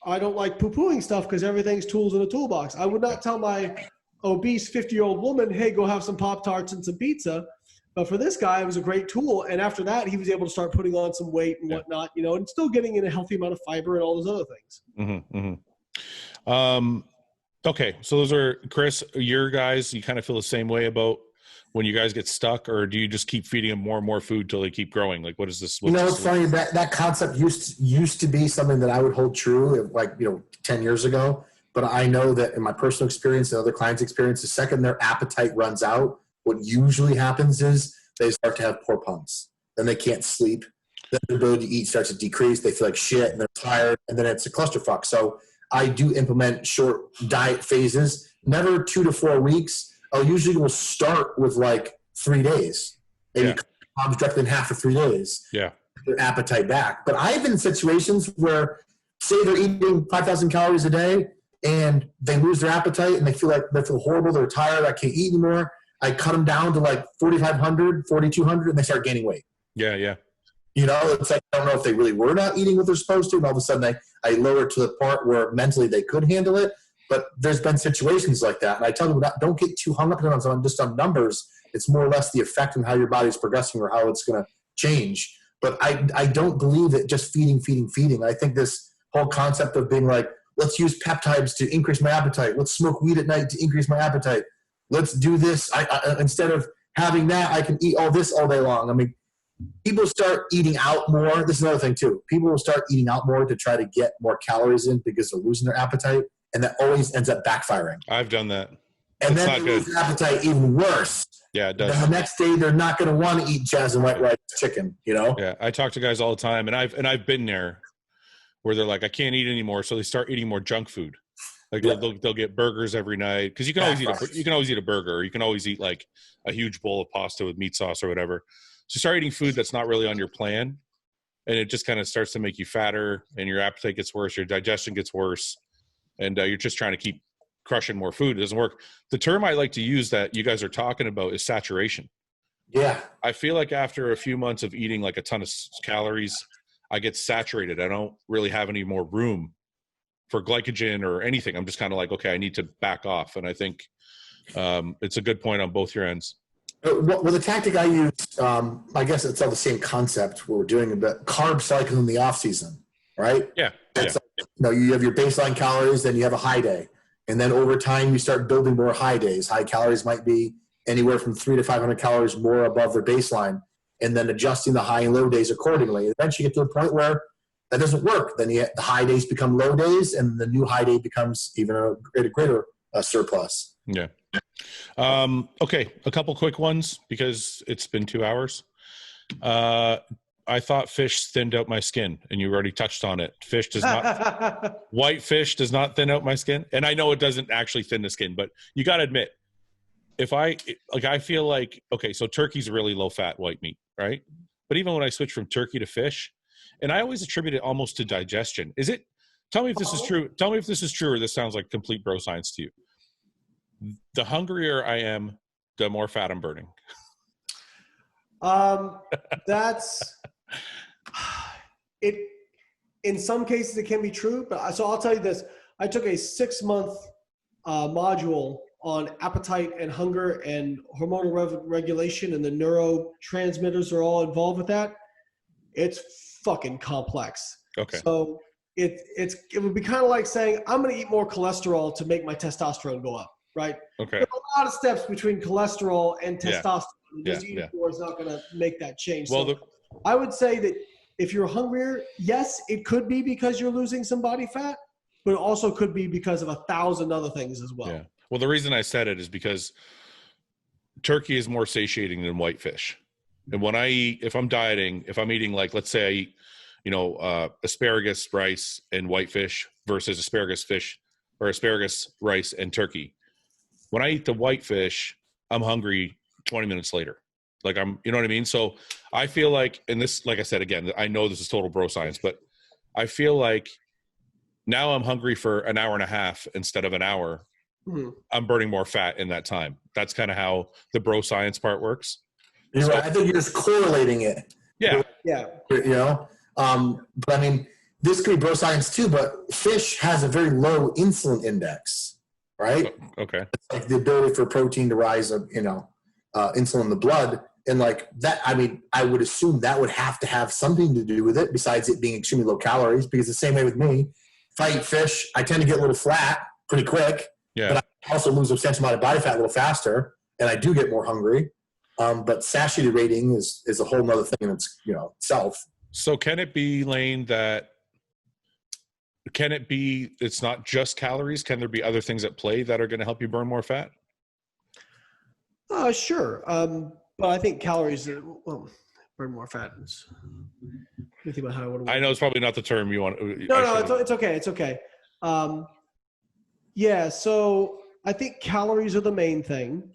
I don't like poo-pooing stuff because everything's tools in a toolbox. I would not tell my obese 50-year-old woman, hey, go have some Pop-Tarts and some pizza. But for this guy, it was a great tool. And after that, he was able to start putting on some weight and whatnot, and still getting in a healthy amount of fiber and all those other things. Mm-hmm, mm-hmm. Okay. So those are, Chris, your guys, you kind of feel the same way about when you guys get stuck, or do you just keep feeding them more and more food till they keep growing? Like, what is this? It's funny that concept used to be something that I would hold true, like, 10 years ago. But I know that in my personal experience and other clients' experience, the second their appetite runs out, what usually happens is they start to have poor pumps. Then they can't sleep. Then their ability to eat starts to decrease. They feel like shit and they're tired, and then it's a clusterfuck. So I do implement short diet phases, never 2 to 4 weeks. I usually will start with like 3 days. Maybe carbs directly in half for 3 days. Yeah. Their appetite back. But I've been in situations where, say they're eating 5,000 calories a day and they lose their appetite and they feel horrible. They're tired. I can't eat anymore. I cut them down to like 4,500, 4,200, and they start gaining weight. Yeah, yeah. It's like, I don't know if they really were not eating what they're supposed to, and all of a sudden I lower to the part where mentally they could handle it. But there's been situations like that. And I tell them, don't get too hung up on just on numbers. It's more or less the effect on how your body's progressing or how it's going to change. But I don't believe that just feeding. I think this whole concept of being like, let's use peptides to increase my appetite. Let's smoke weed at night to increase my appetite. Let's do this. I instead of having that, I can eat all this all day long. I mean, people start eating out more. This is another thing too. People will start eating out more to try to get more calories in because they're losing their appetite. And that always ends up backfiring. I've done that. And then they lose their appetite even worse. Yeah, it does. And the next day, they're not going to want to eat jazz and white rice chicken, Yeah, I talk to guys all the time, and I've been there where they're like, I can't eat anymore, so they start eating more junk food. Like they'll get burgers every night, because you can always eat a burger, or you can always eat like a huge bowl of pasta with meat sauce or whatever. So start eating food that's not really on your plan, and it just kind of starts to make you fatter, and your appetite gets worse, your digestion gets worse, and you're just trying to keep crushing more food. It doesn't work. The term I like to use that you guys are talking about is saturation. Yeah. I feel like after a few months of eating like a ton of calories, I get saturated. I don't really have any more room for glycogen or anything. I'm just kind of like, okay, I need to back off. And I think it's a good point on both your ends. Well, the tactic I use, I guess it's all the same concept. We're doing a bit carb cycle in the off season, right? Yeah. You have your baseline calories, then you have a high day. And then over time, you start building more high days. High calories might be anywhere from 300 to 500 calories more above their baseline, and then adjusting the high and low days accordingly. Eventually, you get to a point where that doesn't work. Then the high days become low days, and the new high day becomes even a greater surplus. Yeah. Okay, a couple quick ones because it's been 2 hours. I thought fish thinned out my skin, and you already touched on it. Fish does not. White fish does not thin out my skin, and I know it doesn't actually thin the skin, but you got to admit, I feel like, okay, so turkey's really low fat white meat, right? But even when I switch from turkey to fish, and I always attribute it almost to digestion. Is it? Tell me if this is true. Tell me if this is true, or this sounds like complete bro science to you. The hungrier I am, the more fat I'm burning. That's it. in some cases it can be true, but so I'll tell you this. I took a 6-month module on appetite and hunger and hormonal regulation, and the neurotransmitters are all involved with that. It's fucking complex. Okay. So it would be kind of like saying, I'm going to eat more cholesterol to make my testosterone go up, right? Okay. There's a lot of steps between cholesterol and testosterone. Just eating more is not going to make that change. Well, so I would say that if you're hungrier, yes, it could be because you're losing some body fat, but it also could be because of 1,000 other things as well. Yeah. Well, the reason I said it is because turkey is more satiating than whitefish. And when I eat, if I'm dieting, if I'm eating, like, let's say I eat, asparagus, rice, and whitefish versus asparagus fish or asparagus, rice, and turkey. When I eat the whitefish, I'm hungry 20 minutes later. Like you know what I mean? So I feel like, and this, like I said, again, I know this is total bro science, but I feel like now I'm hungry for an hour and a half instead of an hour. Mm-hmm. I'm burning more fat in that time. That's kind of how the bro science part works. You're right. I think you're just correlating it. Yeah. Yeah. But I mean, this could be bro science too, but fish has a very low insulin index, right? Okay. It's like the ability for protein to rise up, insulin in the blood. And like that, I mean, I would assume that would have to have something to do with it besides it being extremely low calories, because the same way with me, if I eat fish, I tend to get a little flat pretty quick, but I also lose a substantial amount of body fat a little faster, and I do get more hungry. But satiety rating is a whole nother thing in itself. So can it be, Layne, it's not just calories? Can there be other things at play that are going to help you burn more fat? Sure. But I think calories burn more fat. Think about how I would. I know it's probably not the term you want. No, it's okay. It's okay. Yeah. So I think calories are the main thing,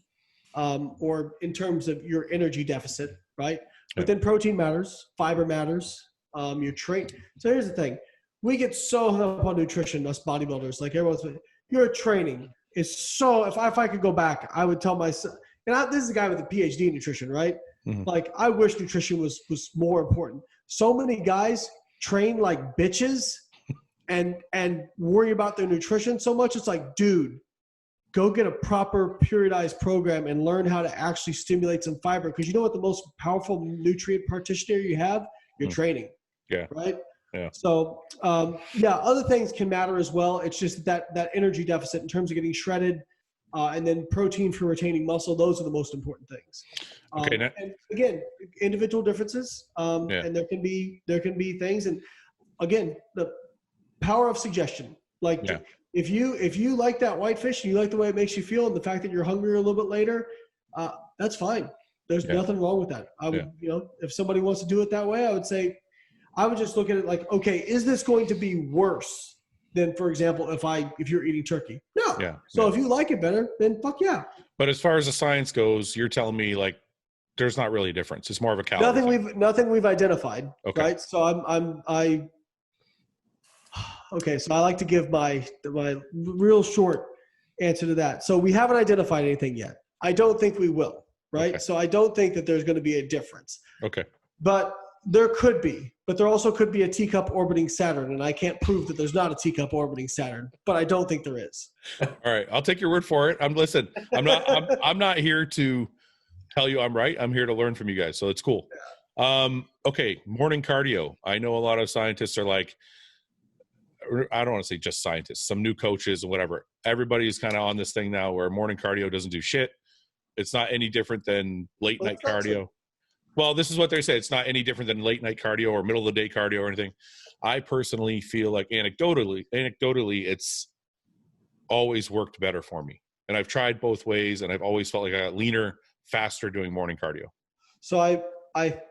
or in terms of your energy deficit, right? But then protein matters, fiber matters. Your trait. So here's the thing: we get so hung up on nutrition, us bodybuilders. Like your training is so. If I could go back, I would tell myself. And this is a guy with a PhD in nutrition, right? Mm-hmm. Like, I wish nutrition was more important. So many guys train like bitches and worry about their nutrition so much. It's like, dude, go get a proper periodized program and learn how to actually stimulate some fiber. Because you know what the most powerful nutrient partitioner you have? Your training. Yeah. Right? Yeah. So, other things can matter as well. It's just that energy deficit in terms of getting shredded, and then protein for retaining muscle. Those are the most important things. And again, individual differences, and there can be things. And again, the power of suggestion. Like if you like that whitefish and you like the way it makes you feel, and the fact that you're hungry a little bit later, that's fine. There's nothing wrong with that. I would, if somebody wants to do it that way, I would just look at it like, okay, is this going to be worse than, for example, if you're eating turkey? No. Yeah. So if you like it better, then fuck yeah. But as far as the science goes, you're telling me like there's not really a difference. It's more of a calorie. Nothing we've identified. Okay. Right. So okay. So I like to give my real short answer to that. So we haven't identified anything yet. I don't think we will. Right. Okay. So I don't think that there's going to be a difference. Okay. But there could be. But there also could be a teacup orbiting Saturn, and I can't prove that there's not a teacup orbiting Saturn, but I don't think there is. All right, I'll take your word for it. I'm not here to tell you I'm right. I'm here to learn from you guys, so it's cool. Okay, morning cardio. I know a lot of scientists are like, I don't want to say just scientists, some new coaches and whatever. Everybody's kind of on this thing now where morning cardio doesn't do shit. It's not any different than late night cardio. Well, this is what they say. It's not any different than late night cardio or middle of the day cardio or anything. I personally feel like anecdotally, it's always worked better for me. And I've tried both ways, and I've always felt like I got leaner, faster doing morning cardio. So I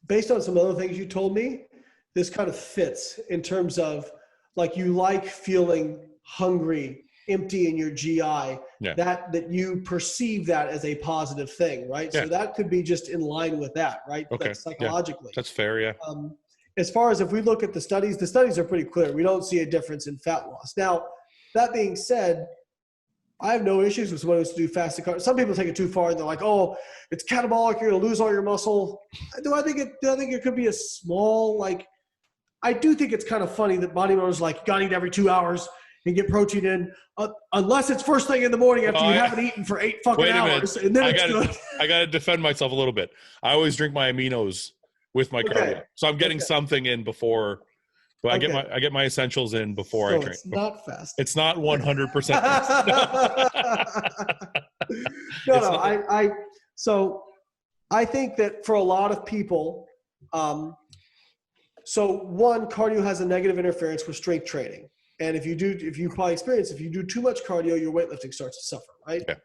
based on some other things you told me, this kind of fits in terms of like you like feeling hungry, empty in your GI, that you perceive that as a positive thing, right? So that could be just in line with that, right? Okay. Like psychologically. That's fair, yeah. As far as if we look at the studies are pretty clear. We don't see a difference in fat loss. Now, that being said, I have no issues with someone who wants to do fasted cardio. Some people take it too far and they're like, oh, it's catabolic, you're gonna lose all your muscle. Do I think it could be a small, like, I do think it's kind of funny that bodybuilders like, got to eat every 2 hours and get protein in, unless it's first thing in the morning after you haven't eaten for 8 fucking hours. And then I got to defend myself a little bit. I always drink my aminos with my cardio. So I'm getting something in before. But I get my essentials in before I drink. It's not fast. It's not 100% fast. No. So I think that for a lot of people, so one, cardio has a negative interference with strength training. And if you probably experience, if you do too much cardio, your weightlifting starts to suffer, right? Yeah.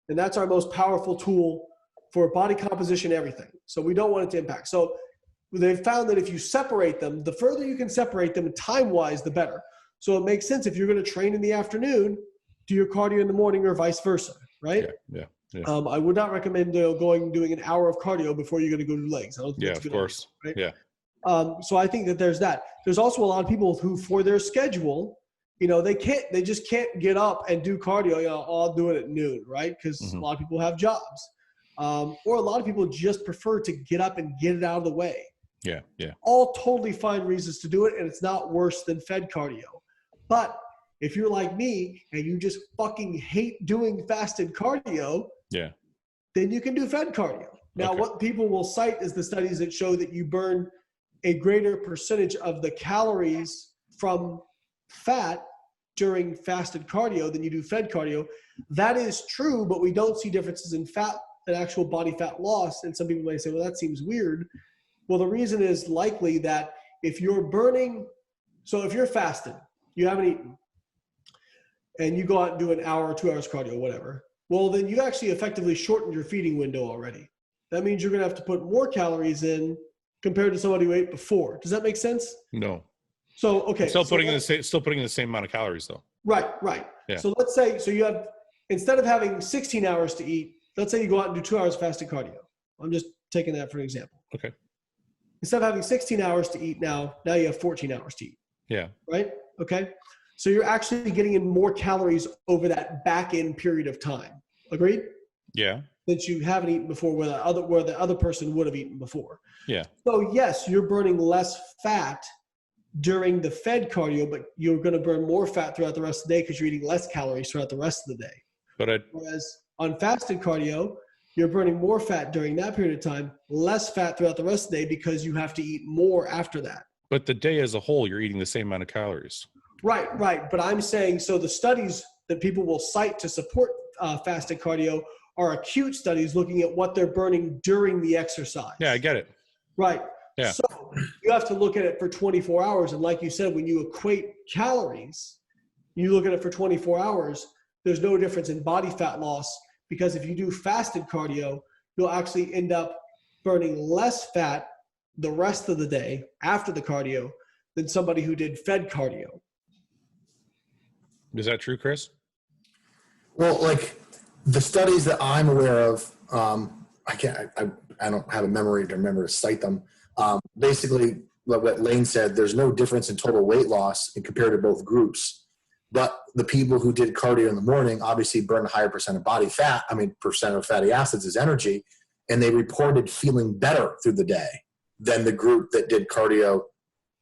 And that's our most powerful tool for body composition, everything. So we don't want it to impact. So they've found that if you separate them, the further you can separate them time-wise, the better. So it makes sense if you're going to train in the afternoon, do your cardio in the morning or vice versa, right? Yeah. I would not recommend doing an hour of cardio before you're going to go do legs. I don't think that's a good course. Idea, right? Yeah. So I think that there's that. There's also a lot of people who, for their schedule, they just can't get up and do cardio. I'll do it at noon, right? Because a lot of people have jobs. Or a lot of people just prefer to get up and get it out of the way. Yeah. All totally fine reasons to do it, and it's not worse than fed cardio. But if you're like me and you just fucking hate doing fasted cardio, then you can do fed cardio. Now, what people will cite is the studies that show that you burn a greater percentage of the calories from fat during fasted cardio than you do fed cardio. That is true, but we don't see differences in fat and actual body fat loss. And some people may say, well, that seems weird. Well, the reason is likely that if you're burning, so if you're fasted, you haven't eaten, and you go out and do an hour or 2 hours cardio, whatever, well, then you actually effectively shortened your feeding window already. That means you're going to have to put more calories in compared to somebody who ate before. Does that make sense? No. So, okay. Still putting in the same amount of calories though. Right. Yeah. So let's say, you have, instead of having 16 hours to eat, let's say you go out and do 2 hours fasted cardio. I'm just taking that for an example. Okay. Instead of having 16 hours to eat now you have 14 hours to eat. Yeah. Right? Okay. So you're actually getting in more calories over that back end period of time. Agreed? Yeah. That you haven't eaten before where the other person would have eaten before. Yeah. So yes, you're burning less fat during the fed cardio, but you're going to burn more fat throughout the rest of the day because you're eating less calories throughout the rest of the day. Whereas on fasted cardio, you're burning more fat during that period of time, less fat throughout the rest of the day because you have to eat more after that. But the day as a whole, you're eating the same amount of calories. Right. But I'm saying, so the studies that people will cite to support fasted cardio are acute studies looking at what they're burning during the exercise. Yeah, I get it. Right. Yeah. So you have to look at it for 24 hours. And like you said, when you equate calories, you look at it for 24 hours, there's no difference in body fat loss, because if you do fasted cardio, you'll actually end up burning less fat the rest of the day after the cardio than somebody who did fed cardio. Is that true, Chris? Well, like the studies that I'm aware of, I don't have a memory to remember to cite them. Basically, what Layne said, there's no difference in total weight loss in compared to both groups. But the people who did cardio in the morning obviously burned a higher percent of body fat. Percent of fatty acids is energy. And they reported feeling better through the day than the group that did cardio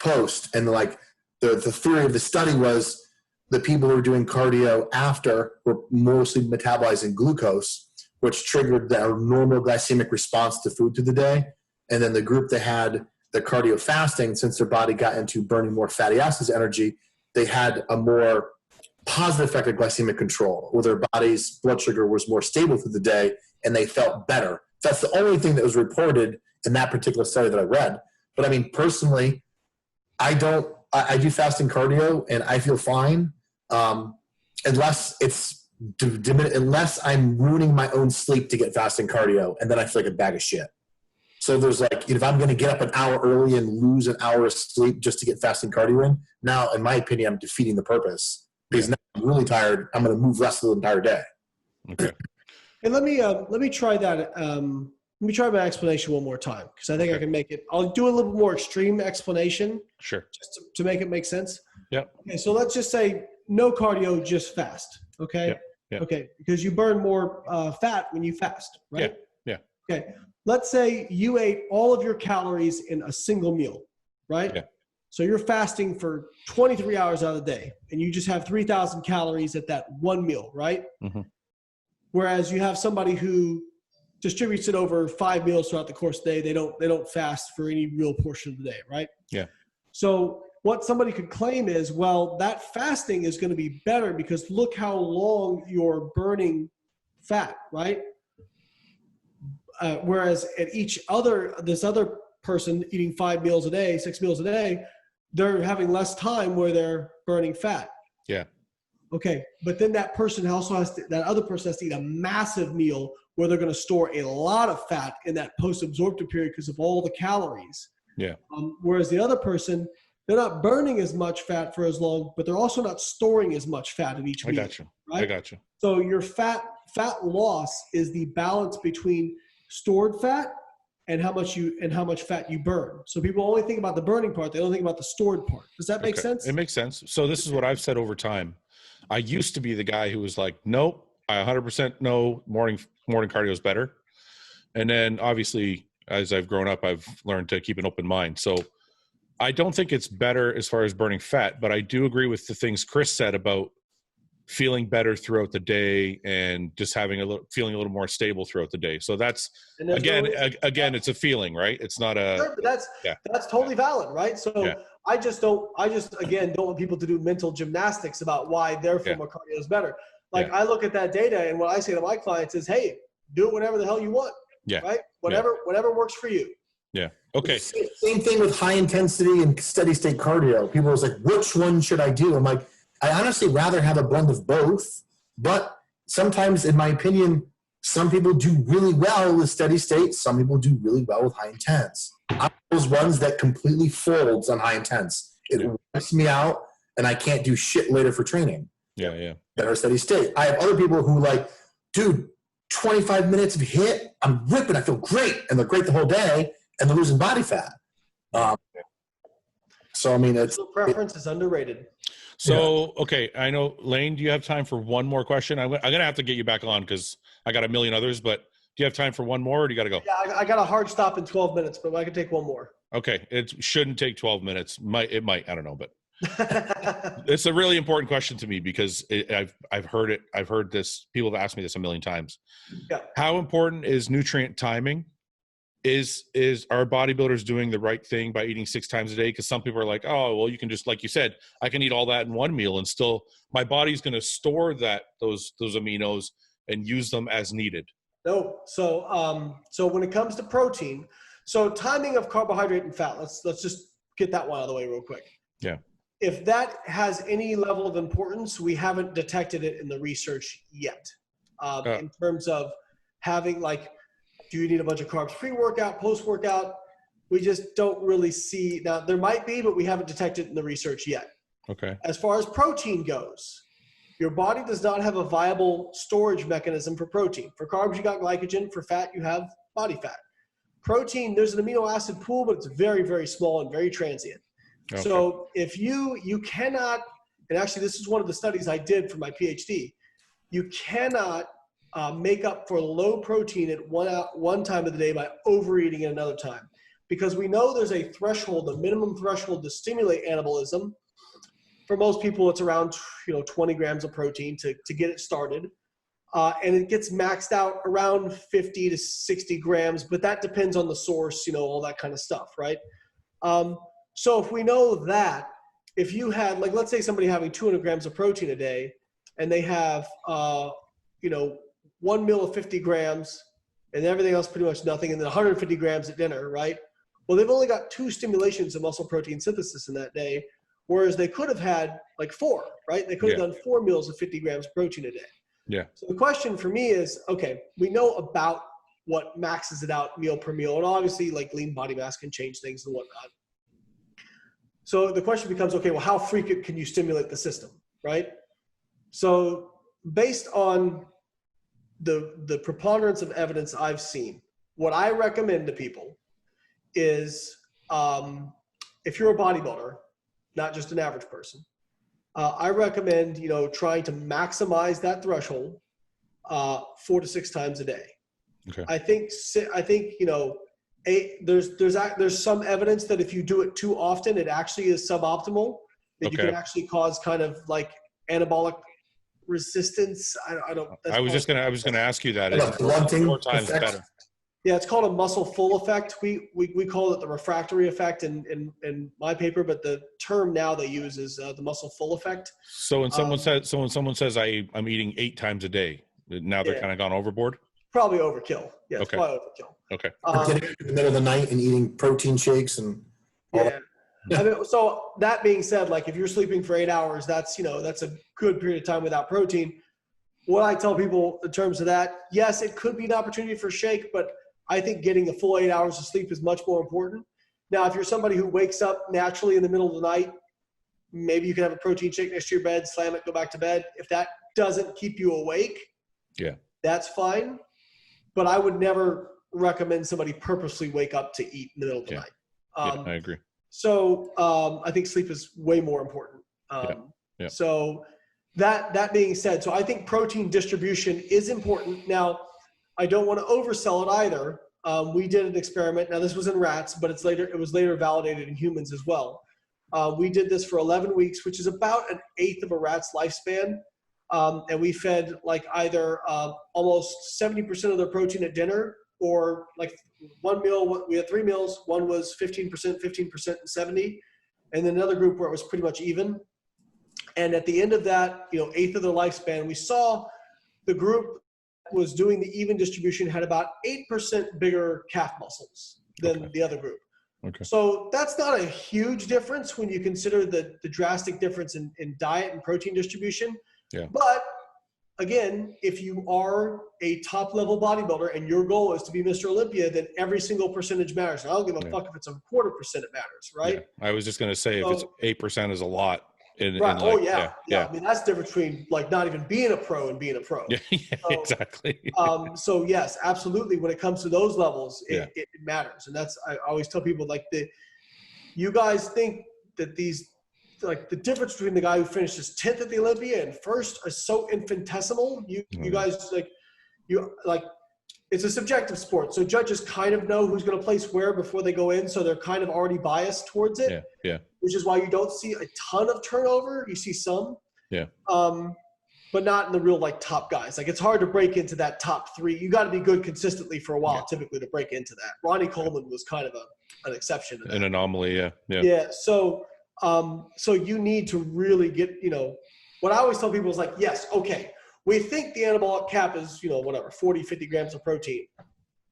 post. And like the theory of the study was the people who were doing cardio after were mostly metabolizing glucose, which triggered their normal glycemic response to food through the day. And then the group that had the cardio fasting, since their body got into burning more fatty acids energy, they had a more positive effect of glycemic control, where their body's blood sugar was more stable through the day and they felt better. That's the only thing that was reported in that particular study that I read. But personally, I do fasting cardio and I feel fine. Unless I'm ruining my own sleep to get fasting cardio, and then I feel like a bag of shit. So there's like, if I'm going to get up an hour early and lose an hour of sleep just to get fasting cardio in, now, in my opinion, I'm defeating the purpose, because now I'm really tired. I'm going to move less of the entire day. Okay. And let me try that. Let me try my explanation one more time, because I think I can make it. I'll do a little bit more extreme explanation. Sure. Just to make it make sense. Yep. Okay. So let's just say no cardio, just fast. Okay. Yep. Okay. Because you burn more fat when you fast, right? Yeah. Okay. Let's say you ate all of your calories in a single meal, right? Yeah. So you're fasting for 23 hours out of the day, and you just have 3,000 calories at that one meal, right? Mm-hmm. Whereas you have somebody who distributes it over 5 meals throughout the course of the day. They don't fast for any real portion of the day, right? Yeah. So what somebody could claim is, well, that fasting is going to be better because look how long you're burning fat, right? Whereas at this other person eating 5 meals a day, 6 meals a day, they're having less time where they're burning fat. Yeah. Okay. But then that other person has to eat a massive meal where they're going to store a lot of fat in that post-absorptive period because of all the calories. Yeah. Whereas the other person, they're not burning as much fat for as long, but they're also not storing as much fat in each meal. I got you. So your fat loss is the balance between stored fat and how much fat you burn. So people only think about the burning part. They don't think about the stored part. Does that make sense? It makes sense. So this is what I've said over time. I used to be the guy who was like, nope, I 100% know morning cardio is better. And then obviously as I've grown up, I've learned to keep an open mind. So I don't think it's better as far as burning fat, but I do agree with the things Chris said about feeling better throughout the day and just feeling a little more stable throughout the day. So that's again, it's a feeling, right? It's not a, sure, but that's totally valid. Right. So yeah. I just again, don't want people to do mental gymnastics about why their form of cardio is better. Like I look at that data and what I say to my clients is, hey, do it whatever the hell you want. Yeah. Right. Whatever works for you. Yeah. Okay. Same thing with high intensity and steady state cardio. People are like, which one should I do? I'm like, I honestly rather have a blend of both, but sometimes, in my opinion, some people do really well with steady state. Some people do really well with high intense. I'm those ones that completely folds on high intense. It wipes me out, and I can't do shit later for training. Yeah. Better steady state. I have other people who like, dude, 25 minutes of hit, I'm ripping, I feel great, and they're great the whole day, and they're losing body fat. So I mean, preference is underrated. So, okay, I know, Layne, do you have time for one more question? I'm going to have to get you back on because I got a million others, but do you have time for one more or do you got to go? Yeah, I got a hard stop in 12 minutes, but I can take one more. Okay, it shouldn't take 12 minutes. It might, I don't know, but it's a really important question to me because I've heard it. I've heard this. People have asked me this a million times. Yeah. How important is nutrient timing? Is our bodybuilders doing the right thing by eating 6 times a day? Because some people are like, oh, well, you can just, like you said, I can eat all that in one meal and still my body's going to store those aminos and use them as needed. No. So when it comes to protein, so timing of carbohydrate and fat, let's just get that one out of the way real quick. Yeah. If that has any level of importance, we haven't detected it in the research yet. In terms of having do you need a bunch of carbs pre-workout, post-workout? We just don't really see. Now, there might be, but we haven't detected it in the research yet. Okay. As far as protein goes, your body does not have a viable storage mechanism for protein. For carbs, you got glycogen. For fat, you have body fat. Protein, there's an amino acid pool, but it's very, very small and very transient. Okay. So if you cannot, and actually this is one of the studies I did for my PhD, you cannot make up for low protein at one time of the day by overeating at another time. Because we know there's a threshold, a minimum threshold to stimulate anabolism. For most people, it's around 20 grams of protein to get it started. And it gets maxed out around 50 to 60 grams, but that depends on the source, all that kind of stuff, right? So if we know that, if you had, let's say somebody having 200 grams of protein a day, and they have, one meal of 50 grams and everything else pretty much nothing, and then 150 grams at dinner, right? Well, they've only got 2 stimulations of muscle protein synthesis in that day, whereas they could have had 4, right? They could have done 4 meals of 50 grams of protein a day. Yeah. So the question for me is, okay, we know about what maxes it out meal per meal, and obviously lean body mass can change things and whatnot. So the question becomes, okay, well, how frequent can you stimulate the system, right? So based on the preponderance of evidence I've seen, what I recommend to people is if you're a bodybuilder, not just an average person, I recommend, trying to maximize that threshold 4 to 6 times a day. Okay. I think there's some evidence that if you do it too often, it actually is suboptimal. That you can actually cause kind of like anabolic resistance. I was gonna ask you that. Blunting More times effect? better. Yeah, it's called a muscle full effect. We call it the refractory effect in my paper, but the term now they use is the muscle full effect. So when someone says I'm eating 8 times a day, now they're kind of gone overboard. Probably overkill. Yeah, it's probably overkill. Okay. Getting in the middle of the night and eating protein shakes and all that. I mean, so that being said, like if you're sleeping for 8 hours, that's a good period of time without protein. What I tell people in terms of that, yes, it could be an opportunity for shake, but I think getting the full 8 hours of sleep is much more important. Now, if you're somebody who wakes up naturally in the middle of the night, maybe you can have a protein shake next to your bed, slam it, go back to bed. If that doesn't keep you awake, that's fine. But I would never recommend somebody purposely wake up to eat in the middle of the night. I agree. So I think sleep is way more important. So that being said, so I think protein distribution is important. Now, I don't want to oversell it either. We did an experiment. Now, this was in rats, but it was later validated in humans as well. We did this for 11 weeks, which is about an eighth of a rat's lifespan. And we fed like either almost 70% of their protein at dinner, or like one meal. We had 3 meals. One was 15%, 15%, and 70. And then another group where it was pretty much even. And at the end of that, eighth of their lifespan, we saw the group was doing the even distribution had about 8% bigger calf muscles than the other group. Okay. So that's not a huge difference when you consider the drastic difference in diet and protein distribution. Yeah. But again, if you are a top level bodybuilder and your goal is to be Mr. Olympia, then every single percentage matters. And I don't give a fuck if it's a 0.25% it matters, right? Yeah. I was just going to say, if it's 8% is a lot. Right. I mean, that's the difference between like not even being a pro and being a pro. Exactly. So yes, absolutely. When it comes to those levels, it matters. And I always tell people like you guys think that like the difference between the guy who finishes 10th at the Olympia and first is so infinitesimal. You guys it's a subjective sport. So judges kind of know who's going to place where before they go in. So they're kind of already biased towards it. Yeah. Which is why you don't see a ton of turnover. You see some. Yeah. But not in the real like top guys. Like it's hard to break into that top 3. You got to be good consistently for a while, typically, to break into that. Ronnie Coleman was kind of an exception. An anomaly. Yeah. Yeah. So you need to really get, what I always tell people is like, yes, okay, we think the anabolic cap is, 40, 50 grams of protein.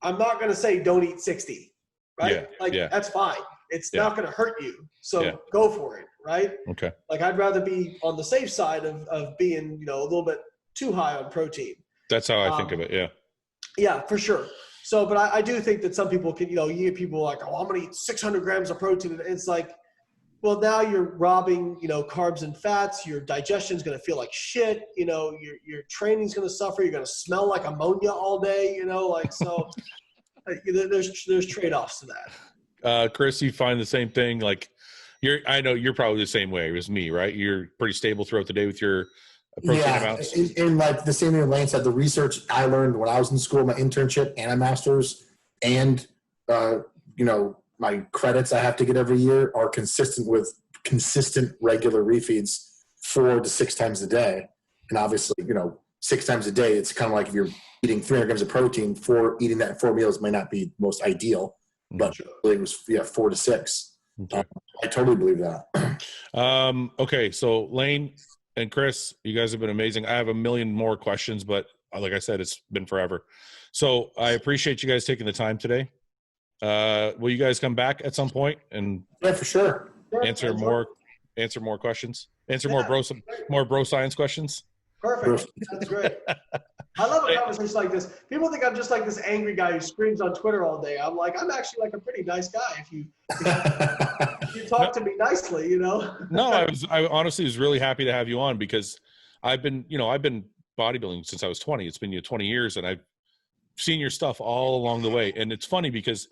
I'm not going to say don't eat 60, right? That's fine. It's not going to hurt you. So go for it, right? Okay. Like I'd rather be on the safe side of being, a little bit too high on protein. That's how I think of it. Yeah. Yeah, for sure. So, but I do think that some people can, you get people like, oh, I'm going to eat 600 grams of protein. And it's like, well, now you're robbing, carbs and fats. Your digestion's going to feel like shit. Your training's going to suffer. You're going to smell like ammonia all day, so there's trade-offs to that. Chris, you find the same thing? Like I know you're probably the same way as me, right? You're pretty stable throughout the day with your protein amounts. And like the same thing Layne said, the research I learned when I was in school, my internship and my master's, and my credits I have to get every year are consistent with consistent regular refeeds 4 to 6 times a day. And obviously, 6 times a day, it's kind of like if you're eating 300 grams of protein, eating that in 4 meals may not be most ideal, but it was 4 to 6. Okay. I totally believe that. Okay. So Layne and Chris, you guys have been amazing. I have a million more questions, but like I said, it's been forever. So I appreciate you guys taking the time today. Will you guys come back at some point and for sure answer more questions, more bro science questions? Perfect. That's great. I love a conversation like this. People think I'm just like this angry guy who screams on Twitter all day. I'm actually like a pretty nice guy if you talk to me nicely, No, I honestly was really happy to have you on because I've been bodybuilding since I was 20. It's been 20 years and I've seen your stuff all along the way. And it's funny because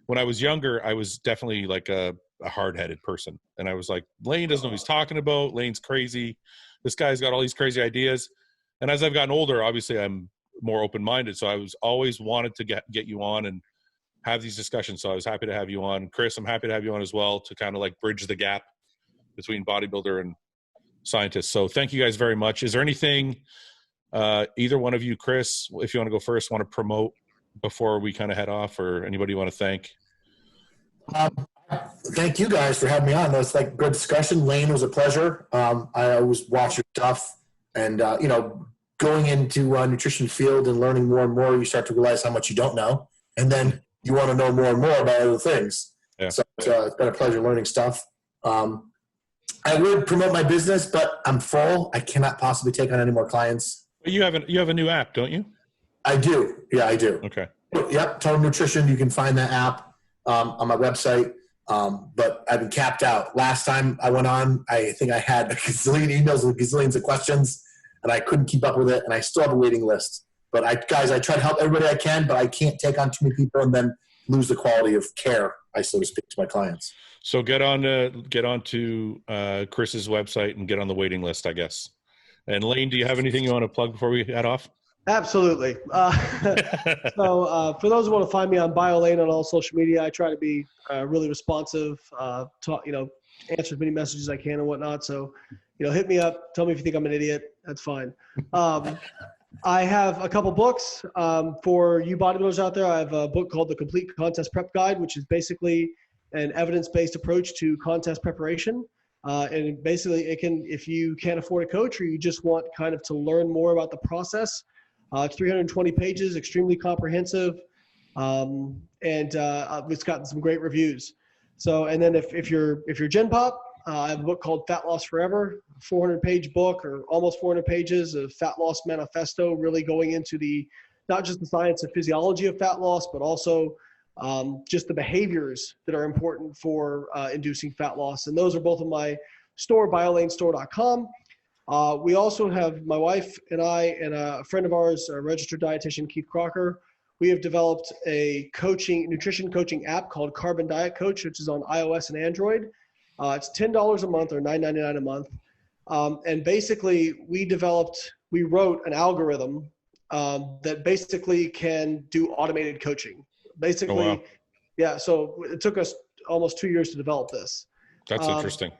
when I was younger, I was definitely like a hard-headed person. And I was like, Layne doesn't know what he's talking about. Layne's crazy. This guy's got all these crazy ideas. And as I've gotten older, obviously I'm more open-minded. So I was always wanted to get you on and have these discussions. So I was happy to have you on. Chris, I'm happy to have you on as well to kind of like bridge the gap between bodybuilder and scientist. So thank you guys very much. Is there anything either one of you, Chris, if you want to go first, want to promote before we kind of head off, or anybody you want to thank? Thank you guys for having me on. That was like good discussion. Layne, was a pleasure. I always watch your stuff, and you know, going into nutrition field and learning more and more, you start to realize how much you don't know, and then you want to know more and more about other things. Yeah. So it's been a pleasure learning stuff. I would promote my business, but I'm full. I cannot possibly take on any more clients. But you have a new app, don't you? I do. Yeah, I do. Okay. Yep. Total Nutrition. You can find that app on my website. But I've been capped out. Last time I went on, I think I had a gazillion emails with gazillions of questions, and I couldn't keep up with it. And I still have a waiting list. But I try to help everybody I can, but I can't take on too many people and then lose the quality of care, so to speak, to my clients. So get on to Chris's website and get on the waiting list, I guess. And Layne, do you have anything you want to plug before we head off? Absolutely. So for those who want to find me on Layne on all social media, I try to be really responsive, answer as many messages as I can and whatnot. So, hit me up. Tell me if you think I'm an idiot. That's fine. I have a couple books for you bodybuilders out there. I have a book called The Complete Contest Prep Guide, which is basically an evidence-based approach to contest preparation. And basically if you can't afford a coach or you just want kind of to learn more about the process, it's 320 pages, extremely comprehensive. And it's gotten some great reviews. So, and then if you're Gen Pop, I have a book called Fat Loss Forever, 400-page book or almost 400 pages of fat loss manifesto, really going into not just the science and physiology of fat loss, but also just the behaviors that are important for inducing fat loss. And those are both in my store, biolanestore.com. We also have my wife and I and a friend of ours, a registered dietitian, Keith Crocker. We have developed a nutrition coaching app called Carbon Diet Coach, which is on iOS and Android. It's $10 a month or $9.99 a month. And basically we wrote an algorithm that basically can do automated coaching. Basically, oh, wow. Yeah, so it took us almost 2 years to develop this. That's interesting.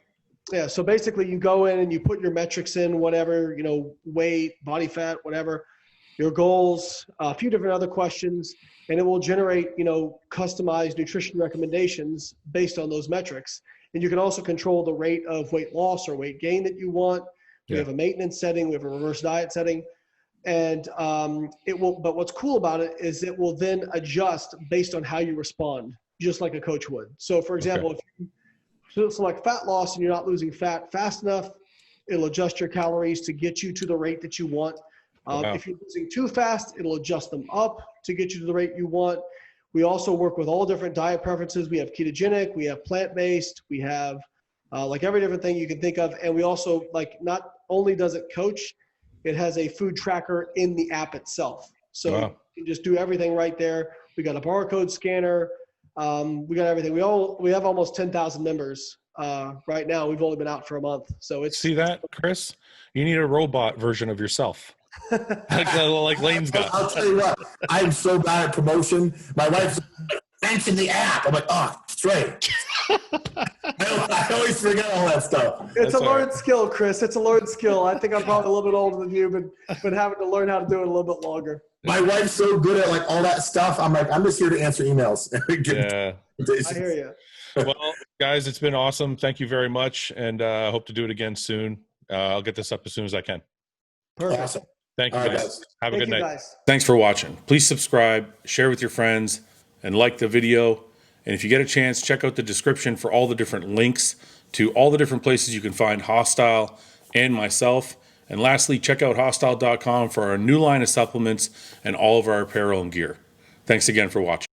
Yeah, so basically you go in and you put your metrics in, whatever, weight, body fat, whatever, your goals, a few different other questions, and it will generate, customized nutrition recommendations based on those metrics. And you can also control the rate of weight loss or weight gain that you want. We have a maintenance setting, we have a reverse diet setting. And but what's cool about it is it will then adjust based on how you respond, just like a coach would. So for example, if you select fat loss and you're not losing fat fast enough, it'll adjust your calories to get you to the rate that you want. If you're losing too fast, it'll adjust them up to get you to the rate you want. We also work with all different diet preferences. We have ketogenic, we have plant-based, we have like every different thing you can think of. And we also, not only does it coach, it has a food tracker in the app itself. So you can just do everything right there. We got a barcode scanner. We got everything. We have almost 10,000 members right now. We've only been out for a month. So see that, Chris? You need a robot version of yourself. like Layne's got. I'll tell you what, I'm so bad at promotion. My wife's like, mention the app. I'm like, oh, that's right. I always forget all that stuff. It's a learned skill, Chris. It's a learned skill. I think I'm probably a little bit older than you, but having to learn how to do it a little bit longer. My wife's so good at all that stuff. I'm like, I'm just here to answer emails. Yeah. I hear you. Well, guys, it's been awesome. Thank you very much, and I hope to do it again soon. I'll get this up as soon as I can. Perfect. Awesome. Thank you, guys. Have a good night. Guys. Thanks for watching. Please subscribe, share with your friends, and like the video. And if you get a chance, check out the description for all the different links to all the different places you can find Hostile and myself. And lastly, check out hostile.com for our new line of supplements and all of our apparel and gear. Thanks again for watching.